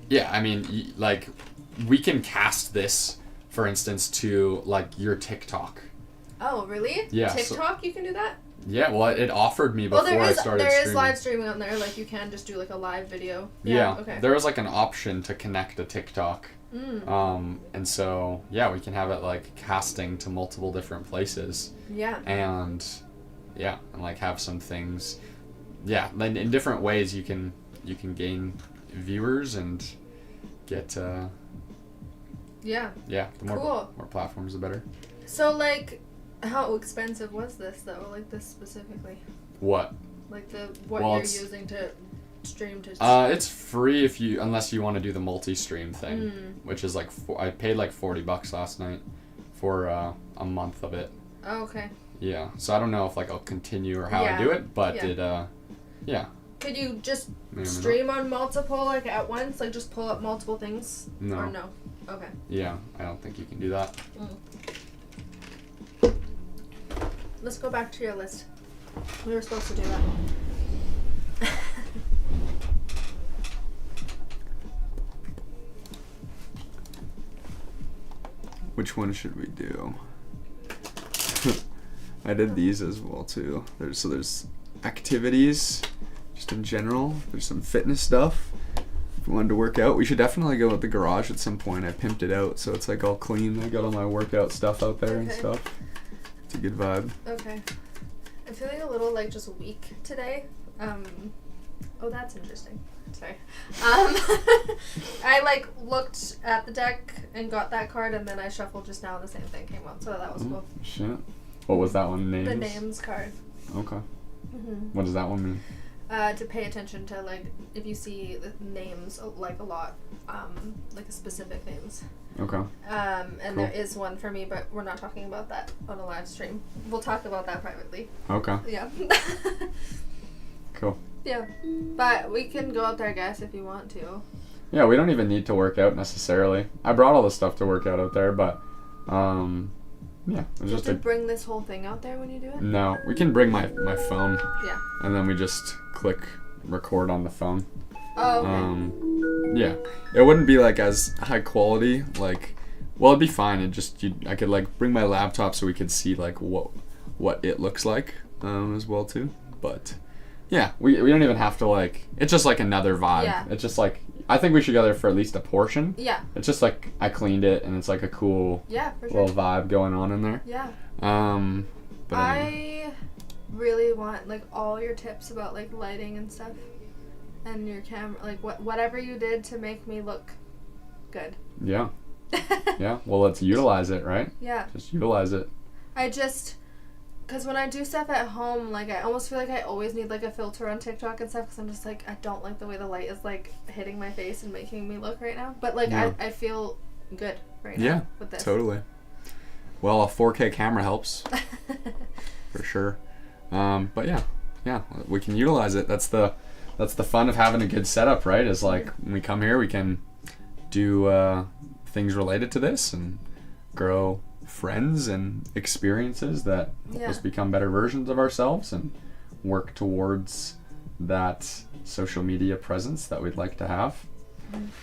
yeah, I mean like we can cast this for instance to like your TikTok. Oh, really? Yeah, so- TikTok, you can do that. Yeah, well, it offered me before Well, I started there is streaming. live streaming on there. Like you can just do like a live video. Yeah, Okay. there was like an option to connect to TikTok. Mm. And so, yeah, we can have it like casting to multiple different places. Yeah. And, yeah, and like have some things. Yeah, then in different ways you can gain viewers and get, Yeah. yeah, the more, Cool. more platforms the better. So like, how expensive was this though? Like this specifically? What? Like what Well, you're it's- using to stream to. It's free unless you want to do the multi-stream thing, which is like I paid like $40 last night for a month of it. Oh, okay. Yeah, so I don't know if like I'll continue or how Yeah. I do it, but Yeah. yeah. Could you just Maybe not. stream on multiple like at once? Like just pull up multiple things? No. Or no? Okay. Yeah, I don't think you can do that. Let's go back to your list. We were supposed to do that. Which one should we do? I did these as well too. There's activities, just in general. There's some fitness stuff. If we wanted to work out, we should definitely go at the garage at some point. I pimped it out so it's like all clean. I got all my workout stuff out there and Okay. stuff. It's a good vibe. Okay. I'm feeling a little like just weak today. Oh, that's interesting. Sorry. I like looked at the deck and got that card, and then I shuffled just now, and the same thing came out. So that was cool. Shit. What was that one? Names? The names card. Okay. What does that one mean? To pay attention to like if you see the names like a lot, like specific names. Okay. And Cool. there is one for me, but we're not talking about that on a live stream. We'll talk about that privately. Okay. Yeah. Cool. Yeah. But we can go out there, I guess, if you want to. Yeah, we don't even need to work out necessarily. I brought all the stuff to work out there, but yeah, it was Just just to a bring this whole thing out there when you do it? no. We can bring my phone, Yeah. and then we just click record on the phone. Oh, okay. Yeah, it wouldn't be like as high quality. Like, well, it'd be fine. I could like bring my laptop so we could see like what it looks like as well too. But yeah, we don't even have to like. It's just like another vibe. Yeah. It's just like I think we should go there for at least a portion. Yeah. It's just like I cleaned it and it's like a cool Yeah, for little sure. vibe going on in there. Yeah. But anyway. I really want like all your tips about like lighting and stuff, and your camera, like whatever you did to make me look good. Yeah. Yeah. Well, let's utilize it, right? Yeah. Just utilize it. Because when I do stuff at home, like I almost feel like I always need like a filter on TikTok and stuff, because I'm just like, I don't like the way the light is like hitting my face and making me look right now. But like Yeah. I feel good right Yeah, now with this. Totally. Well, a 4K camera helps. For sure. But yeah, we can utilize it. That's the fun of having a good setup, right? Is like when we come here, we can do things related to this and grow friends and experiences that help us become better versions of ourselves and work towards that social media presence that we'd like to have.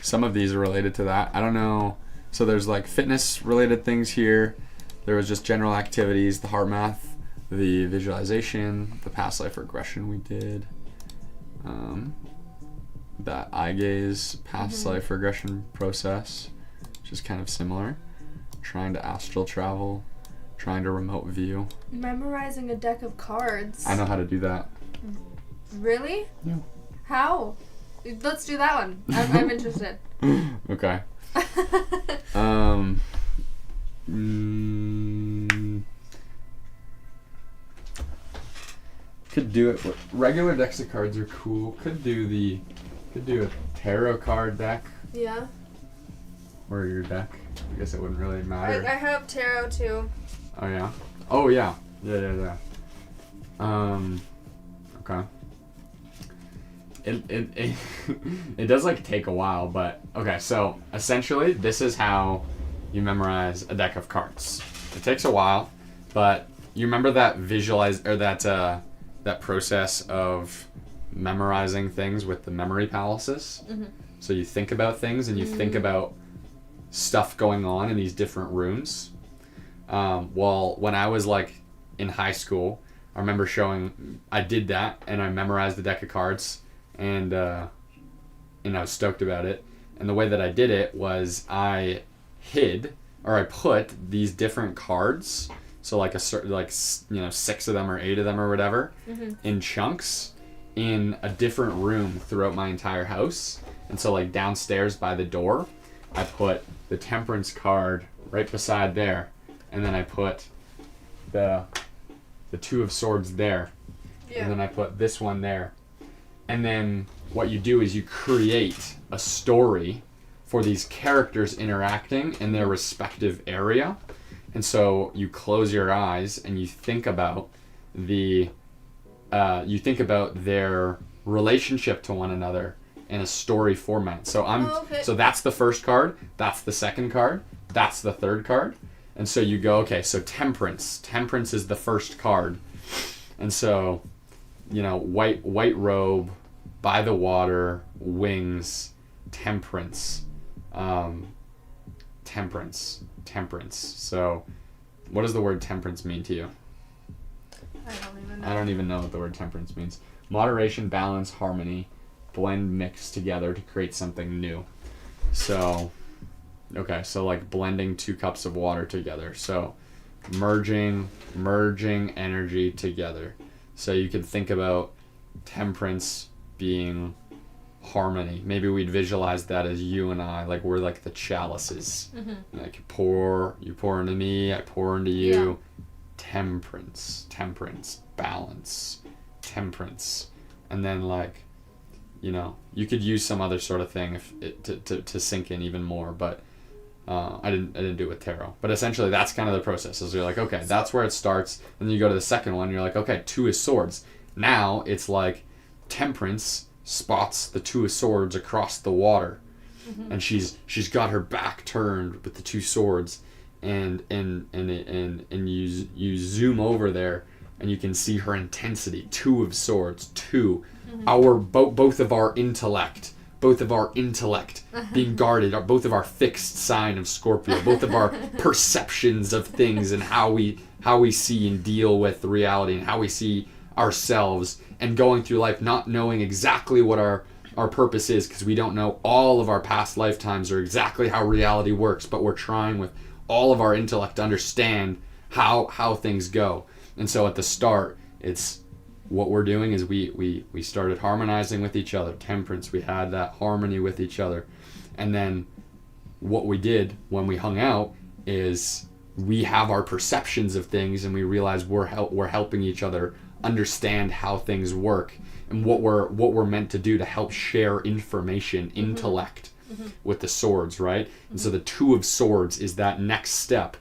Some of these are related to that. I don't know. So there's like fitness related things here. There was just general activities, the heart math, the visualization, the past life regression we did, that eye gaze past life regression process, which is kind of similar. Trying to astral travel, trying to remote view. Memorizing a deck of cards. I know how to do that. Really? Yeah. How? Let's do that one. I'm interested. Okay. Could do it. Regular decks of cards are cool. Could do a tarot card deck Yeah. or your deck. I guess it wouldn't really matter. I have tarot too. Oh yeah. Oh yeah. Yeah. Okay. It it does like take a while, but okay. So essentially, this is how you memorize a deck of cards. It takes a while, but you remember that that process of memorizing things with the memory palaces. Mm-hmm. So you think about things and you think about stuff going on in these different rooms. Well, when I was like in high school, I remember I did that and I memorized the deck of cards and I was stoked about it. And the way that I did it was I put these different cards, so like like 6 of them or 8 of them or whatever, in chunks in a different room throughout my entire house. And so like downstairs by the door, I put the temperance card right beside there, and then I put the 2 of swords there, and then I put this one there. And then what you do is you create a story for these characters interacting in their respective area. And so you close your eyes and you think about their relationship to one another in a story format. So so that's the first card, that's the second card, that's the third card. And so you go, okay, so temperance is the first card. And so, white robe, by the water, wings, temperance. So what does the word temperance mean to you? I don't even know what the word temperance means. Moderation, balance, harmony, blend, mix together to create something new. So, okay, so like blending 2 cups of water together. So merging energy together. So you could think about temperance being harmony. Maybe we'd visualize that as you and I, like we're like the chalices. Mm-hmm. Like you pour into me, I pour into you. Yeah. Temperance, balance, temperance. And then like, you could use some other sort of thing to sink in even more, but I didn't do it with tarot. But essentially that's kind of the process. Is you're like, okay, that's where it starts, and then you go to the second one, and you're like, okay, 2 of swords. Now it's like temperance spots the 2 of swords across the water, and she's got her back turned with the 2 swords, and you zoom over there and you can see her intensity. 2 of swords, 2. Our both of our intellect being guarded, both of our fixed sign of Scorpio, both of our perceptions of things and how we see and deal with reality and how we see ourselves, and going through life not knowing exactly what our purpose is, because we don't know all of our past lifetimes or exactly how reality works, but we're trying with all of our intellect to understand how things go. And so at the start, it's what we're doing is we started harmonizing with each other. Temperance, we had that harmony with each other. And then what we did when we hung out is we have our perceptions of things, and we realize we're helping each other understand how things work and what we're meant to do to help share information, intellect with the swords, right? And so the 2 of swords is that next step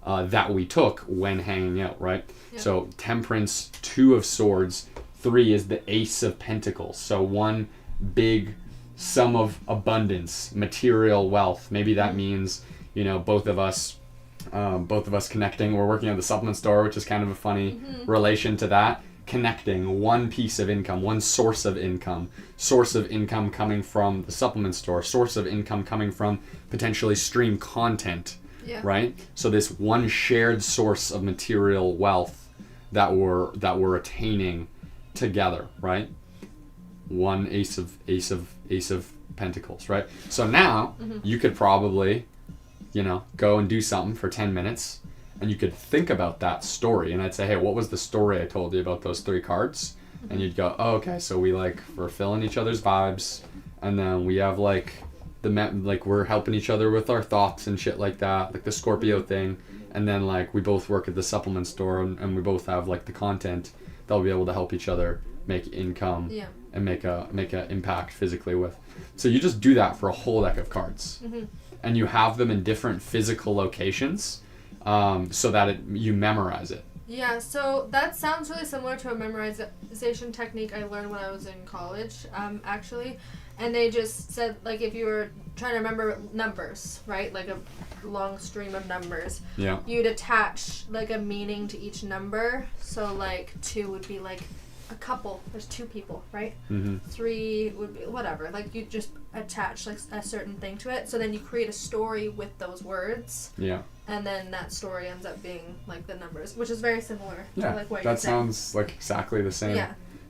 that we took when hanging out, right? So Temperance, 2 of Swords, 3 is the Ace of Pentacles. So one big sum of abundance, material wealth. Maybe that means, you know, both of us connecting. We're working at the supplement store, which is kind of a funny relation to that. Connecting one piece of income, one source of income coming from the supplement store, source of income coming from potentially stream content, right? So this one shared source of material wealth that we're attaining together, right? One ace of pentacles, right? So now you could probably, you know, go and do something for 10 minutes and you could think about that story. And I'd say, hey, what was the story I told you about those 3 cards? And you'd go, oh, okay, so we're filling each other's vibes, and then we have we're helping each other with our thoughts and shit like that, like the Scorpio thing. And then we both work at the supplement store, and we both have the content that'll be able to help each other make income and make a impact physically with. So you just do that for a whole deck of cards, and you have them in different physical locations, so that you memorize it. Yeah, so that sounds really similar to a memorization technique I learned when I was in college, actually. And they just said, if you were trying to remember numbers, right? Like a long stream of numbers. Yeah. You'd attach, a meaning to each number. So, 2 would be, a couple. There's 2 people, right? 3 would be whatever. You just attach, a certain thing to it. So then you create a story with those words. Yeah. And then that story ends up being, the numbers, which is very similar to, what that you're saying. sounds like exactly the same.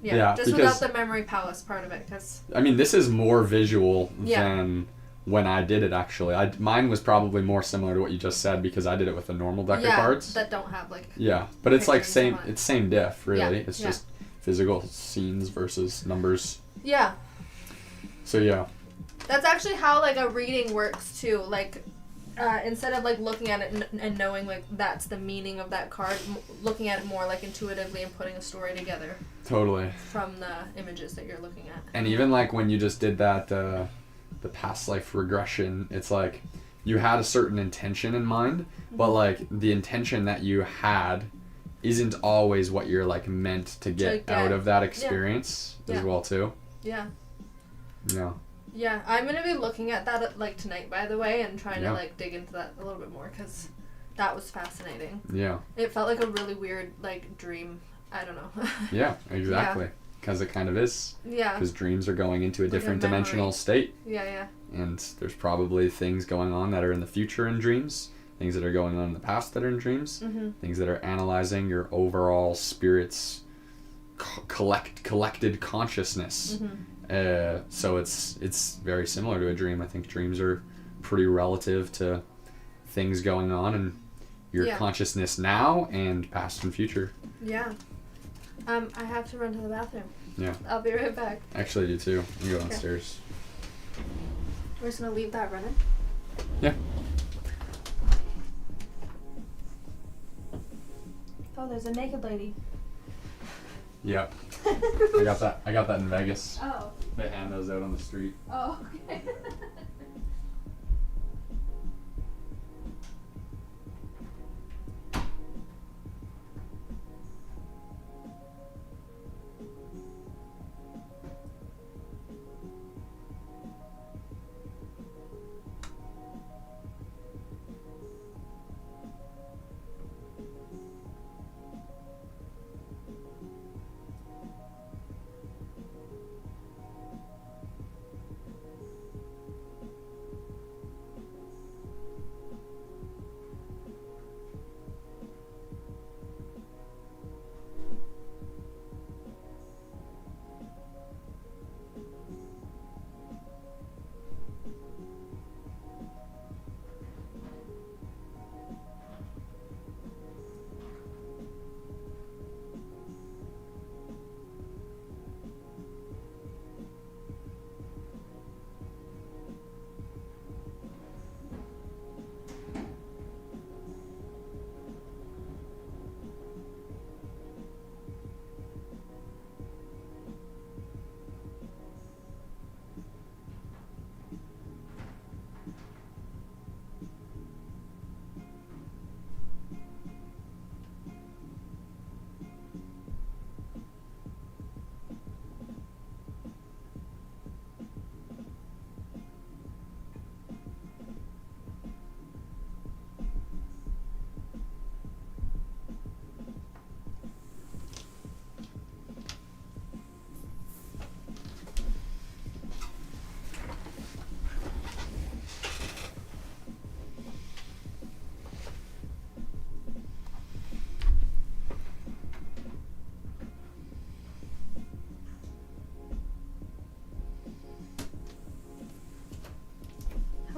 Yeah, just without the memory palace part of it, because... I mean, this is more visual than when I did it, actually. Mine was probably more similar to what you just said, because I did it with a normal deck of cards. That don't have, Yeah, but it's same. it's same diff, really. Yeah, It's just physical scenes versus numbers. Yeah. So, yeah. That's actually how, a reading works, too. Instead of looking at it and knowing that's the meaning of that card, looking at it more intuitively and putting a story together. Totally. From the images that you're looking at. And even when you just did that, the past life regression, it's you had a certain intention in mind, but the intention that you had isn't always what you're meant to get out of that experience as well too. Yeah. Yeah. Yeah, I'm going to be looking at that tonight, by the way, and trying to dig into that a little bit more, because that was fascinating. Yeah. It felt like a really weird dream. I don't know. Yeah, exactly. Because it kind of is. Yeah. Because dreams are going into a different dimensional state. Yeah. And there's probably things going on that are in the future in dreams, things that are going on in the past that are in dreams, things that are analyzing your overall spirit's collected consciousness. So it's very similar to a dream. I think dreams are pretty relative to things going on in your consciousness now and past and future. Yeah. I have to run to the bathroom. Yeah. I'll be right back. Actually, I do too. You go downstairs. We're just gonna leave that running? Yeah. Oh, there's a naked lady. Yep. I got that in Vegas. Oh. They hand those out on the street. Oh, okay.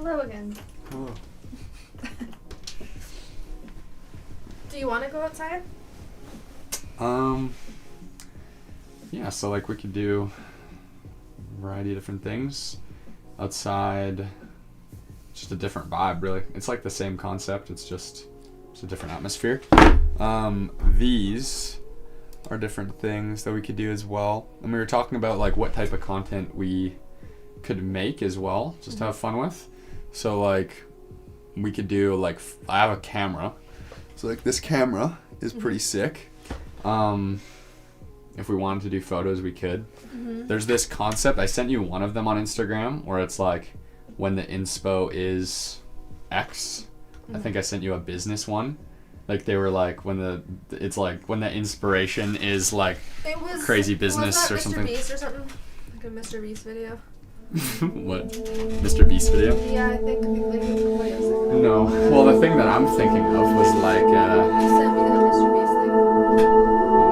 Hello again. Hello. Do you want to go outside? Yeah, so like we could do a variety of different things outside. Just a different vibe, really. It's like the same concept. It's a different atmosphere. These are different things that we could do as well. And we were talking about like what type of content we could make as well, just to have fun with. So like we could do like I have a camera. So like this camera is pretty sick. If we wanted to do photos, we could. There's this concept. I sent you one of them on Instagram where it's like when the inspo is X. I think I sent you a business one. Like they were like it's like when the inspiration is like It was crazy business was that or something. Mr. Beast or something? Like a Mr. Beast video. What? Mr. Beast video? Yeah, I think what he was thinking. No. Well, the thing that I'm thinking of was like You sent me that Mr. Beast thing.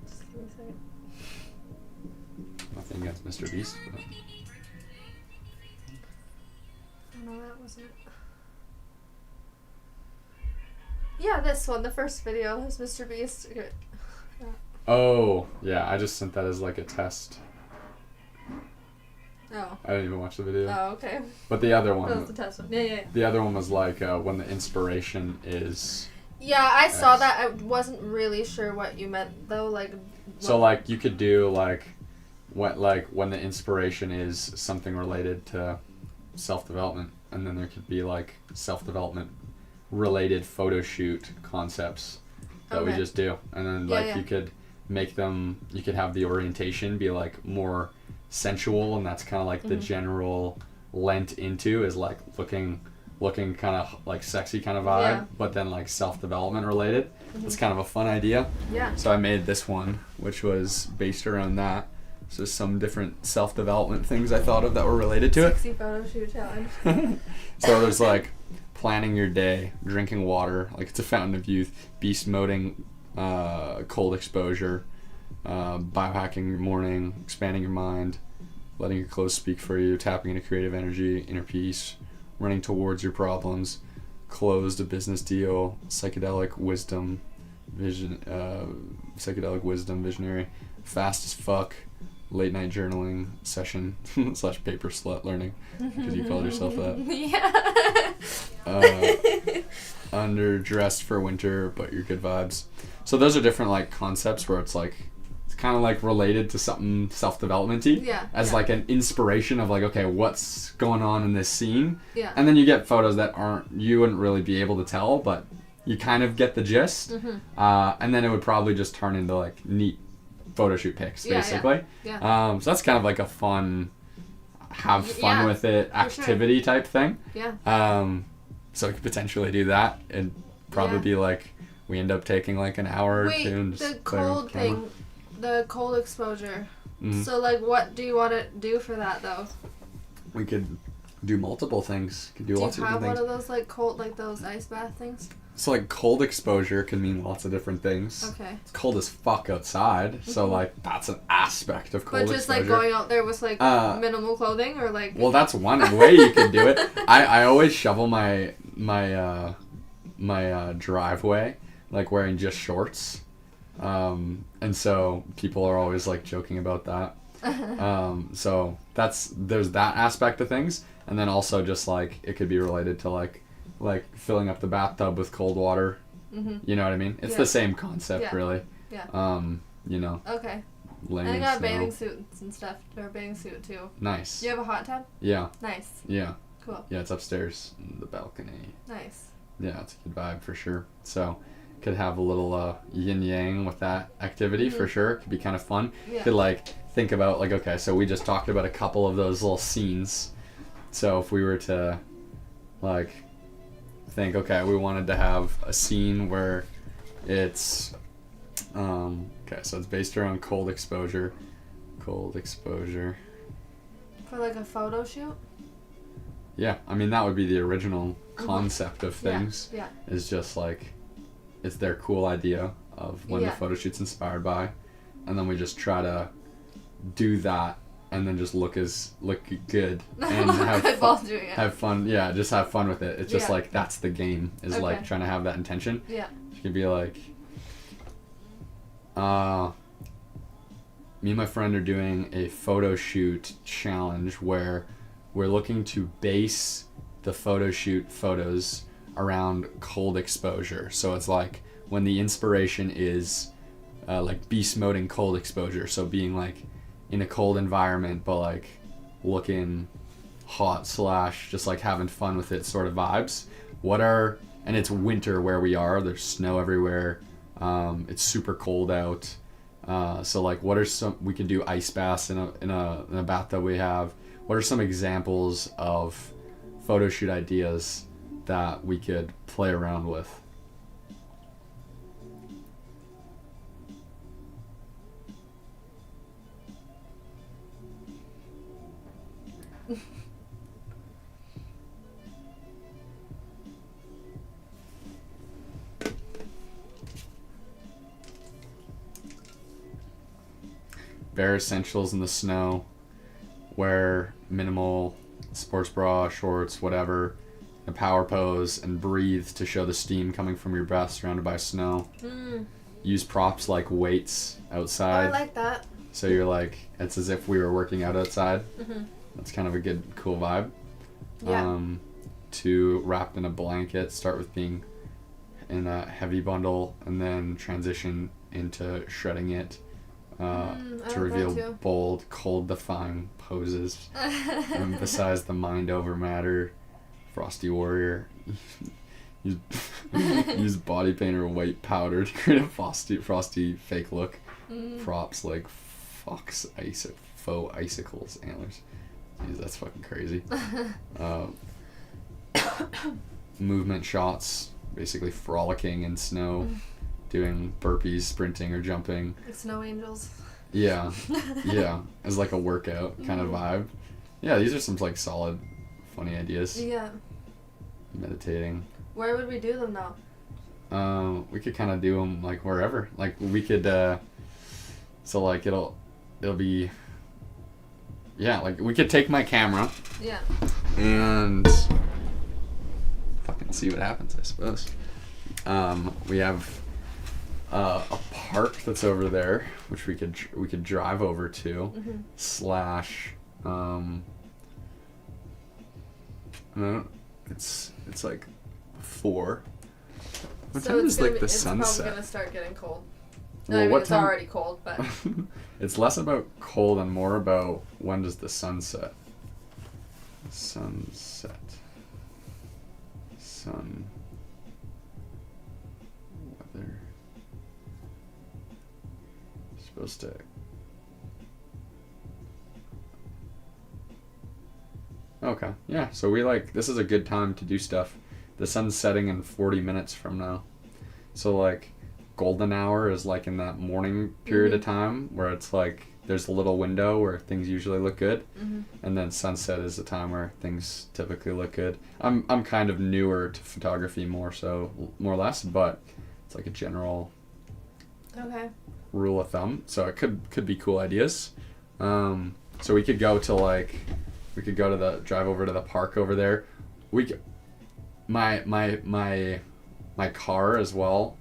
Just give me a second. nothing against Mr. Beast. But Oh, no, that wasn't it. Yeah, this one, the first video, is Mr. Beast. Okay. oh, yeah, I just sent that as like a test. Oh. I didn't even watch the video. Oh, okay. But the other That was one, the test one. Yeah. the other one was like when the inspiration is. Yeah, I saw X. that. I wasn't really sure what you meant though. Like. So like you could do like when the inspiration is something related to self-development, and then there could be like self-development related photo shoot concepts that we Okay. just do, and then Yeah, like yeah. you could make them. You could have the orientation be like more sensual, and that's kind of like the general lent into is like looking kind of like sexy kind of vibe, Yeah. but then like self-development related. It's kind of a fun idea. Yeah. So I made this one, which was based around that. So some different self-development things I thought of that were related to it. 60 photo shoot challenge. So there's like planning your day, drinking water, like it's a fountain of youth, beast moding, cold exposure, biohacking your morning, expanding your mind, letting your clothes speak for you, tapping into creative energy, inner peace, running towards your problems, closed a business deal, psychedelic wisdom, visionary, fast as fuck, late night journaling session / paper slut learning, because you called yourself that. Yeah. Underdressed for winter, but you're good vibes. So those are different like concepts where it's like it's kind of like related to something self-development-y Yeah, as yeah. like an inspiration of like, okay, what's going on in this scene? Yeah. And then you get photos that you wouldn't really be able to tell, but you kind of get the gist. And then it would probably just turn into like neat photo shoot pics, Yeah, yeah. basically. Yeah. So that's kind of like a fun, have fun Yeah, with it for sure. activity type thing. Yeah. So we could potentially do that and probably Yeah. be like, we end up taking like an hour or Wait, two and the just clearing the cold camera. thing, the cold exposure. Mhm. So like, what do you want to do for that though? We could do multiple things. Could do Do you lots of have different one things. of those like cold, like those ice bath things? So like cold exposure can mean lots of different things. Okay. It's cold as fuck outside, so like that's an aspect of cold But just exposure. like going out there with like minimal clothing or like. Well, that's one way you could do it. I always shovel my driveway like wearing just shorts, and so people are always like joking about that. So there's that aspect of things, and then also just like it could be related to like filling up the bathtub with cold water. You know what I mean? It's Yeah. the same concept, Yeah. really. Yeah. You know, Okay. laying And I got snow. bathing suits and stuff, or a bathing suit too. Nice. Do you have a hot tub? Yeah. Nice. Yeah. Cool. Yeah, it's upstairs in the balcony. Nice. Yeah, it's a good vibe for sure. So, could have a little yin yang with that activity for sure. Could be kind of fun. Yeah. Could like think about like, okay, so we just talked about a couple of those little scenes. So if we were to like think, okay, we wanted to have a scene where it's okay, so it's based around cold exposure. Cold exposure. For like a photo shoot? Yeah, I mean that would be the original concept of things. Yeah. Is just like it's their cool idea of when the Yeah. photo shoot's inspired by, and then we just try to do that and then just look good and have Good while doing it. have fun. Yeah, just have fun with it. It's just Yeah. like that's the game is like Okay. trying to have that intention. Yeah. You could be like, me and my friend are doing a photo shoot challenge where we're looking to base the photo shoot photos around cold exposure. So it's like when the inspiration is like beast mode in cold exposure. So being like in a cold environment, but like looking hot / just like having fun with it sort of vibes. And it's winter where we are. There's snow everywhere. It's super cold out. So like, what are some? We could do ice baths in a bath that we have. What are some examples of photo shoot ideas that we could play around with? Bare essentials in the snow. Wear minimal sports bra, shorts, whatever. A power pose and breathe to show the steam coming from your breath surrounded by snow. Use props like weights outside. I like that. So you're like, it's as if we were working out outside. Mm-hmm. That's kind of a good, cool vibe. Yeah. To wrapped in a blanket, start with being in a heavy bundle and then transition into shredding it I to like that reveal too. bold, cold-defying poses. Emphasize the mind over matter. Frosty warrior. Use body paint or white powder to create a frosty fake look. Props like faux icicles, antlers. Jeez, that's fucking crazy. Movement shots, basically frolicking in snow, doing burpees, sprinting or jumping. Like snow angels. Yeah, yeah, as like a workout kind of vibe. Yeah, these are some like solid, funny ideas. Yeah. Meditating. Where would we do them now? We could kind of do them like wherever. Like we could. So like it'll be. Yeah, like we could take my camera Yeah. and fucking see what happens, I suppose. We have a park that's over there, which we could drive over to, / no, it's like 4. What So time it's is gonna like be, the it's probably sunset? gonna start getting cold. Well, I mean, what it's time- already cold, but It's less about cold and more about when does the sun set. Sunset. Sun. Weather. Supposed to. Okay, yeah, so this is a good time to do stuff. The sun's setting in 40 minutes from now. So like, golden hour is like in that morning period of time where it's like, there's a little window where things usually look good. And then sunset is the time where things typically look good. I'm kind of newer to photography more or less, but it's like a general okay. rule of thumb. So it could be cool ideas. So we could go to drive over to the park over there. My car as well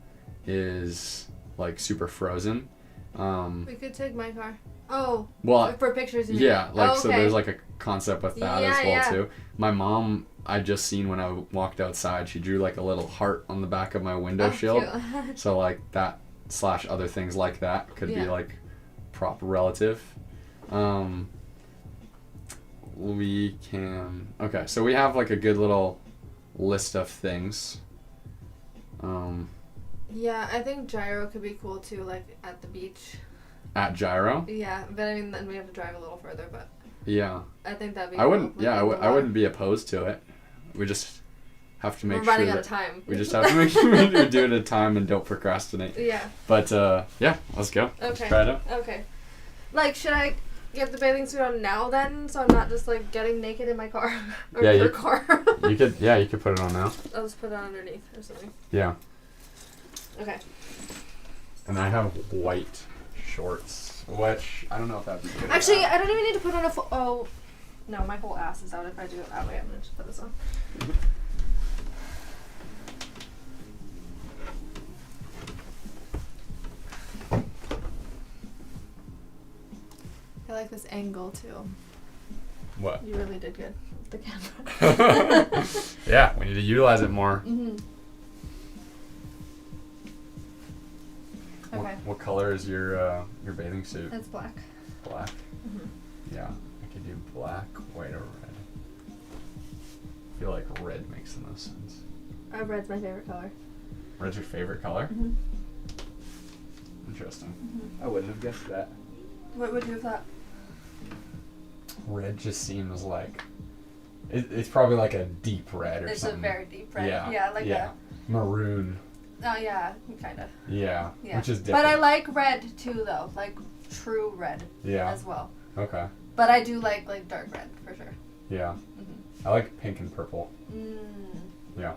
is like super frozen. We could take my car. Oh. Well, for pictures. You mean? yeah, like, Oh, so okay. there's like a concept with that Yeah, as well yeah. too. My mom, I just seen when I walked outside, she drew like a little heart on the back of my window Oh, shield. cute. So like that / other things like that could be Yeah. like prop relative. We can, okay, so we have like a good little list of things. Yeah, I think gyro could be cool too, like at the beach. At Gyro? Yeah, but I mean, then we have to drive a little further, but Yeah. I think that'd be I cool. wouldn't, like, yeah, in the I water. wouldn't be opposed to it. We just have to make We're sure running out that of time. we just have to make sure we do it at time and don't procrastinate. Yeah. But yeah, let's go. Let's Okay. try it out. Okay. Like, should I get the bathing suit on now then, so I'm not just like getting naked in my car or Yeah, your you- car? You could put it on now. I'll just put it on underneath or something. Yeah. Okay. And I have white shorts, which I don't know if that'd be good. Actually, I don't even need to put on a full. Oh, no, my whole ass is out if I do it that way. I'm gonna just put this on. I like this angle too. What? You really did good with the camera. Yeah, we need to utilize it more. Mm-hmm. Okay. What color is your bathing suit? It's black. Black. Mm-hmm. Yeah, I could do black, white, or red. I feel like red makes the most sense. Red's my favorite color. Red's your favorite color? Mm-hmm. Interesting. Mm-hmm. I wouldn't have guessed that. What would you have thought? Red just seems like it's probably like a deep red or It's something. a very deep red. Yeah. Yeah, like maroon. Oh yeah, kind of. Yeah. Yeah. Which is different. But I like red too, though, like true red. Yeah. As well. Okay. But I do like dark red for sure. Yeah. Mm-hmm. I like pink and purple. Mm. Yeah.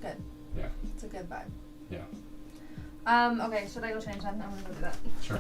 Good. Yeah. It's a good vibe. Yeah. Okay, should I go change then? I'm gonna go do that. Sure.